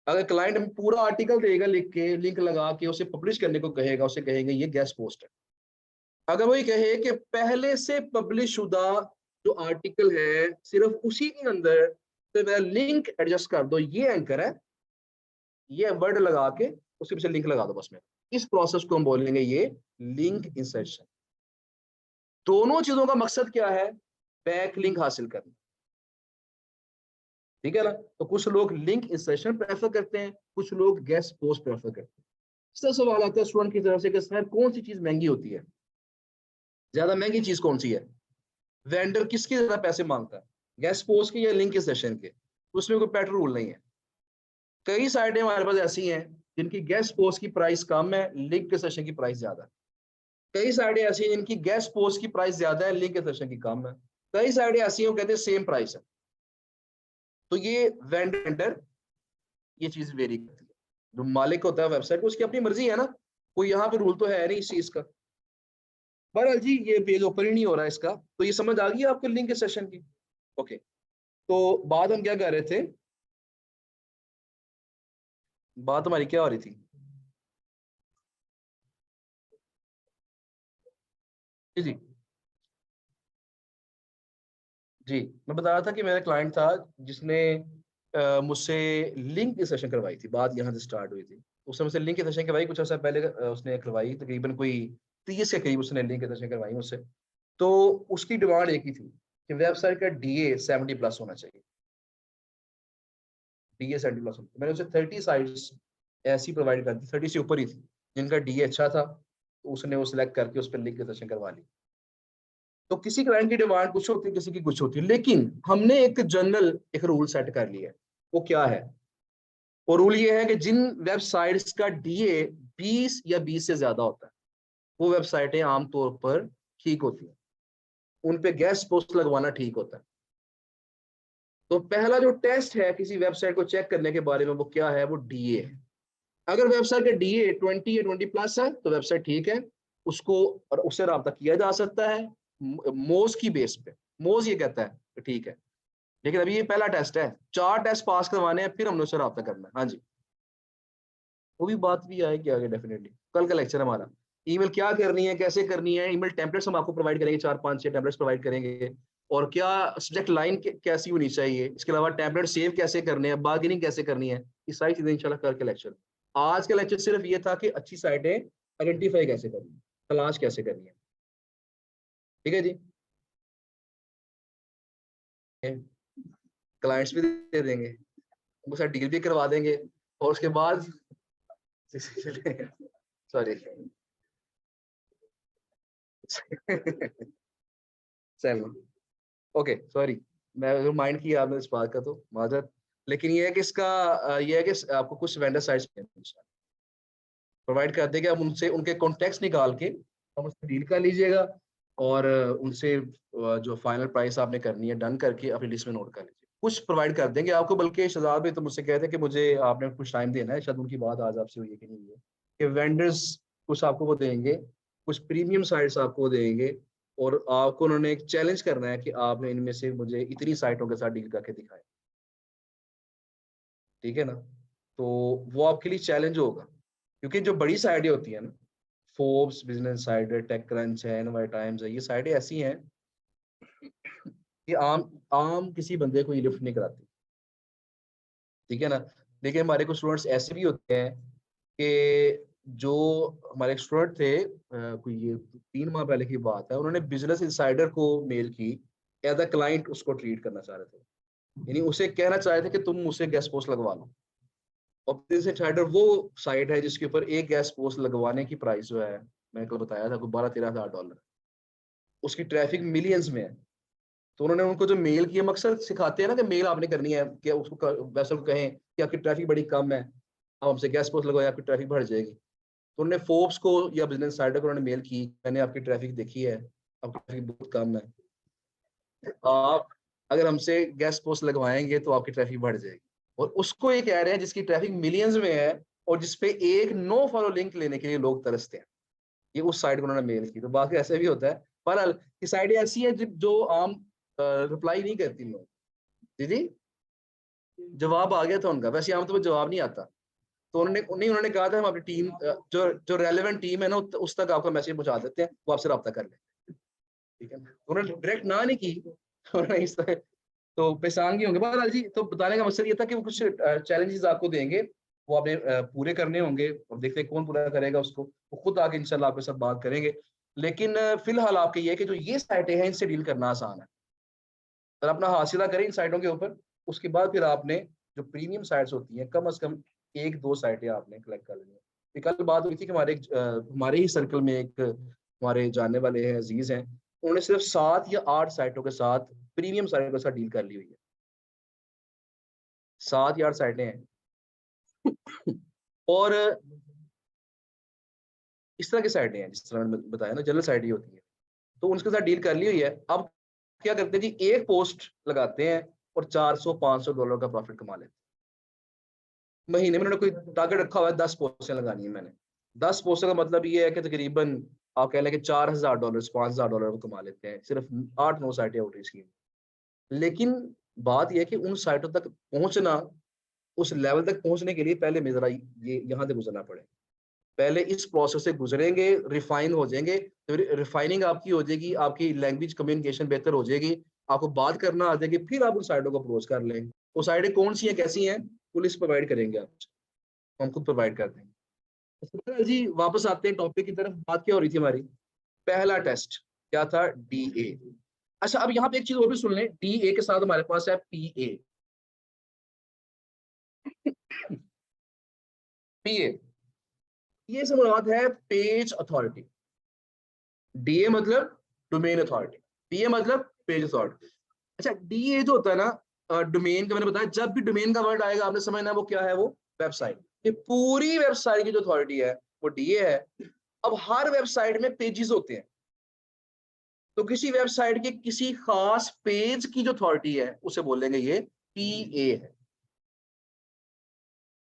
अगर क्लाइंट हमें पूरा आर्टिकल देगा लिख के, लिंक लगा के उसे पब्लिश करने को कहेगा, उसे कहेंगे ये गेस्ट पोस्ट है। अगर वो ये कहे कि पहले से पब्लिश शुदा जो आर्टिकल है सिर्फ उसी के अंदर तो मेरा लिंक एडजस्ट कर दो, ये एंकर है, ये वर्ड लगा के उसके पीछे लिंक लगा दो बस में, इस प्रोसेस को हम बोलेंगे ये लिंक इंसर्शन। दोनों चीजों का मकसद क्या है? बैक लिंक हासिल करना। ठीक है ना? तो कुछ लोग लिंक इंसर्शन प्रेफर करते हैं, कुछ लोग गेस्ट पोस्ट प्रेफर करते हैं। इसका सवाल आता है स्टूडेंट की तरफ से कि सर कौन सी चीज महंगी होती है? ज्यादा महंगी चीज कौन सी है? वेंडर किसके ज्यादा पैसे मांगता है, गेस्ट पोस्ट के या लिंक इंसर्शन के? उसमें कोई पैटर्न रूल नहीं है। कई साइटें हमारे पास ऐसी हैं जिनकी गेस्ट पोस्ट की प्राइस कम है, लिंक इंसर्शन की प्राइस ज्यादा है। कई साइटें ऐसी हैं जिनकी गेस्ट पोस्ट की प्राइस ज्यादा है, लिंक इंसर्शन की कम है। कई साइटें ऐसी हैं वो कहते हैं सेम प्राइस है। तो ये वेंडर ये चीज वेरी करती है। जो मालिक होता है वेबसाइट को, उसकी अपनी मर्जी है ना, कोई यहाँ पे रूल तो है नहीं इस चीज का। बहरहाल जी, ये पेज ओपन ही नहीं हो रहा है इसका, तो ये समझ आ गई आपको लिंक के सेशन की? ओके, तो बात हम क्या कर रहे थे? बात हमारी क्या हो रही थी? जी जी जी, मैं बता रहा था कि मेरा क्लाइंट था जिसने मुझसे लिंक की सेशन करवाई थी, बात यहाँ से स्टार्ट हुई थी। उसने मुझसे लिंक की सेशन करवाई कुछ अर्सा पहले, उसने करवाई तकरीबन कोई 30 के करीब उसने लिंक की सेशन करवाई मुझसे। तो उसकी डिमांड एक ही थी कि वेबसाइट का डीए 70 प्लस होना चाहिए, डीए 70 प्लस। मैंने उसे 30 साइट्स ऐसी प्रोवाइड कर दी, 30 से ऊपर ही थी जिनका डीए अच्छा था, तो उसने वो सिलेक्ट करके उस पर लिंक की सेशन करवा ली। तो किसी क्लाइंट की डिमांड कुछ होती है, किसी की कुछ होती है, लेकिन हमने एक जनरल एक रूल सेट कर लिया है। वो क्या है? वो रूल ये है कि जिन वेबसाइट्स का डीए 20 या 20 से ज्यादा होता है, वो वेबसाइटें आमतौर पर ठीक होती हैं, उन पे गेस्ट पोस्ट लगवाना ठीक होता है। तो पहला जो टेस्ट है किसी वेबसाइट को चेक करने के बारे में, वो क्या है? वो डीए है। अगर वेबसाइट का डीए 20 या 20 प्लस है तो वेबसाइट ठीक है, उसको और उससे रब्ता किया जा सकता है मोज की बेस पे। मोज ये कहता है कि ठीक है, लेकिन अभी ये पहला टेस्ट है, 4 टेस्ट पास करवाने हैं फिर हमने उससे रब्ता करना है। हाँ जी, वो भी बात भी आएगी आगे डेफिनेटली। कल का लेक्चर हमारा ईमेल क्या करनी है, कैसे करनी है, ईमेल टेम्पलेट्स हम आपको प्रोवाइड करेंगे, 4 5 6 टेम्पलेट्स प्रोवाइड करेंगे, और क्या सब्जेक्ट लाइन कैसी होनी चाहिए, इसके अलावा टेम्पलेट सेव कैसे करने हैं, बार्गेनिंग कैसे करनी है, ये सारी चीजें इंशाल्लाह कल के लेक्चर। आज का लेक्चर सिर्फ ये था कि अच्छी साइटें आइडेंटिफाई कैसे करनी है, तलाश कैसे करनी है। ठीक है जी, क्लाइंट्स भी दे देंगे, उनको साथ डील भी करवा देंगे, और उसके बाद सॉरी चलो ओके सॉरी, मैं माइंड किया आपने इस बात का, तो माजरत। लेकिन ये है कि इसका ये है कि आपको कुछ वेंडर साइट्स प्रोवाइड कर देंगे, हम उनसे उनके कॉन्टेक्ट निकाल के हम उससे डील कर लीजिएगा, और उनसे जो फाइनल प्राइस आपने करनी है डन करके अपनी लिस्ट में नोट कर लीजिए। कुछ प्रोवाइड कर देंगे आपको, बल्कि शहजाद भी तो मुझसे कहते हैं कि मुझे आपने कुछ टाइम देना है, शायद उनकी बात आज आपसे हुई है कि नहीं हुई है, कि वेंडर्स कुछ आपको वो देंगे, कुछ प्रीमियम साइट्स आपको देंगे, और आपको उन्होंने एक चैलेंज करना है कि आपने इनमें से मुझे इतनी साइटों के साथ डील करके दिखाए। ठीक है ना? तो वो आपके लिए चैलेंज होगा, क्योंकि जो बड़ी साइटें होती है ना, फोर्ब्स, बिजनेस साइट है, टेक क्रंच है, एनवाई टाइम्स है, ये साइटें ऐसी हैं कि आम आम किसी बंदे को ये लिफ्ट नहीं कराती। ठीक है ना? देखिए हमारे कुछ स्टूडेंट्स ऐसे भी होते हैं कि जो हमारे स्टूडेंट थे, कोई ये 3 माह पहले की बात है, उन्होंने बिजनेस इंसाइडर को मेल की, एज अ क्लाइंट उसको ट्रीट करना चाह रहे थे, यानी उसे कहना चाह रहे थे कि तुम मुझसे गेस्ट पोस्ट लगवा लो। और बिजनेस इंसाइडर वो साइट है जिसके ऊपर एक गेस्ट पोस्ट लगवाने की प्राइस जो है, मैंने कल बताया था, कोई 12-13 हज़ार डॉलर, उसकी ट्रैफिक मिलियंस में है। तो उन्होंने उनको जो मेल की, हम अक्सर सिखाते हैं ना कि मेल आपने करनी है, कि उसको वैसे को कहें कि आपकी ट्रैफिक बड़ी कम है, आप हमसे गेस्ट पोस्ट लगवाए, आपकी ट्रैफिक बढ़ जाएगी। तो उन्होंने फोर्ब्स को या बिजनेस साइडर को उन्होंने मेल की, मैंने आपकी ट्रैफिक देखी है, आपकी ट्रैफिक बहुत कम है, आप अगर हमसे गेस्ट पोस्ट लगवाएंगे तो आपकी ट्रैफिक बढ़ जाएगी। और उसको ये कह रहे हैं जिसकी ट्रैफिक मिलियंस में है, और जिसपे एक नो फॉलो लिंक लेने के लिए लोग तरसते हैं, ये उस साइट को उन्होंने मेल की। तो बाकी ऐसे भी होता है, पर ये साइटें ऐसी है जो आम रिप्लाई नहीं करती लोग। जी जी, जवाब आ गया था उनका, वैसे आमतौर पर जवाब नहीं आता। तो उन्होंने कहा था हम अपनी टीम, जो जो रेलेवेंट टीम है ना, उस तक आपका मैसेज पहुंचा देते हैं, वो आपसे रब्ता कर ले। ठीक है, उन्होंने डायरेक्ट ना नहीं की, उन्होंने इस तरह तो परेशान भी होंगे। बहरहाल जी, तो बताने का मकसद ये था कि वो कुछ चैलेंजेस आपको देंगे, वो आपने पूरे करने होंगे, और देखते हैं कौन पूरा करेगा उसको, वो खुद आके इंशाल्लाह आपके साथ बात करेंगे। लेकिन फिलहाल आपके ये है कि जो ये साइटें हैं इनसे डील करना आसान है, और अपना हासिला करें इन साइटों के ऊपर। उसके बाद फिर आपने जो प्रीमियम साइट्स होती हैं, कम से कम 1-2 साइटें आपने कलेक्ट कर लेनी है। फिर कल बात हुई थी कि हमारे ही सर्कल में एक हमारे जानने वाले हैं, अजीज हैं, उन्होंने सिर्फ 7 या 8 साइटों के साथ, प्रीमियम साइटों के साथ डील कर ली हुई है। 7 या 8 साइटें हैं, और इस तरह की साइटें हैं जिस तरह मैंने बताया ना, जनरल साइट ही होती है, तो उनके साथ डील कर ली हुई है। अब क्या करते हैं जी, एक पोस्ट लगाते हैं और $400-500 का प्रॉफिट कमा लेते हैं। महीने में उन्होंने कोई टारगेट रखा हुआ है, 10 पोस्टें लगानी है मैंने। 10 पोस्टों का मतलब ये है कि तकरीबन आप कह लें कि $4,000 $5,000 कमा लेते हैं, सिर्फ 8-9 साइटें होती है इसकी। लेकिन बात यह है कि उन साइटों तक पहुंचना, उस लेवल तक पहुंचने के लिए पहले हमें जरा ये यहाँ से गुजरना पड़े। पहले इस प्रोसेस से गुजरेंगे, रिफाइन हो जाएंगे, तो रिफाइनिंग आपकी हो जाएगी, आपकी लैंग्वेज कम्युनिकेशन बेहतर हो जाएगी, आपको बात करना आ जाएगी, फिर आप उन साइडों को अप्रोच कर लें। वो साइडें कौन सी हैं, कैसी हैं, पुलिस प्रोवाइड करेंगे आपको, हम खुद प्रोवाइड कर देंगे। तो जी वापस आते हैं टॉपिक की तरफ। बात क्या हो रही थी हमारी, पहला टेस्ट क्या था, DA। अच्छा, अब यहाँ पे एक चीज और भी सुन लें, DA के साथ हमारे पास है PA। PA ये सब मुराद है पेज अथॉरिटी। DA मतलब डोमेन अथॉरिटी, PA मतलब पेज अथॉरिटी। अच्छा, DA जो होता है ना, डोमेन का मैंने बताया, जब भी डोमेन का वर्ड आएगा आपने समझना वो क्या है, वो वेबसाइट। ये पूरी वेबसाइट की जो अथॉरिटी है वो DA है। अब हर वेबसाइट में पेजेस होते हैं, तो किसी वेबसाइट के किसी खास पेज की जो अथॉरिटी है उसे बोलेंगे ये PA है।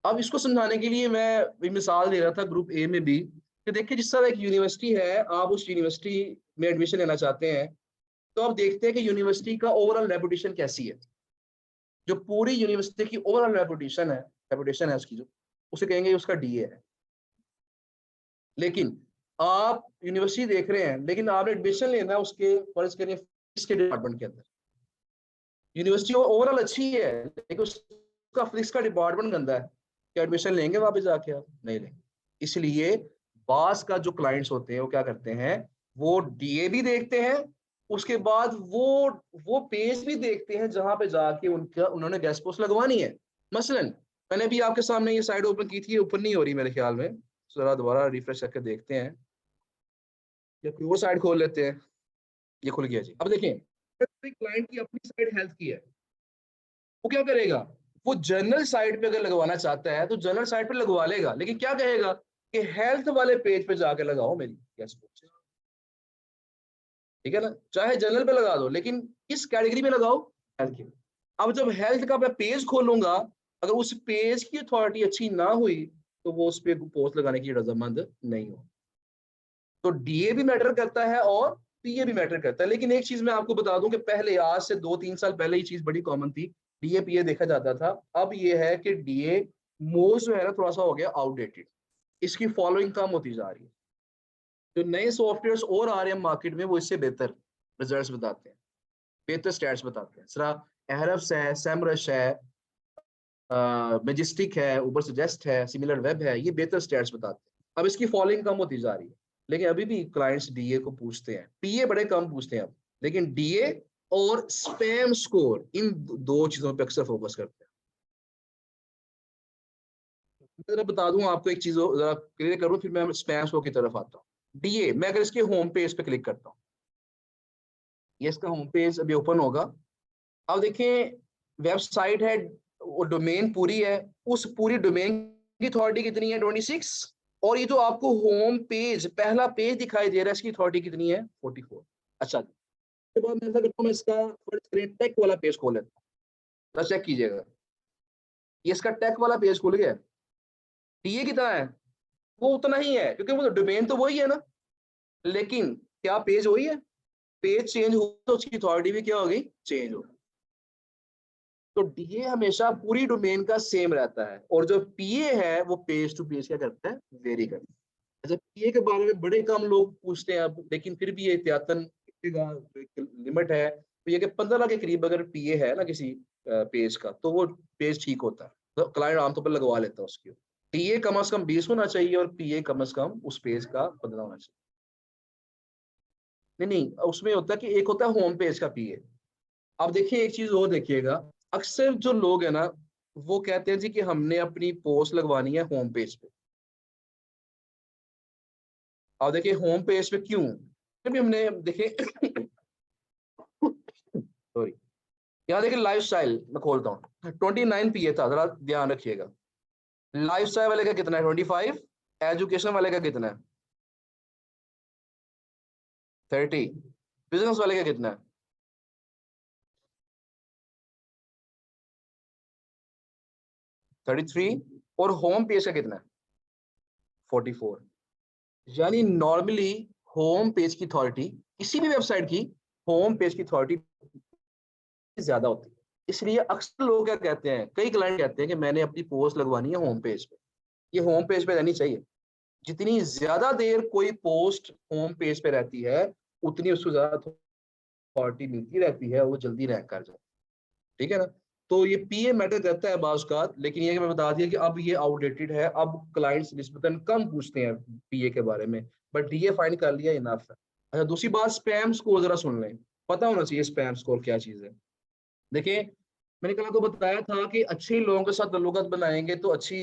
अब इसको समझाने के लिए मैं एक मिसाल दे रहा था ग्रुप A में भी, कि देखिए जिस तरह एक यूनिवर्सिटी है, आप उस यूनिवर्सिटी में एडमिशन लेना चाहते हैं, तो आप देखते हैं कि यूनिवर्सिटी का ओवरऑल रेपुटेशन कैसी है। जो पूरी यूनिवर्सिटी की ओवरऑल रेपुटेशन है उसकी, जो उसे कहेंगे उसका DA है। लेकिन आप यूनिवर्सिटी देख रहे हैं, लेकिन आपने एडमिशन लेना है उसके फर्ज करिए फिजिक्स के डिपार्टमेंट के अंदर। यूनिवर्सिटी ओवरऑल अच्छी है, लेकिन उसका फिजिक्स का डिपार्टमेंट गंदा है, क्या एडमिशन लेंगे वहां पे जाके? आप नहीं लेंगे। इसलिए बास का जो क्लाइंट्स होते हैं वो क्या करते हैं, वो DA भी देखते हैं, उसके बाद वो पेज भी देखते हैं जहां पे जाके उन्होंने गेस्ट पोस्ट लगवानी है। मसलन मैंने भी आपके सामने ये साइड ओपन की थी, ओपन नहीं हो रही मेरे ख्याल में, जरा दोबारा रिफ्रेश करके देखते हैं, या कोई वो साइड खोल लेते हैं। ये खुल गया जी। अब देखें, क्लाइंट की अपनी साइड हेल्थ की है, वो क्या करेगा, वो जनरल साइट पे अगर लगवाना चाहता है तो जनरल साइट पे लगवा लेगा, लेकिन क्या कहेगा कि हेल्थ वाले पेज पे जाके लगाओ मेरी गेस्ट पोस्ट। ठीक है ना, चाहे जनरल पे लगा दो, लेकिन किस कैटेगरी में लगाओ, हेल्थ की। अब जब हेल्थ का मैं पेज खोलूंगा, अगर उस पेज की अथॉरिटी अच्छी ना हुई तो वो उस पे पोस्ट लगाने की रजामंद नहीं हो। तो DA भी मैटर करता है और PA भी मैटर करता है। लेकिन एक चीज मैं आपको बता दूं कि पहले, आज से 2-3 साल पहले ये चीज बड़ी कॉमन थी, DA PA देखा जाता था। अब ये है कि DA मोस्ट जो है ना थोड़ा सा हो गया आउटडेटेड, इसकी फॉलोइंग कम होती जा रही है। जो नए सॉफ्टवेयर और आ रहे हैं मार्केट में वो इससे बेहतर रिजल्ट्स बताते हैं, बेहतर स्टैट्स बताते हैं। सरा एहरफ्स है, सेमरश है, मैजेस्टिक है, ऊबर सजेस्ट है, सिमिलर वेब है, ये बेहतर स्टैट्स बताते हैं। अब इसकी फॉलोइंग कम होती जा रही है, लेकिन अभी भी क्लाइंट्स DA को पूछते हैं, PA बड़े कम पूछते हैं अब, लेकिन DA और स्पैम स्कोर, इन दो चीजों पे अक्सर फोकस करते हैं। मैं बता दूं आपको एक चीज, जरा क्लियर करूं, फिर मैं स्पैम स्कोर की तरफ आता हूं। DA, मैं अगर इसके होम पेज पे क्लिक करता हूं, ये इसका होम पेज अभी ओपन होगा। अब देखें, वेबसाइट है, वो डोमेन पूरी है, उस पूरी डोमेन की अथॉरिटी कितनी है, 26। और ये जो आपको होम पेज पहला पेज दिखाई दे रहा है, इसकी अथॉरिटी कितनी है, 44। अच्छा, उसके बाद मैं ऐसा करता हूं, मैं इसका फर्स्ट टेक वाला पेज खोल लेता हूं, चेक कीजिएगा, ये इसका टेक वाला पेज खुल गया। DA कितना है, वो उतना ही है, क्योंकि वो डोमेन तो वही है ना, लेकिन क्या पेज वही है, पेज चेंज हो तो उसकी अथॉरिटी भी क्या होगी, चेंज होगी। तो DA हमेशा पूरी डोमेन का सेम रहता है, और जो PA है वो पेज टू पेज क्या करता है, वेरी करता है। अच्छा, PA के बारे में बड़े कम लोग पूछते हैं अब, लेकिन फिर भी ये एहतियातन लिमिट है, तो ये कि 15 के करीब अगर PA है ना किसी पेज का, तो वो पेज ठीक होता है, तो क्लाइंट आमतौर पर लगवा लेता है उसकी। DA कम से कम 20 होना चाहिए और PA कम से कम उस पेज का 15 होना चाहिए। नहीं, उसमें होता है कि एक होता है होम पेज का PA। अब देखिए एक चीज और देखिएगा, अक्सर जो लोग है ना वो कहते हैं जी कि हमने अपनी पोस्ट लगवानी है होम पेज पे। अब देखिए होम पेज पे क्यों, भी हमने देखिए सॉरी, यहाँ देखिए लाइफ स्टाइल मैं खोलता हूँ, 29 PA था, जरा ध्यान रखिएगा। लाइफ स्टाइल वाले का कितना है, 25। एजुकेशन वाले का कितना है, 30। बिजनेस वाले का कितना है, 33। और होम पेज का कितना है, 44। यानी नॉर्मली होम पेज की अथॉरिटी किसी भी वेबसाइट की, होम पेज की अथॉरिटी ज्यादा होती है। इसलिए अक्सर लोग क्या कहते हैं, कई क्लाइंट कहते हैं कि मैंने अपनी पोस्ट लगवानी है होम पेज पे, ये होम पेज पे रहनी चाहिए। जितनी ज्यादा देर कोई पोस्ट होम पेज पे रहती है उतनी उसको ज्यादा अथॉरिटी मिलती रहती है, वो जल्दी रैंक कर जाए, ठीक है ना। तो ये पीए मैटर करता है बाज़ औक़ात, लेकिन ये मैं बता दिया कि अब ये आउटडेटेड है, अब क्लाइंट्स निस्बतन कम पूछते हैं पीए के बारे में, बट डीए फाइंड कर लिया इनफ है। अच्छा, दूसरी बात स्पैम स्कोर जरा सुन लें, पता होना चाहिए स्पैम स्कोर क्या चीज़ है। देखिए, मैंने कल आपको बताया था कि अच्छे लोगों के साथ ताल्लुकात बनाएंगे तो अच्छी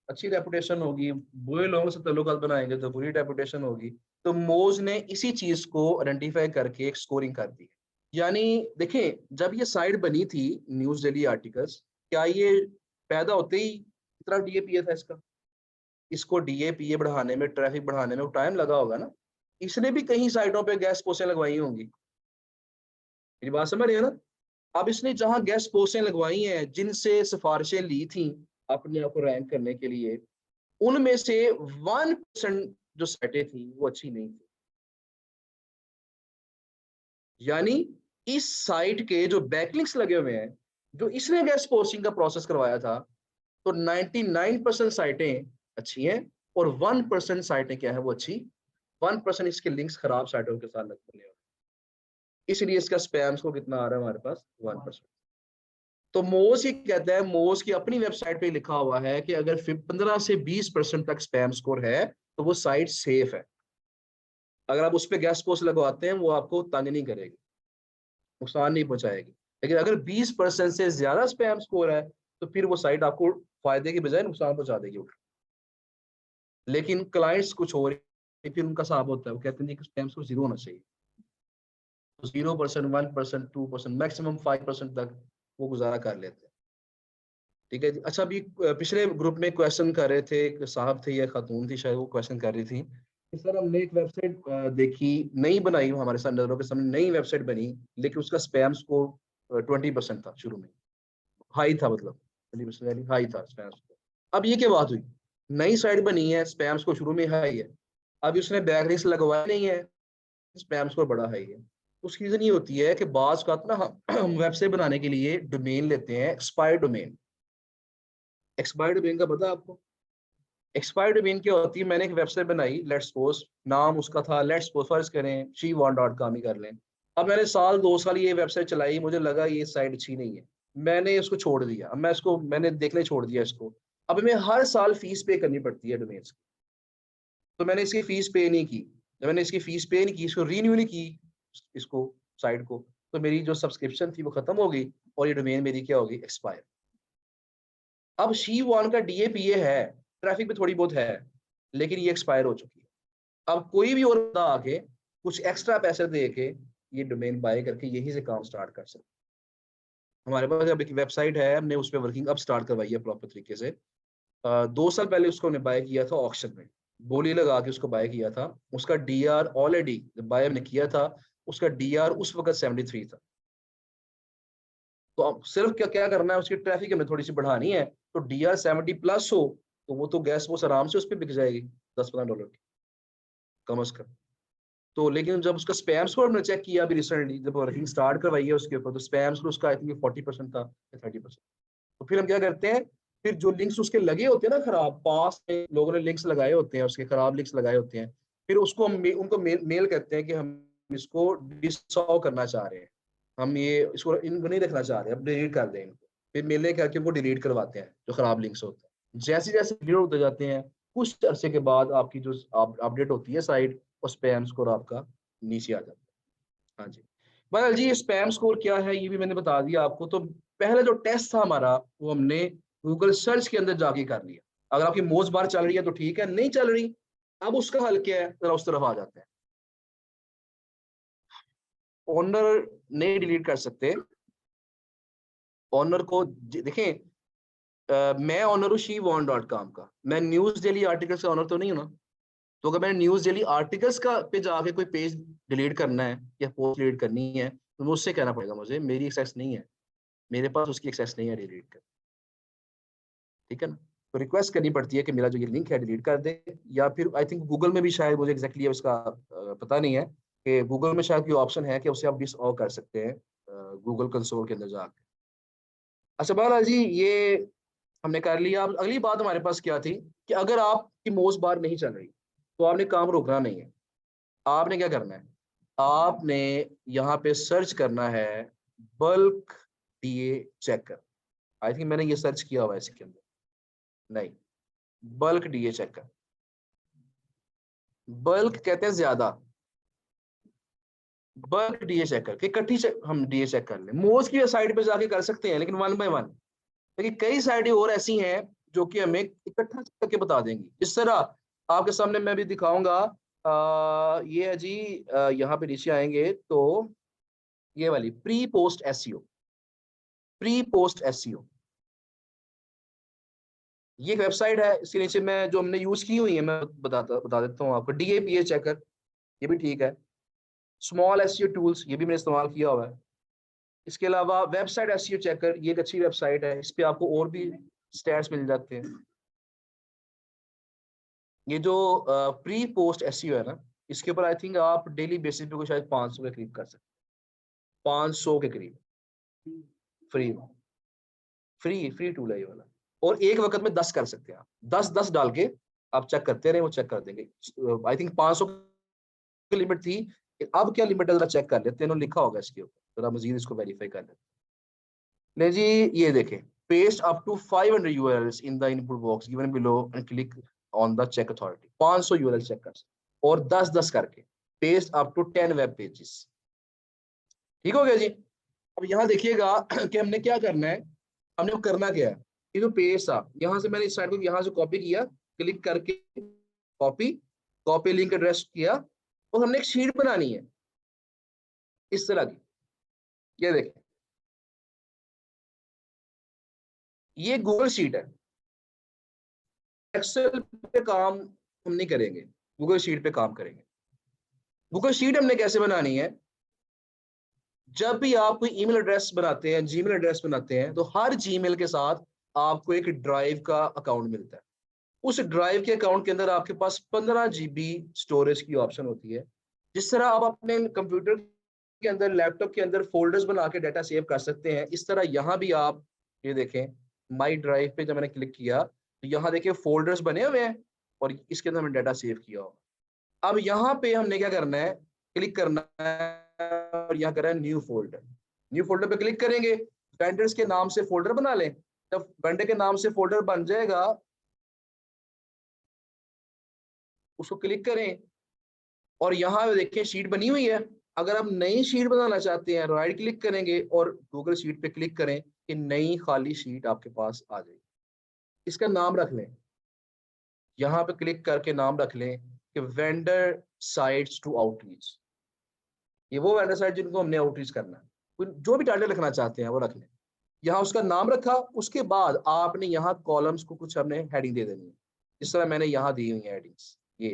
अच्छी रेपुटेशन होगी, बुरे लोगों से ताल्लुकात बनाएंगे तो बुरी रेपुटेशन होगी। तो मोज ने इसी चीज को आइडेंटिफाई करके एक स्कोरिंग कर दी। यानी देखिए, जब ये साइट बनी थी न्यूज़ डेली आर्टिकल्स, क्या ये पैदा होते ही इतना डीएपीए था इसका? इसको डीएपीए बढ़ाने में, ट्रैफिक बढ़ाने में टाइम लगा होगा ना। इसने भी कहीं साइटों पे गैस पोस्टें लगवाई होंगी, मेरी बात समझ रहे हो ना। अब इसने जहां गेस्ट पोस्टें लगवाई हैं, जिनसे सिफारिशें ली थी अपने आप को रैंक करने के लिए, उनमें से 1% जो साइटें थी वो अच्छी नहीं थी। यानी इस साइट के जो बैकलिंक्स लगे हुए हैं, जो इसने गेस्ट पोस्टिंग का प्रोसेस करवाया था, तो 99% साइटें अच्छी हैं और 1% साइटें क्या है वो अच्छी, 1% इसके लिंक्स खराब साइटों के साथ लगते हैं। इसलिए इसका स्पैम्स को कितना आ रहा है हमारे पास, 1%। तो मोज ये कहता है, मोज की अपनी वेबसाइट पे लिखा हुआ है कि अगर 15 से 20% तक स्पैम स्कोर है तो वो साइट सेफ है। अगर आप उस पर गेस्ट पोस्ट लगवाते हैं वो आपको तंग नहीं करेगी, नुकसान नहीं पहुंचाएगी। लेकिन अगर 20% से ज्यादा स्पैम स्कोर है तो फिर वो साइट आपको फायदे की बजाय नुकसान पहुंचा देगी। लेकिन क्लाइंट्स कुछ और फिर उनका हिसाब होता है, वो कहते हैं कि स्पैम स्कोर 0 होना चाहिए। तो 0%, 1%, 2%, मैक्सिमम 5% तक वो गुजारा कर लेते हैं। ठीक है जी। अच्छा, अभी पिछले ग्रुप में क्वेश्चन कर रहे थे, एक साहब थे या खातून थी शायद, वो क्वेश्चन कर रही थी कि सर हमने एक वेबसाइट देखी, नई बनाई, हमारे साथ नजरों के सामने नई वेबसाइट बनी, लेकिन उसका स्पैम स्कोर 20% था शुरू में, हाई था, मतलब 20% यानी हाई था स्पैम स्कोर। अब ये क्या बात हुई, नई साइट बनी है, स्पैम स्कोर शुरू में हाई है, अभी उसने बैकलिंक्स लगवाए नहीं है, स्पैम स्कोर बड़ा हाई है। उसकी रीजन ये होती है कि बाज का ना हम वेबसाइट बनाने के लिए डोमेन लेते हैं, एक्सपायर्ड डोमेन। एक्सपायर्ड डोमेन का पता है आपको? एक्सपायर्ड डोमेन क्या होती है? मैंने एक वेबसाइट बनाई, लेट्स सपोज नाम उसका था, लेट्स सपोज फर्ज करें she1.com ही कर लें। अब मैंने साल 2 साल ये वेबसाइट चलाई, मुझे लगा ये साइट अच्छी नहीं है, मैंने इसको छोड़ दिया। अब मैंने देखने छोड़ दिया इसको। अब हमें हर साल फीस पे करनी पड़ती है डोमेन्स की, तो मैंने इसकी फीस पे नहीं की। जब मैंने इसकी फीस पे नहीं की, इसको रीन्यू नहीं की, इसको साइट को, तो मेरी जो सब्सक्रिप्शन थी वो खत्म हो गई और ये डोमेन मेरी क्या होगी, एक्सपायर। अब she1 का डीएपीए है, ट्रैफिक पे थोड़ी बहुत है, लेकिन ये एक्सपायर हो चुकी है। अब कोई भी और बंदा आके कुछ एक्स्ट्रा पैसे दे के ये डोमेन बाय करके यहीं से काम स्टार्ट कर सकता है। हमारे पास अब एक वेबसाइट है, हमने उस पर वर्किंग अब स्टार्ट करवाई है प्रॉपर तरीके से। 2 साल पहले उसको हमने बाय किया था ऑक्शन में, बोली लगा के उसको बाय किया था। उसका डीआर ऑलरेडी जब बाय हमने किया था, उसका डीआर उस वक्त 73 था। तो अब सिर्फ क्या क्या करना है, उसकी ट्रैफिक हमें थोड़ी सी बढ़ानी है, तो डीआर 70+ हो तो वो तो गैस वो आराम से उस पर बिक जाएगी $10-15 की, कम अज कम। तो लेकिन जब उसका स्पैम स्कोर हमने चेक किया अभी रिसेंटली, जब वर्किंग स्टार्ट करवाई है उसके ऊपर, तो स्पैम स्कोर उसका आई थिंक 40% था या 30%। तो फिर हम क्या करते हैं, फिर जो लिंक्स उसके लगे होते हैं ना खराब, पास में लोगों ने लिंक्स लगाए होते हैं, उसके खराब लिंक्स लगाए होते हैं, फिर उसको हम उनको मेल करते हैं कि हम इसको डिसॉल्व करना चाह रहे हैं, हम ये इसको इनको नहीं रखना चाह रहे, अब डिलीट कर दें इनको। फिर मेल करके उनको डिलीट करवाते हैं जो खराब लिंक्स होते हैं। जैसे जैसे डिलीट होते जाते हैं, कुछ अरसे के बाद आपकी जो अपडेट होती है साइट, और स्पैम स्कोर आपका नीचे आ जाता है। हाँ जी, बहरहाल जी, ये स्पैम स्कोर क्या है ये भी मैंने बता दिया आपको। तो पहले जो टेस्ट था हमारा, वो हमने गूगल सर्च के अंदर जाके कर लिया। अगर आपकी मोज बार चल रही है तो ठीक है, नहीं चल रही, अब उसका हल क्या है, जरा उस तरफ आ जाते हैं। ओनर नहीं डिलीट कर सकते, ओनर को देखें, मैं ओनर हूँ she1.com का, मैं न्यूज़ डेली आर्टिकल्स का ओनर तो नहीं हूँ ना। तो अगर मैंने न्यूज़ डेली आर्टिकल्स का पे जाके कोई पेज डिलीट करना है या पोस्ट डिलीट करनी है, तो मुझसे कहना पड़ेगा, मुझे, मेरी एक्सेस नहीं है, मेरे पास उसकी एक्सेस नहीं है डिलीट कर, ठीक है ना। तो रिक्वेस्ट करनी पड़ती है कि मेरा जो ये लिंक है डिलीट कर दे, या फिर आई थिंक गूगल में भी शायद, मुझे एग्जैक्टली उसका पता नहीं है, कि गूगल में शायद कोई ऑप्शन है कि उसे आप डिसऑफ कर सकते हैं गूगल कंसोल के अंदर जाकर। अच्छा बहरहाल जी, ये हमने कर लिया। अब अगली बात हमारे पास क्या थी कि अगर आपकी मोज बार नहीं चल रही, तो आपने काम रोकना नहीं है। आपने क्या करना है, आपने यहाँ पे सर्च करना है bulk DA checker. I think मैंने ये सर्च किया हुआ है इसके अंदर, नहीं, बल्क डीए चेकर। बल्क कहते हैं ज्यादा, बल्क डीए चेकर के इकट्ठी हम डीए चेक कर लें। मोस्ट की साइट पे जाके कर सकते हैं, लेकिन 1 बाय 1। लेकिन कई साइटें और ऐसी हैं जो कि हमें इकट्ठा करके बता देंगी। इस तरह आपके सामने मैं भी दिखाऊंगा। ये है जी, यहाँ पे नीचे आएंगे तो ये वाली pre post SEO, pre post SEO ये एक वेबसाइट है। इसके नीचे मैं जो हमने यूज की हुई है मैं बता देता हूँ आपको। डीएपीए चेकर ये भी ठीक है। स्मॉल एसईओ टूल्स ये भी मैंने इस्तेमाल किया हुआ है। इसके अलावा वेबसाइट एसईओ चेकर ये एक अच्छी वेबसाइट है, इस पे आपको और भी स्टैट्स मिल जाते हैं। ये जो प्री पोस्ट एसईओ है ना, इसके ऊपर आई थिंक आप डेली बेसिस पे को शायद 500 के करीब कर सकते हैं, 500 के करीब फ्री फ्री टूल है ये वाला। और एक वक्त में 10 कर सकते हैं आप, 10 डाल के आप चेक करते रहे, वो चेक कर देंगे। आई थिंक 500 की लिमिट थी, अब क्या लिमिट है जरा चेक कर लेते हैं, लिखा होगा इसके ऊपर, जरा मजीद इसको वेरीफाई कर लेते हैं। ले जी, ये देखें, paste up to 500 URLs in the input box given below and click on the check authority. 500 URL check कर सकते और 10 करके paste up to 10 web pages. ठीक हो गया जी। अब यहाँ देखिएगा कि हमने क्या करना है, हमने करना क्या है। ये जो पेज था, यहाँ से मैंने इस साइड को यहाँ से कॉपी किया, क्लिक करके कॉपी लिंक एड्रेस किया, और हमने एक शीट बनानी है इस तरह की। ये देखें, ये गूगल शीट है। एक्सेल पे काम हम नहीं करेंगे, गूगल शीट पे काम करेंगे। गूगल शीट हमने कैसे बनानी है, जब भी आप कोई ईमेल एड्रेस बनाते हैं, जीमेल एड्रेस बनाते हैं, तो हर जीमेल के साथ आपको एक ड्राइव का अकाउंट मिलता है। उस ड्राइव के अकाउंट के अंदर आपके पास 15 GB स्टोरेज की ऑप्शन होती है। जिस तरह आप अपने कंप्यूटर के अंदर, लैपटॉप के अंदर फोल्डर्स बना के डाटा सेव कर सकते हैं, इस तरह यहाँ भी आप ये देखें, माई ड्राइव पे जब मैंने क्लिक किया तो यहाँ देखिए फोल्डर्स बने हुए हैं और इसके अंदर मैंने डाटा सेव किया हो। अब यहाँ पे हमने क्या करना है, क्लिक करना है और यहाँ करना है न्यू फोल्डर। न्यू फोल्डर पे क्लिक करेंगे, वेंडर्स के नाम से फोल्डर बना लें। जब वेंडर के नाम से फोल्डर बन जाएगा, उसको क्लिक करें और यहाँ देखिए शीट बनी हुई है। अगर आप नई शीट बनाना चाहते हैं, राइट क्लिक करेंगे और गूगल शीट पे क्लिक करें कि नई खाली शीट आपके पास आ जाएगी। इसका नाम रख लें, यहाँ पे क्लिक करके नाम रख लें कि वेंडर साइट्स टू आउटरीच। ये वो वेंडर साइट जिनको हमने आउटरीच करना है। जो भी टाइटल लिखना चाहते हैं वो रख लें। यहाँ उसका नाम रखा, उसके बाद आपने यहाँ कॉलम्स को कुछ हमने हेडिंग दे देनी है। इस तरह मैंने यहाँ दी हुई है हेडिंग्स। ये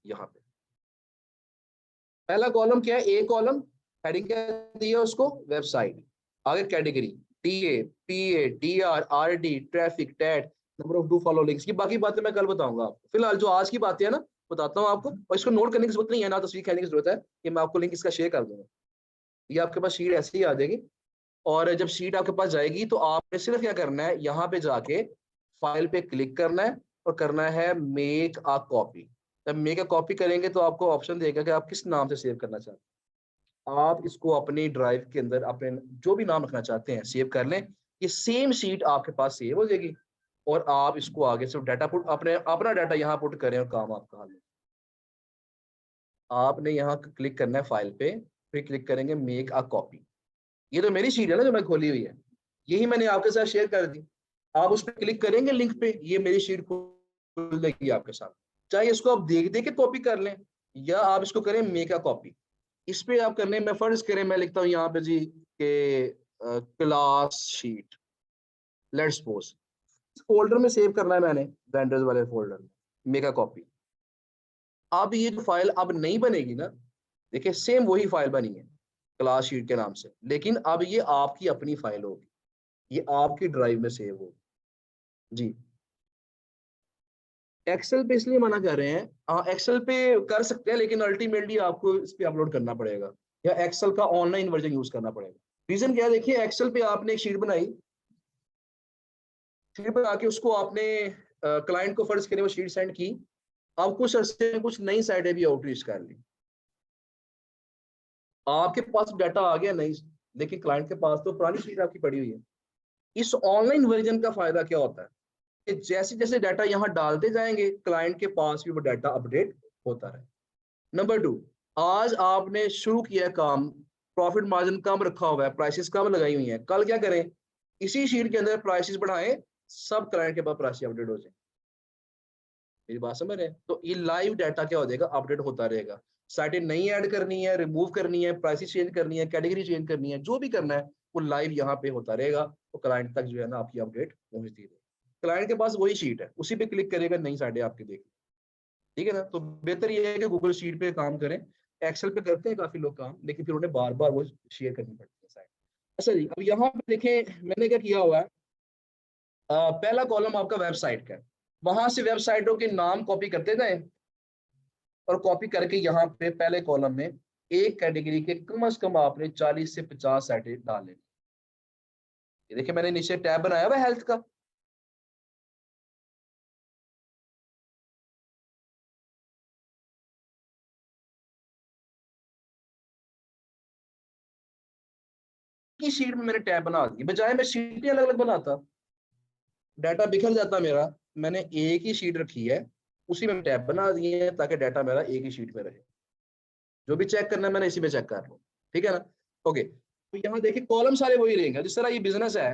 यहाँ पे पहला कॉलम क्या है, ए कॉलम, हेडिंग क्या दी है उसको, वेबसाइट। आगे category TA, PA, DR, RD, traffic, टैट, number of do follow links. की बाकी बातें मैं कल बताऊंगा आपको। फिलहाल जो आज की बातें है ना, बताता हूँ आपको, और इसको नोट करने की जरूरत नहीं है, ना तस्वीर खींचने की जरूरत है, कि मैं आपको लिंक इसका शेयर कर दूंगा। ये आपके पास शीट ऐसे ही आ जाएगी, और जब शीट आपके पास जाएगी तो आपने सिर्फ क्या करना है, यहाँ पे जाके फाइल पे क्लिक करना है और करना है मेक अ कॉपी। जब मेक अ कॉपी करेंगे तो आपको ऑप्शन देगा कि आप किस नाम से सेव करना चाहते हैं। आप इसको अपनी ड्राइव के अंदर अपने जो भी नाम रखना चाहते हैं सेव कर लें। ये सेम शीट आपके पास सेव हो जाएगी और आप इसको आगे से डाटा पुट, अपना डाटा यहाँ पुट करें और काम आपका हल। आपने यहाँ क्लिक करना है फाइल पे, फिर क्लिक करेंगे मेक अ कॉपी। ये तो मेरी शीट है ना जो मैं खोली हुई है, यही मैंने आपके साथ शेयर कर दी। आप उस पर क्लिक करेंगे लिंक पे, ये मेरी शीट खुल जाएगी आपके साथ। चाहे इसको आप देख देख के कॉपी कर लें या आप इसको करें मेक अ कॉपी। इस पे आप करने, मैं फर्ज करें मैं लिखता हूँ यहाँ पे जी के class sheet, let's suppose folder में सेव करना है मैंने, वेंडर्स वाले फोल्डर में, मेक अ कॉपी। अब ये जो फाइल अब नहीं बनेगी ना, देखिए सेम वही फाइल बनी है क्लास शीट के नाम से, लेकिन अब ये आपकी अपनी फाइल होगी, ये आपकी ड्राइव में सेव होगी जी। एक्सेल पे इसलिए मना कर रहे हैं, हाँ एक्सेल पे कर सकते हैं, लेकिन अल्टीमेटली आपको इस पे अपलोड करना पड़ेगा या एक्सेल का ऑनलाइन वर्जन यूज करना पड़ेगा। रीजन क्या है, देखिए एक्सेल पे आपने एक शीट बनाई, शीट बना के उसको आपने क्लाइंट को फर्ज करें वो शीट सेंड की, अब कुछ अरसे में कुछ नई साइटें भी आउटरीच कर ली, आपके पास डाटा आ गया नहीं, लेकिन क्लाइंट के पास तो पुरानी शीट आपकी पड़ी हुई है। इस ऑनलाइन वर्जन का फायदा क्या होता है कि जैसे जैसे डाटा यहाँ डालते जाएंगे, क्लाइंट के पास भी वो डाटा अपडेट होता रहे। नंबर 2, आज आपने शुरू किया काम, प्रॉफिट मार्जिन कम रखा हुआ है, प्राइसेस कम लगाई हुई हैं, कल क्या करें, इसी शीट के अंदर प्राइसेस बढ़ाएं, सब क्लाइंट के पास प्राइस अपडेट हो जाए। मेरी बात समझ रहे हैं? तो ये लाइव डाटा क्या हो जाएगा, अपडेट होता रहेगा। साइटें नई ऐड करनी है, रिमूव करनी है, प्राइसेस चेंज करनी है, कैटेगरी चेंज करनी है, जो भी करना है वो लाइव यहाँ पे होता रहेगा, तो क्लाइंट तक जो है ना आपकी अपडेट पहुंचती रहेगी। क्लाइंट के पास वही शीट है, उसी पे क्लिक करेगा, नई साइटें आपकी देखें। ठीक है ना? तो बेहतर ये है कि गूगल शीट पे काम करें। एक्सेल पे करते हैं काफी लोग काम, लेकिन फिर उन्हें बार बार वो शेयर करनी पड़ती है साइट। अच्छा जी, अब यहाँ पे देखें मैंने क्या किया हुआ है, पहला कॉलम आपका वेबसाइट का है, वहां से वेबसाइटों के नाम कॉपी करते जाए और कॉपी करके यहाँ पे पहले कॉलम में एक कैटेगरी के कम से कम आपने 40 से 50 साइटें डाल लेनी। ये देखिए मैंने नीचे टैब बनाया हुआ हेल्थ का, की शीट में मैंने टैब बना दी, बजाय मैं शीटें अलग अलग बनाता, डाटा बिखर जाता मेरा। मैंने एक ही शीट रखी है, उसी में टैब बना दिए हैं ताकि डाटा मेरा एक ही शीट में रहे, जो भी चेक करना है मैंने इसी में चेक कर लूं। ठीक है ना? ओके, तो यहाँ देखिए कॉलम सारे वही रहेंगे। जिस तरह ये बिजनेस है,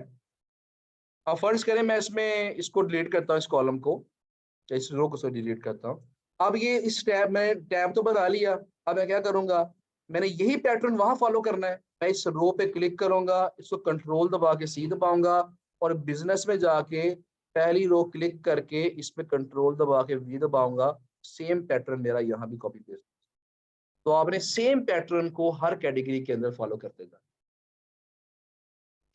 अब फर्ज करें मैं इसमें इसको डिलीट करता हूँ, इस कॉलम को, इस रो को डिलीट करता हूँ। अब ये इस टैब में टैब तो बना लिया, अब मैं क्या करूंगा, मैंने यही पैटर्न वहां फॉलो करना है। मैं इस रो पे क्लिक करूंगा, इसको कंट्रोल दबा के सी दबाऊंगा और बिजनेस में जाके पहली रो क्लिक करके इस पे कंट्रोल दबा के वी दबाऊंगा। सेम पैटर्न मेरा यहाँ भी कॉपी पेस्ट। तो आपने सेम पैटर्न को हर कैटेगरी के अंदर फॉलो करते जाना।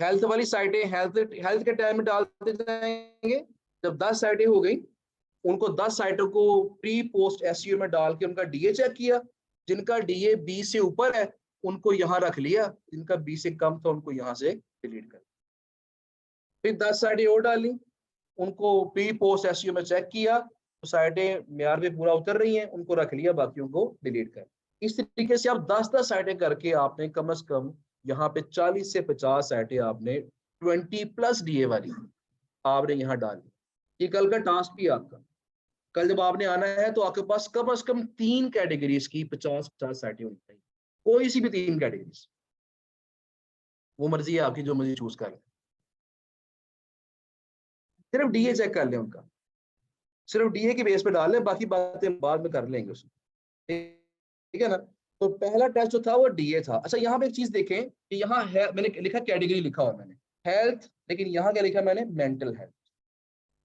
हेल्थ वाली साइटें हेल्थ हेल्थ के टैब में डालते जाएंगे। जब 10 साइटें हो गई, उनको 10 साइटों को प्री पोस्ट एसईओ में डाल के उनका डीए चेक किया, जिनका डीए 20 से ऊपर है उनको यहाँ रख लिया, जिनका 20 से कम था उनको यहाँ से डिलीट कर। फिर 10 साइटें और डाली, उनको प्री पोस्ट एसईओ में चेक किया, तो साइटें म्यार पे पूरा उतर रही हैं, उनको रख लिया, बाकियों को डिलीट कर। इस तरीके से आप 10-10 साइटें करके आपने कम से कम यहाँ पे 40 से 50 साइटें आपने 20+ डीए वाली आपने यहाँ डाली। ये कल का टास्क भी आपका। कल जब आपने आना है तो आपके पास कम से कम 3 कैटेगरीज की 50-50 साइटें होनी चाहिए, कोई सी भी 3 कैटेगरीज, वो मर्जी है आपकी, जो मर्जी चूज कर लें। सिर्फ डीए चेक कर लें उनका, सिर्फ डीए के बेस पे डाल लें, बाकी बातें बाद में कर लेंगे उसमें। ठीक है ना? तो पहला टेस्ट जो था वो डीए था। अच्छा, यहाँ पे एक चीज देखें कि यहाँ है, मैंने लिखा कैटेगरी लिखा हुआ मैंने हेल्थ, लेकिन यहाँ क्या लिखा मैंने, मेंटल हेल्थ।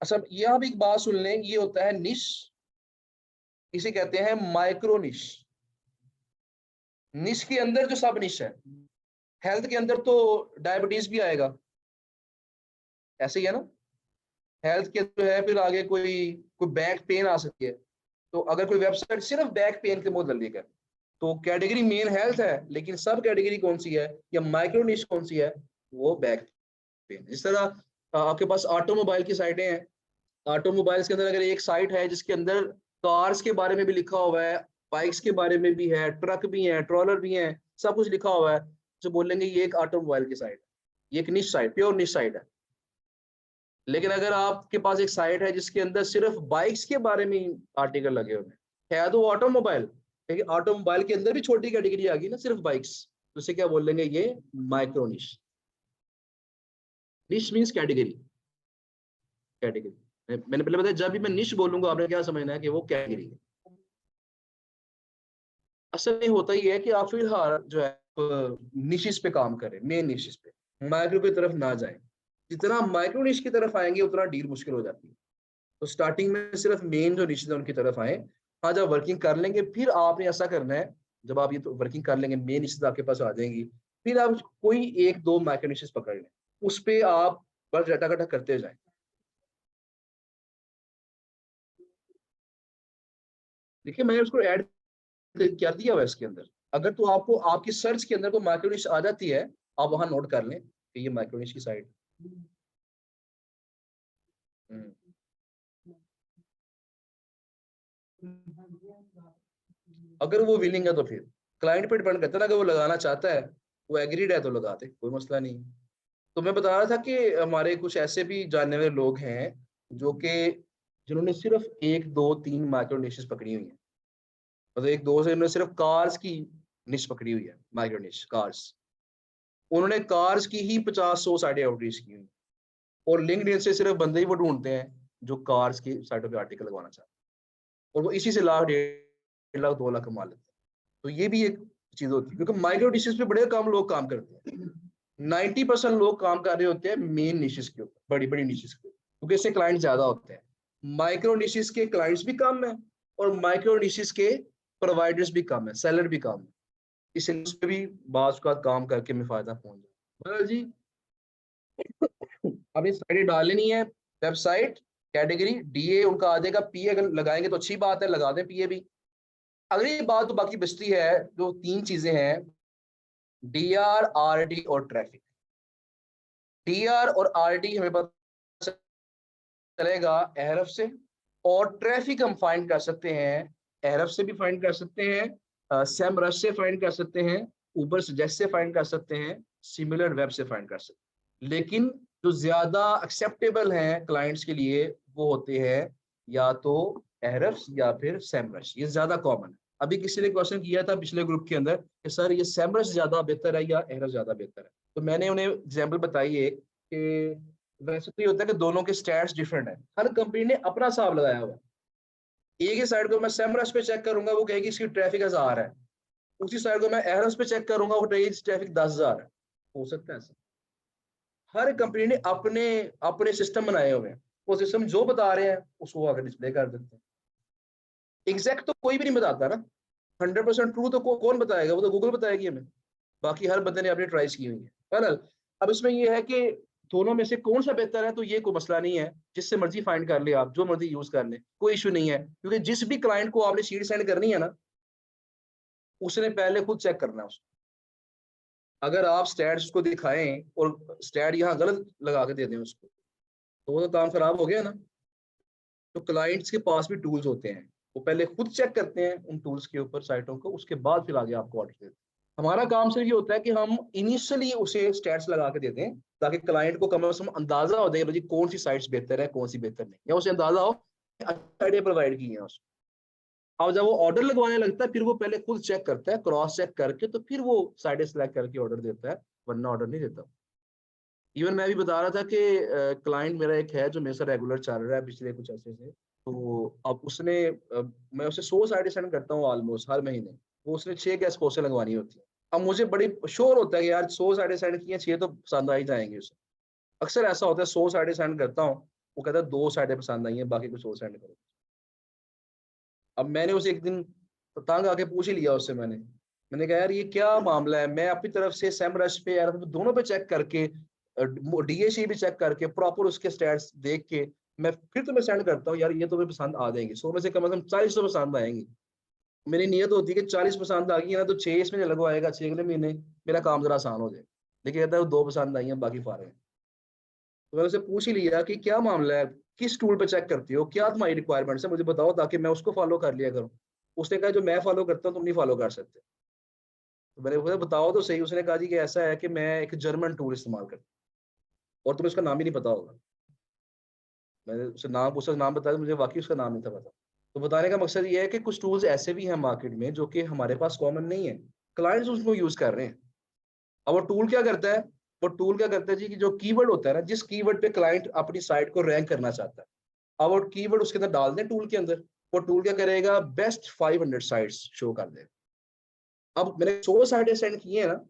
अच्छा, यहाँ भी एक बात सुन लें, ये होता है निश, इसे कहते हैं माइक्रो निश। निश के अंदर जो सब निश है, हेल्थ के अंदर तो डायबिटीज भी आएगा, ऐसे ही है ना? हेल्थ के जो है फिर आगे कोई कोई बैक पेन आ सकती है, तो अगर कोई वेबसाइट सिर्फ बैक पेन के मुंह दल देगा, तो कैटेगरी मेन हेल्थ है, लेकिन सब कैटेगरी कौन सी है या माइक्रो निश कौन सी है, वो बैक पेन। जिस तरह आपके पास ऑटोमोबाइल की साइटें हैं, ऑटोमोबाइल्स के अंदर अगर एक साइट है जिसके अंदर कार्स के बारे में भी लिखा हुआ है, बाइक्स के बारे में भी है, ट्रक भी है, ट्रॉलर भी है, सब कुछ लिखा हुआ है, तो बोलेंगे ये एक ऑटोमोबाइल की साइट है, ये एक निश साइट, प्योर निश साइट है। लेकिन अगर आपके पास एक साइट है जिसके अंदर सिर्फ बाइक्स के बारे में आर्टिकल लगे हुए हैं, है तो ऑटोमोबाइल, लेकिन ऑटोमोबाइल के अंदर भी छोटी कैटेगरी आ गई ना, सिर्फ बाइक्स, तो इसे क्या बोल लेंगे, ये माइक्रो निश। निश मीन्स कैटेगरी, कैटेगरी। मैंने पहले बताया, जब भी मैं निश बोलूंगा आपने क्या समझना है कि वो कैटेगरी है। असल में होता ही है कि आप फिलहाल जो है निशिस पे काम करें, मेन निशिस पे, माइक्रो की तरफ ना जाएं। जितना माइक्रो निश की तरफ आएंगे उतना डील मुश्किल हो जाती है। तो स्टार्टिंग में सिर्फ मेन जो निशिस है उनकी तरफ आए। हाँ, जब वर्किंग कर लेंगे फिर आपने ऐसा करना है, जब आप ये तो वर्किंग कर लेंगे, मेन निशिस आपके पास आ जाएंगी, फिर आप कोई 1-2 माइक्रो निशिस पकड़ लें, उस पे आप बस डाटा इकट्ठा करते जाएं। देखिए मैंने उसको ऐड कर दिया हुआ है इसके अंदर। अगर तो आपको आपकी सर्च के अंदर को माइक्रो निश आ जाती है, आप वहां नोट कर लें कि ये माइक्रो निश की साइट। हम्म। अगर वो विलिंग है तो फिर क्लाइंट पे डिपेंड करता है ना, अगर वो लगाना चाहता है, वो एग्रीड है तो लगा दे, कोई मसला नहीं है। तो मैं बता रहा था कि हमारे कुछ ऐसे भी जानने वाले लोग हैं जो कि जिन्होंने सिर्फ 1 2 3 माइक्रो निशेस पकड़ी हुई है। मतलब एक दो से उन्होंने सिर्फ कार्स की निश पकड़ी हुई है, माइक्रो निश कार्स। उन्होंने कार्स की ही 50 100 साइटें आउटरीच की हुई, और लिंक्डइन से सिर्फ बंदे ही वो ढूंढते हैं जो कार्स की साइटों पे आर्टिकल लगवाना चाहते हैं, और वो इसी से लाख 1.5 लाख 2 लाख कमा लेते हैं। तो ये भी एक चीज होती है, क्योंकि माइक्रो निशेस पे बड़े कम लोग काम करते हैं। 90% लोग काम कर रहे होते हैं मेन निशेस के ऊपर, बड़ी बड़ी निशेस के ऊपर, क्योंकि इससे क्लाइंट ज्यादा होते हैं। माइक्रो निशेस के क्लाइंट्स भी कम है, और माइक्रो निशेस के प्रोवाइडर्स भी कम है, सेलर भी कम है। इसलिए उस पर भी बाज का काम करके मैं फायदा पहुंच जाए जी। अपनी साइटें डाल लेनी है, वेबसाइट, कैटेगरी, डीए उनका आ जाएगा, पीए अगर लगाएंगे तो अच्छी बात है, लगा दें पीए भी। अगली बात तो बाकी बचती है, जो 3 चीजें हैं, डीआर, आरडी और ट्रैफिक। डीआर और आरडी हमें पता चलेगा एहरफ से, और ट्रैफिक हम फाइंड कर सकते हैं, एहरफ से भी फाइंड कर सकते हैं, सेमरश से फाइंड कर सकते हैं, ऊबर सजेस्ट से फाइंड कर सकते हैं, सिमिलर वेब से फाइंड कर सकते हैं। लेकिन जो ज्यादा एक्सेप्टेबल हैं क्लाइंट्स के लिए वो होते हैं या तो एहरफ या फिर सेमरश, ये ज्यादा कॉमन है। अभी किसी ने क्वेश्चन किया था पिछले ग्रुप के अंदर कि सर ये सेमरश ज्यादा बेहतर है या एहरफ ज्यादा बेहतर है, तो मैंने उन्हें एग्जाम्पल बताई है कि वैसे तो ये होता है कि दोनों के स्टैट्स डिफरेंट है, हर कंपनी ने अपना हिसाब लगाया हुआ है। एक ही साइड को मैं सेमरश पे चेक करूंगा, वो कहेगी इसकी ट्रैफिक 1000 है, उसी साइड को मैं एहरफ पे चेक करूंगा, वो कहेगी ट्रैफिक 10,000 है। हो सकता है ऐसा, हर कंपनी ने अपने अपने सिस्टम बनाए हुए हैं, वो सिस्टम जो बता रहे हैं उसको आगे डिस्प्ले कर देते हैं। एग्जैक्ट तो कोई भी नहीं बताता ना, 100% ट्रू तो कौन बताएगा, वो तो गूगल बताएगी हमें। बाकी हर बंदे ने अपनी ट्राइज की हुई है। बहरहाल अब इसमें ये है कि दोनों में से कौन सा बेहतर है, तो ये कोई मसला नहीं है, जिससे मर्जी फाइंड कर ले आप, जो मर्जी यूज कर ले, कोई इशू नहीं है। क्योंकि जिस भी क्लाइंट को आपने शीट सेंड करनी है ना, उसने पहले खुद चेक करना है उसको। अगर आप स्टैट्स को दिखाएं और स्टैट यहाँ गलत लगा के दे दें उसको, तो वो तो काम खराब हो गया ना। तो क्लाइंट्स के पास भी टूल्स होते हैं, वो पहले खुद चेक करते हैं उन टूल्स के ऊपर साइटों को, उसके बाद फिर आगे आपको ऑर्डर देते हैं। हमारा काम सिर्फ ये होता है कि हम इनिशियली उसे स्टैट्स लगा के देते हैं, ताकि क्लाइंट को कम से कम अंदाजा हो जाए जी कौन सी साइट्स बेहतर है, कौन सी बेहतर नहीं, या उसे अंदाजा हो आइडिया प्रोवाइड की है उसको। अब जब वो ऑर्डर लगवाने लगता है, फिर वो पहले खुद चेक करता है, क्रॉस चेक करके, तो फिर वो साइडें सेलेक्ट करके ऑर्डर देता है, वरना ऑर्डर नहीं देता। इवन मैं भी बता रहा था कि क्लाइंट मेरा एक है जो मेरे साथ रेगुलर चल रहा है पिछले कुछ अर्से से, तो अब उसने मैं उसे 100 साइडें सेंड करता हूँ ऑलमोस्ट हर महीने, वो उसने 6 गैस पोस्टें लगवानी होती है। अब मुझे बड़ी श्योर होता है कि यार 100 साइडें सेंड की हैं, 6 तो पसंद आ ही जाएंगे उसे। अक्सर ऐसा होता है 100 साइडें सेंड करता हूँ, वो कहता है 2 साइडें पसंद आई हैं, बाकी कुछ और सेंड करो। अब मैंने उसे एक दिन तंग आके पूछ ही लिया उससे, मैंने कहा यार ये क्या मामला है, मैं अपनी तरफ से सेमरश पे यार दोनों पे चेक करके, डीएसी भी चेक करके, प्रॉपर उसके स्टैट्स देख के मैं फिर तुम्हें सेंड करता हूँ, यार ये तुम्हें पसंद आ जाएंगी, 100 में से कम 40 तो पसंद आएंगी। मेरी नीयत होती है कि 40 पसंद आ गई है ना, तो 6 इसमें लगवाएगा, 6 अगले महीने मेरा काम जरा आसान हो जाए। लेकिन कहता है 2 पसंद आई है, बाकी फारे हैं। तो मैंने उसे पूछ ही लिया कि क्या मामला है, किस टूल पे चेक करती हो, क्या तुम्हारी रिक्वायरमेंट्स है, मुझे बताओ ताकि मैं उसको फॉलो कर लिया करूँ। उसने कहा जो मैं फॉलो करता हूँ तुम नहीं फॉलो कर सकते। तो मैंने बोला बताओ तो सही। उसने कहा जी कि ऐसा है कि मैं एक जर्मन टूल इस्तेमाल करता हूँ और तुम्हें उसका नाम ही नहीं पता होगा। मैंने उससे नाम पूछा, नाम बताया, मुझे वाकई उसका नाम नहीं था पता। तो बताने का मकसद ये है कि कुछ टूल्स ऐसे भी हैं मार्केट में जो कि हमारे पास कॉमन नहीं है, क्लाइंट्स उसको यूज कर रहे हैं। अब वो टूल क्या करता है, वो टूल क्या करता है जी कि जो कीवर्ड होता है ना, जिस कीवर्ड पे क्लाइंट अपनी साइट को रैंक करना चाहता है, अब वो कीवर्ड उसके अंदर डाल दें टूल के अंदर, वो टूल क्या करेगा, बेस्ट 500 साइट्स शो कर देगा। अब मैंने 100 साइटें सेंड की है ना,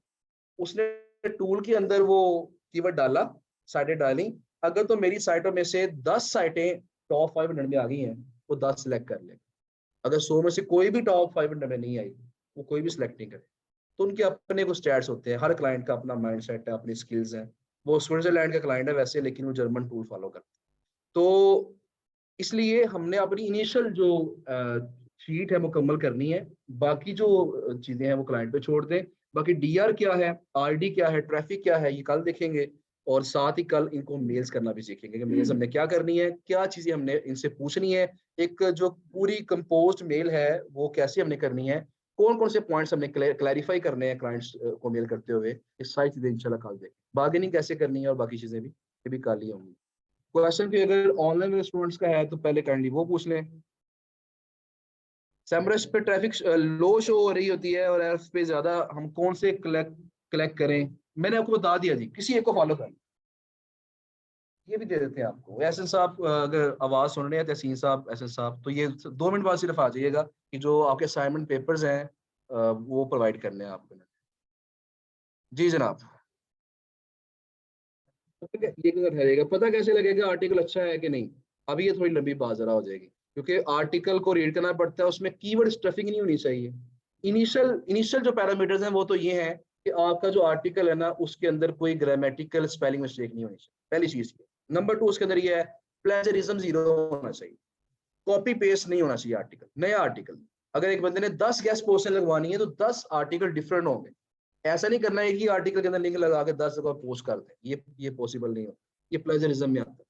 उसने टूल के अंदर वो कीवर्ड डाला, साइटें डाली, अगर तो मेरी साइटों में से 10 साइटें टॉप 500 में आ गई हैं, वो 10 सिलेक्ट कर ले। अगर 100 में से कोई भी टॉप 500 में नहीं आई, वो कोई भी सिलेक्ट नहीं करे। तो उनके अपने कुछ स्टैट्स होते हैं, हर क्लाइंट का अपना माइंडसेट है, अपनी स्किल्स हैं। वो स्विट्जरलैंड का क्लाइंट है वैसे, लेकिन वो जर्मन टूल फॉलो करता है। तो इसलिए हमने अपनी इनिशियल जो शीट है मुकम्मल करनी है, बाकी जो चीजें हैं वो क्लाइंट पे छोड़ दें। बाकी डीआर क्या है, आरडी क्या है, ट्रैफिक क्या है, ये कल देखेंगे। और साथ ही कल इनको मेल्स करना भी सीखेंगे कि मेल्स हमने क्या करनी है, क्या चीजें हमने इनसे पूछनी है, एक जो पूरी कंपोज्ड मेल है वो कैसे हमने करनी है, कौन कौन से पॉइंट्स हमने क्लैरिफाई करने हैं क्लाइंट्स को मेल करते हुए, ये सारी चीजें इंशाल्लाह कल देखें। बार्गेनिंग कैसे करनी है और बाकी चीजें भी ये भी कल ही होंगी। क्वेश्चन भी अगर ऑनलाइन स्टूडेंट्स का है तो पहले काइंडली वो पूछ लें। सैमरस पे ट्रैफिक लो शो हो रही होती है और एफ पे ज्यादा, हम कौन से कलेक्ट करें? मैंने आपको बता दिया जी, किसी एक को फॉलो कर, ये भी दे देते हैं आपको। एहसन साहब अगर आवाज सुन रहे हैं, तहसीन साहब, एहसन साहब, तो ये 2 मिनट बाद सिर्फ आ जाइएगा कि जो आपके असाइनमेंट पेपर्स हैं वो प्रोवाइड करने हैं आपको। जी जनाब। ये किधर ठहरेगा, पता कैसे लगेगा आर्टिकल अच्छा है कि नहीं? अभी ये थोड़ी लंबी बात जरा हो जाएगी, क्योंकि आर्टिकल को रीड करना पड़ता है, उसमें कीवर्ड स्टफिंग नहीं होनी चाहिए। इनिशियल जो पैरामीटर्स हैं वो तो ये हैं कि आपका जो आर्टिकल है ना उसके अंदर कोई ग्रामेटिकल स्पेलिंग मिस्टेक नहीं होनी चाहिए, पहली चीज। नंबर 2 उसके अंदर ये है प्लेजरिज्म 0 होना चाहिए, कॉपी पेस्ट नहीं होना चाहिए आर्टिकल। नया आर्टिकल अगर एक बंदे ने 10 गेस्ट पोस्ट लगवानी है तो 10 आर्टिकल डिफरेंट होंगे। ऐसा नहीं करना है कि आर्टिकल के अंदर लिंक लगा के 10 जगह पोस्ट कर दें, ये पॉसिबल नहीं हो, ये प्लेजरिज्म में आता है।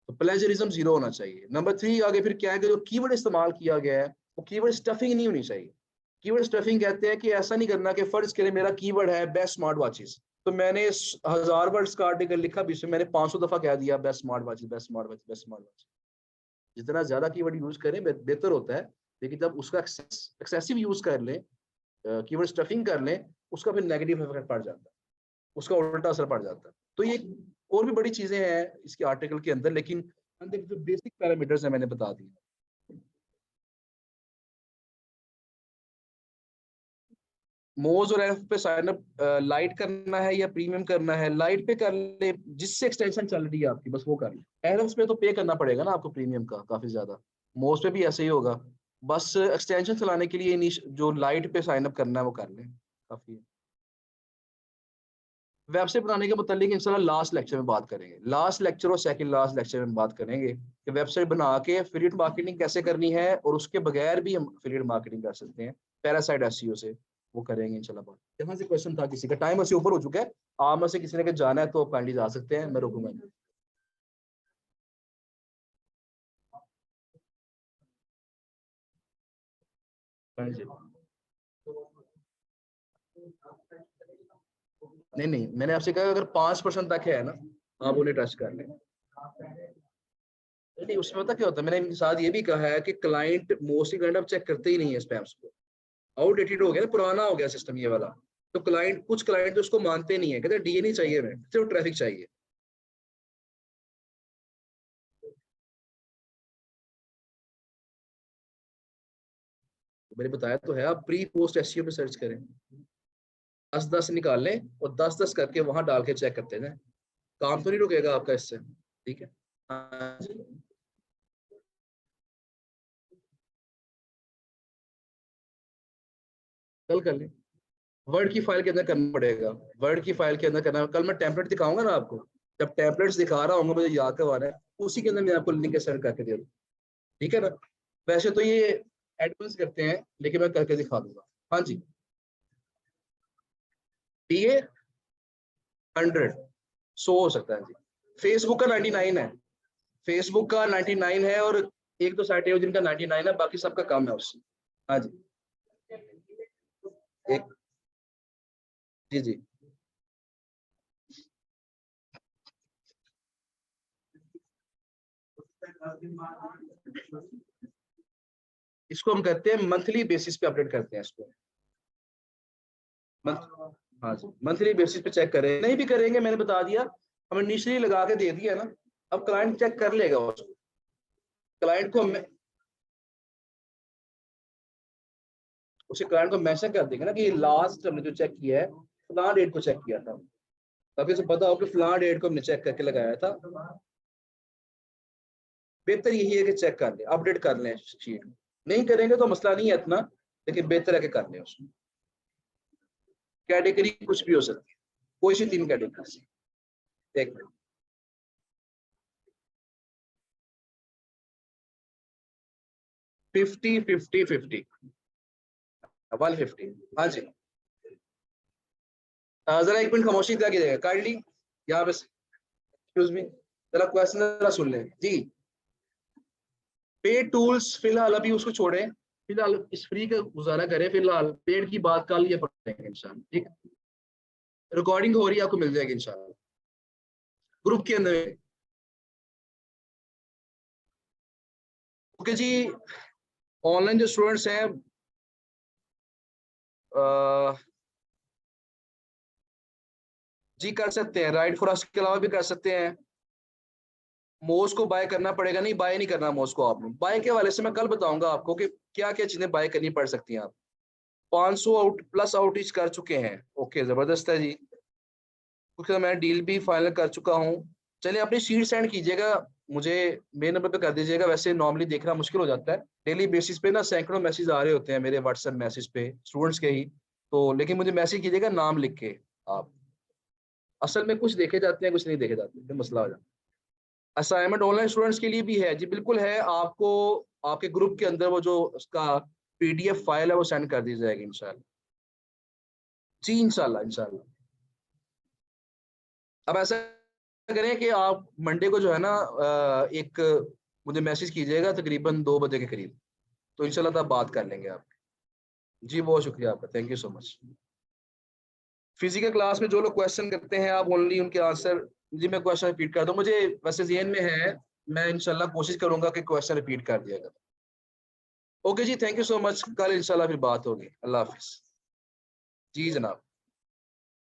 तो प्लेजरिज्म 0 होना चाहिए। नंबर 3 आगे फिर क्या है कि जो कीवर्ड इस्तेमाल किया गया है वो कीवर्ड स्टफिंग नहीं होनी चाहिए। कीवर्ड स्टफिंग कहते हैं कि ऐसा नहीं करना कि फर्ज करें मेरा कीवर्ड है बेस्ट स्मार्ट वॉचेस, तो मैंने 1000 वर्ड्स का आर्टिकल लिखा भी, मैंने 500 दफा कह दिया best smart watches, best smart watches, best smart watches. जितना ज्यादा कीवर्ड यूज करें बेहतर होता है, लेकिन जब उसका एक्सेसिव यूज कर लें, कीवर्ड स्टफिंग कर लें, उसका फिर नेगेटिव इफेक्ट पड़ जाता है, उसका उल्टा असर पड़ जाता है। तो ये और भी बड़ी चीजें हैं इसके आर्टिकल के अंदर, लेकिन जो बेसिक पैरामीटर्स हैं मैंने बता दिए। मोज और एफ पे साइन अप लाइट करना है या प्रीमियम करना है? लाइट पे कर ले, जिससे एक्सटेंशन चल रही है आपकी बस वो कर ले। एफ पे तो पे करना पड़ेगा ना आपको प्रीमियम का काफी ज्यादा। मोज पे भी ऐसे ही होगा, बस एक्सटेंशन चलाने के लिए जो लाइट पे साइन अप करना है वो कर लें, काफी है। वेबसाइट बनाने के मुतालिक इंशाल्लाह लास्ट लेक्चर में बात करेंगे, लास्ट लेक्चर और सेकंड लास्ट लेक्चर में बात करेंगे कि वेबसाइट बना के एफिलिएट मार्केटिंग कैसे करनी है, और उसके बगैर भी हम एफिलिएट मार्केटिंग कर सकते हैं पैरासाइट एसईओ से, वो करेंगे इंशाल्लाह बात। यहाँ से क्वेश्चन था किसी का, टाइम वैसे ऊपर हो चुका है, आप में से किसी ने जाना है तो काइंडली जा सकते हैं, मैं रुकूंगा। नहीं, मैंने आपसे कहा अगर 5% तक है ना आप उन्हें टच कर लें। नहीं, उसमें पता क्या होता है, मैंने इनके साथ ये भी कहा है कि क्लाइंट मोस्टली क्लाइंट अब चेक करते ही नहीं है स्पैम्स को, आउटडेटेड हो गया, पुराना हो गया सिस्टम ये वाला। तो कुछ क्लाइंट तो उसको मानते नहीं है, कहते हैं डीए नहीं चाहिए, हमें सिर्फ ट्रैफिक चाहिए। तो मैंने बताया तो है, आप प्री पोस्ट एसईओ पे सर्च करें, 10-10 निकाल लें और 10-10 करके वहां डाल के चेक करते हैं, काम तो नहीं रुकेगा आपका इससे, ठीक है। हाँ जी। कल कर लें, वर्ड की फाइल के अंदर करना पड़ेगा, वर्ड की फाइल के अंदर करना। कल मैं टेम्पलेट दिखाऊंगा ना आपको, जब टेम्पलेट्स दिखा रहा हूँ मुझे याद करवाना है, उसी के अंदर मैं आपको लिंक सेंड करके दे दूँ, ठीक है ना। वैसे तो ये एडवांस करते हैं, लेकिन मैं करके दिखा दूंगा। हाँ जी, डीए 100 100 हो सकता है जी। फेसबुक का 99 है, फेसबुक का 99 है, और एक दो साइट है जिनका 99 है, बाकी सबका कम है उससे। हाँ जी, एक जी जी। इसको हम कहते हैं मंथली बेसिस पे अपडेट करते हैं इसको। हाँ जी, मंथली बेसिस पे चेक करें, नहीं भी करेंगे मैंने बता दिया, हमें इनिशियली लगा के दे दिया ना, अब क्लाइंट चेक कर लेगा उसको। क्लाइंट को मैसेज कर देंगे ना कि लास्ट हमने जो चेक किया है फलां डेट को चेक किया था, ताकि उसे पता हो कि फलां डेट को हमने चेक करके लगाया था। बेहतर यही है कि चेक कर ले, अपडेट कर लें शीट। नहीं करेंगे तो मसला नहीं है इतना, लेकिन बेहतर है कि कर लें उसको। कैटेगरी कुछ भी हो सकती है, कोई सी 3 कैटेगरी। एक मिनट, 50 50 50 150। हाँ जी, जरा 1 मिनट खामोशी क्या कीजिएगा काइंडली यहाँ पे। एक्सक्यूज मी, जरा क्वेश्चन जरा सुन लें जी। पेड टूल्स फिलहाल अभी उसको छोड़ें, फिलहाल इस फ्री का गुजारा करें, फिलहाल पेड की बात कल ये पढ़ेंगे इंशाल्लाह। ठीक, रिकॉर्डिंग हो रही है, आपको मिल जाएगी इंशाल्लाह ग्रुप के अंदर। ओके जी, ऑनलाइन जो स्टूडेंट्स हैं जी कर सकते हैं, राइट फॉरेस्ट के अलावा भी कर सकते हैं। मोस को बाय करना पड़ेगा, नहीं बाय नहीं करना मोस को आपने। बाय के वाले से मैं कल बताऊंगा आपको कि क्या क्या चीजें बाय करनी पड़ सकती हैं। आप 500 आउट प्लस आउटरीच कर चुके हैं, ओके जबरदस्त है जी। क्योंकि मैं डील भी फाइनल कर चुका हूँ। चलिए अपनी शीट सेंड कीजिएगा मुझे, मेरे नंबर पे कर दीजिएगा। वैसे नॉर्मली देखना मुश्किल हो जाता है, डेली बेसिस पे ना सैकड़ों मैसेज आ रहे होते हैं मेरे व्हाट्सएप मैसेज पे स्टूडेंट्स के ही, तो लेकिन मुझे मैसेज कीजिएगा नाम लिख के आप। असल में कुछ देखे जाते हैं कुछ नहीं देखे जाते, फिर मसला हो जाता है। असाइनमेंट ऑनलाइन स्टूडेंट्स के लिए भी है जी, बिल्कुल है। आपको आपके ग्रुप के अंदर वो जो उसका पीडीएफ फाइल है वो सेंड कर दी जाएगी इंशाल्लाह जी, इंशाल्लाह इंशाल्लाह। अब ऐसा करें कि आप मंडे को जो है ना एक मुझे मैसेज कीजिएगा तकरीबन 2 बजे के करीब, तो इंशाल्लाह तब बात कर लेंगे आप। जी बहुत शुक्रिया आपका, thank you so much. Physical class में जो लोग क्वेश्चन करते हैं आप ओनली उनके आंसर, जी मैं क्वेश्चन रिपीट कर दूं, मुझे वैसे ज़हन में है, मैं इंशाल्लाह कोशिश करूंगा कि क्वेश्चन रिपीट कर दिया जाए। ओके जी, थैंक यू सो मच, कल इंशाल्लाह फिर बात होगी। अल्लाह हाफिज जी जनाब।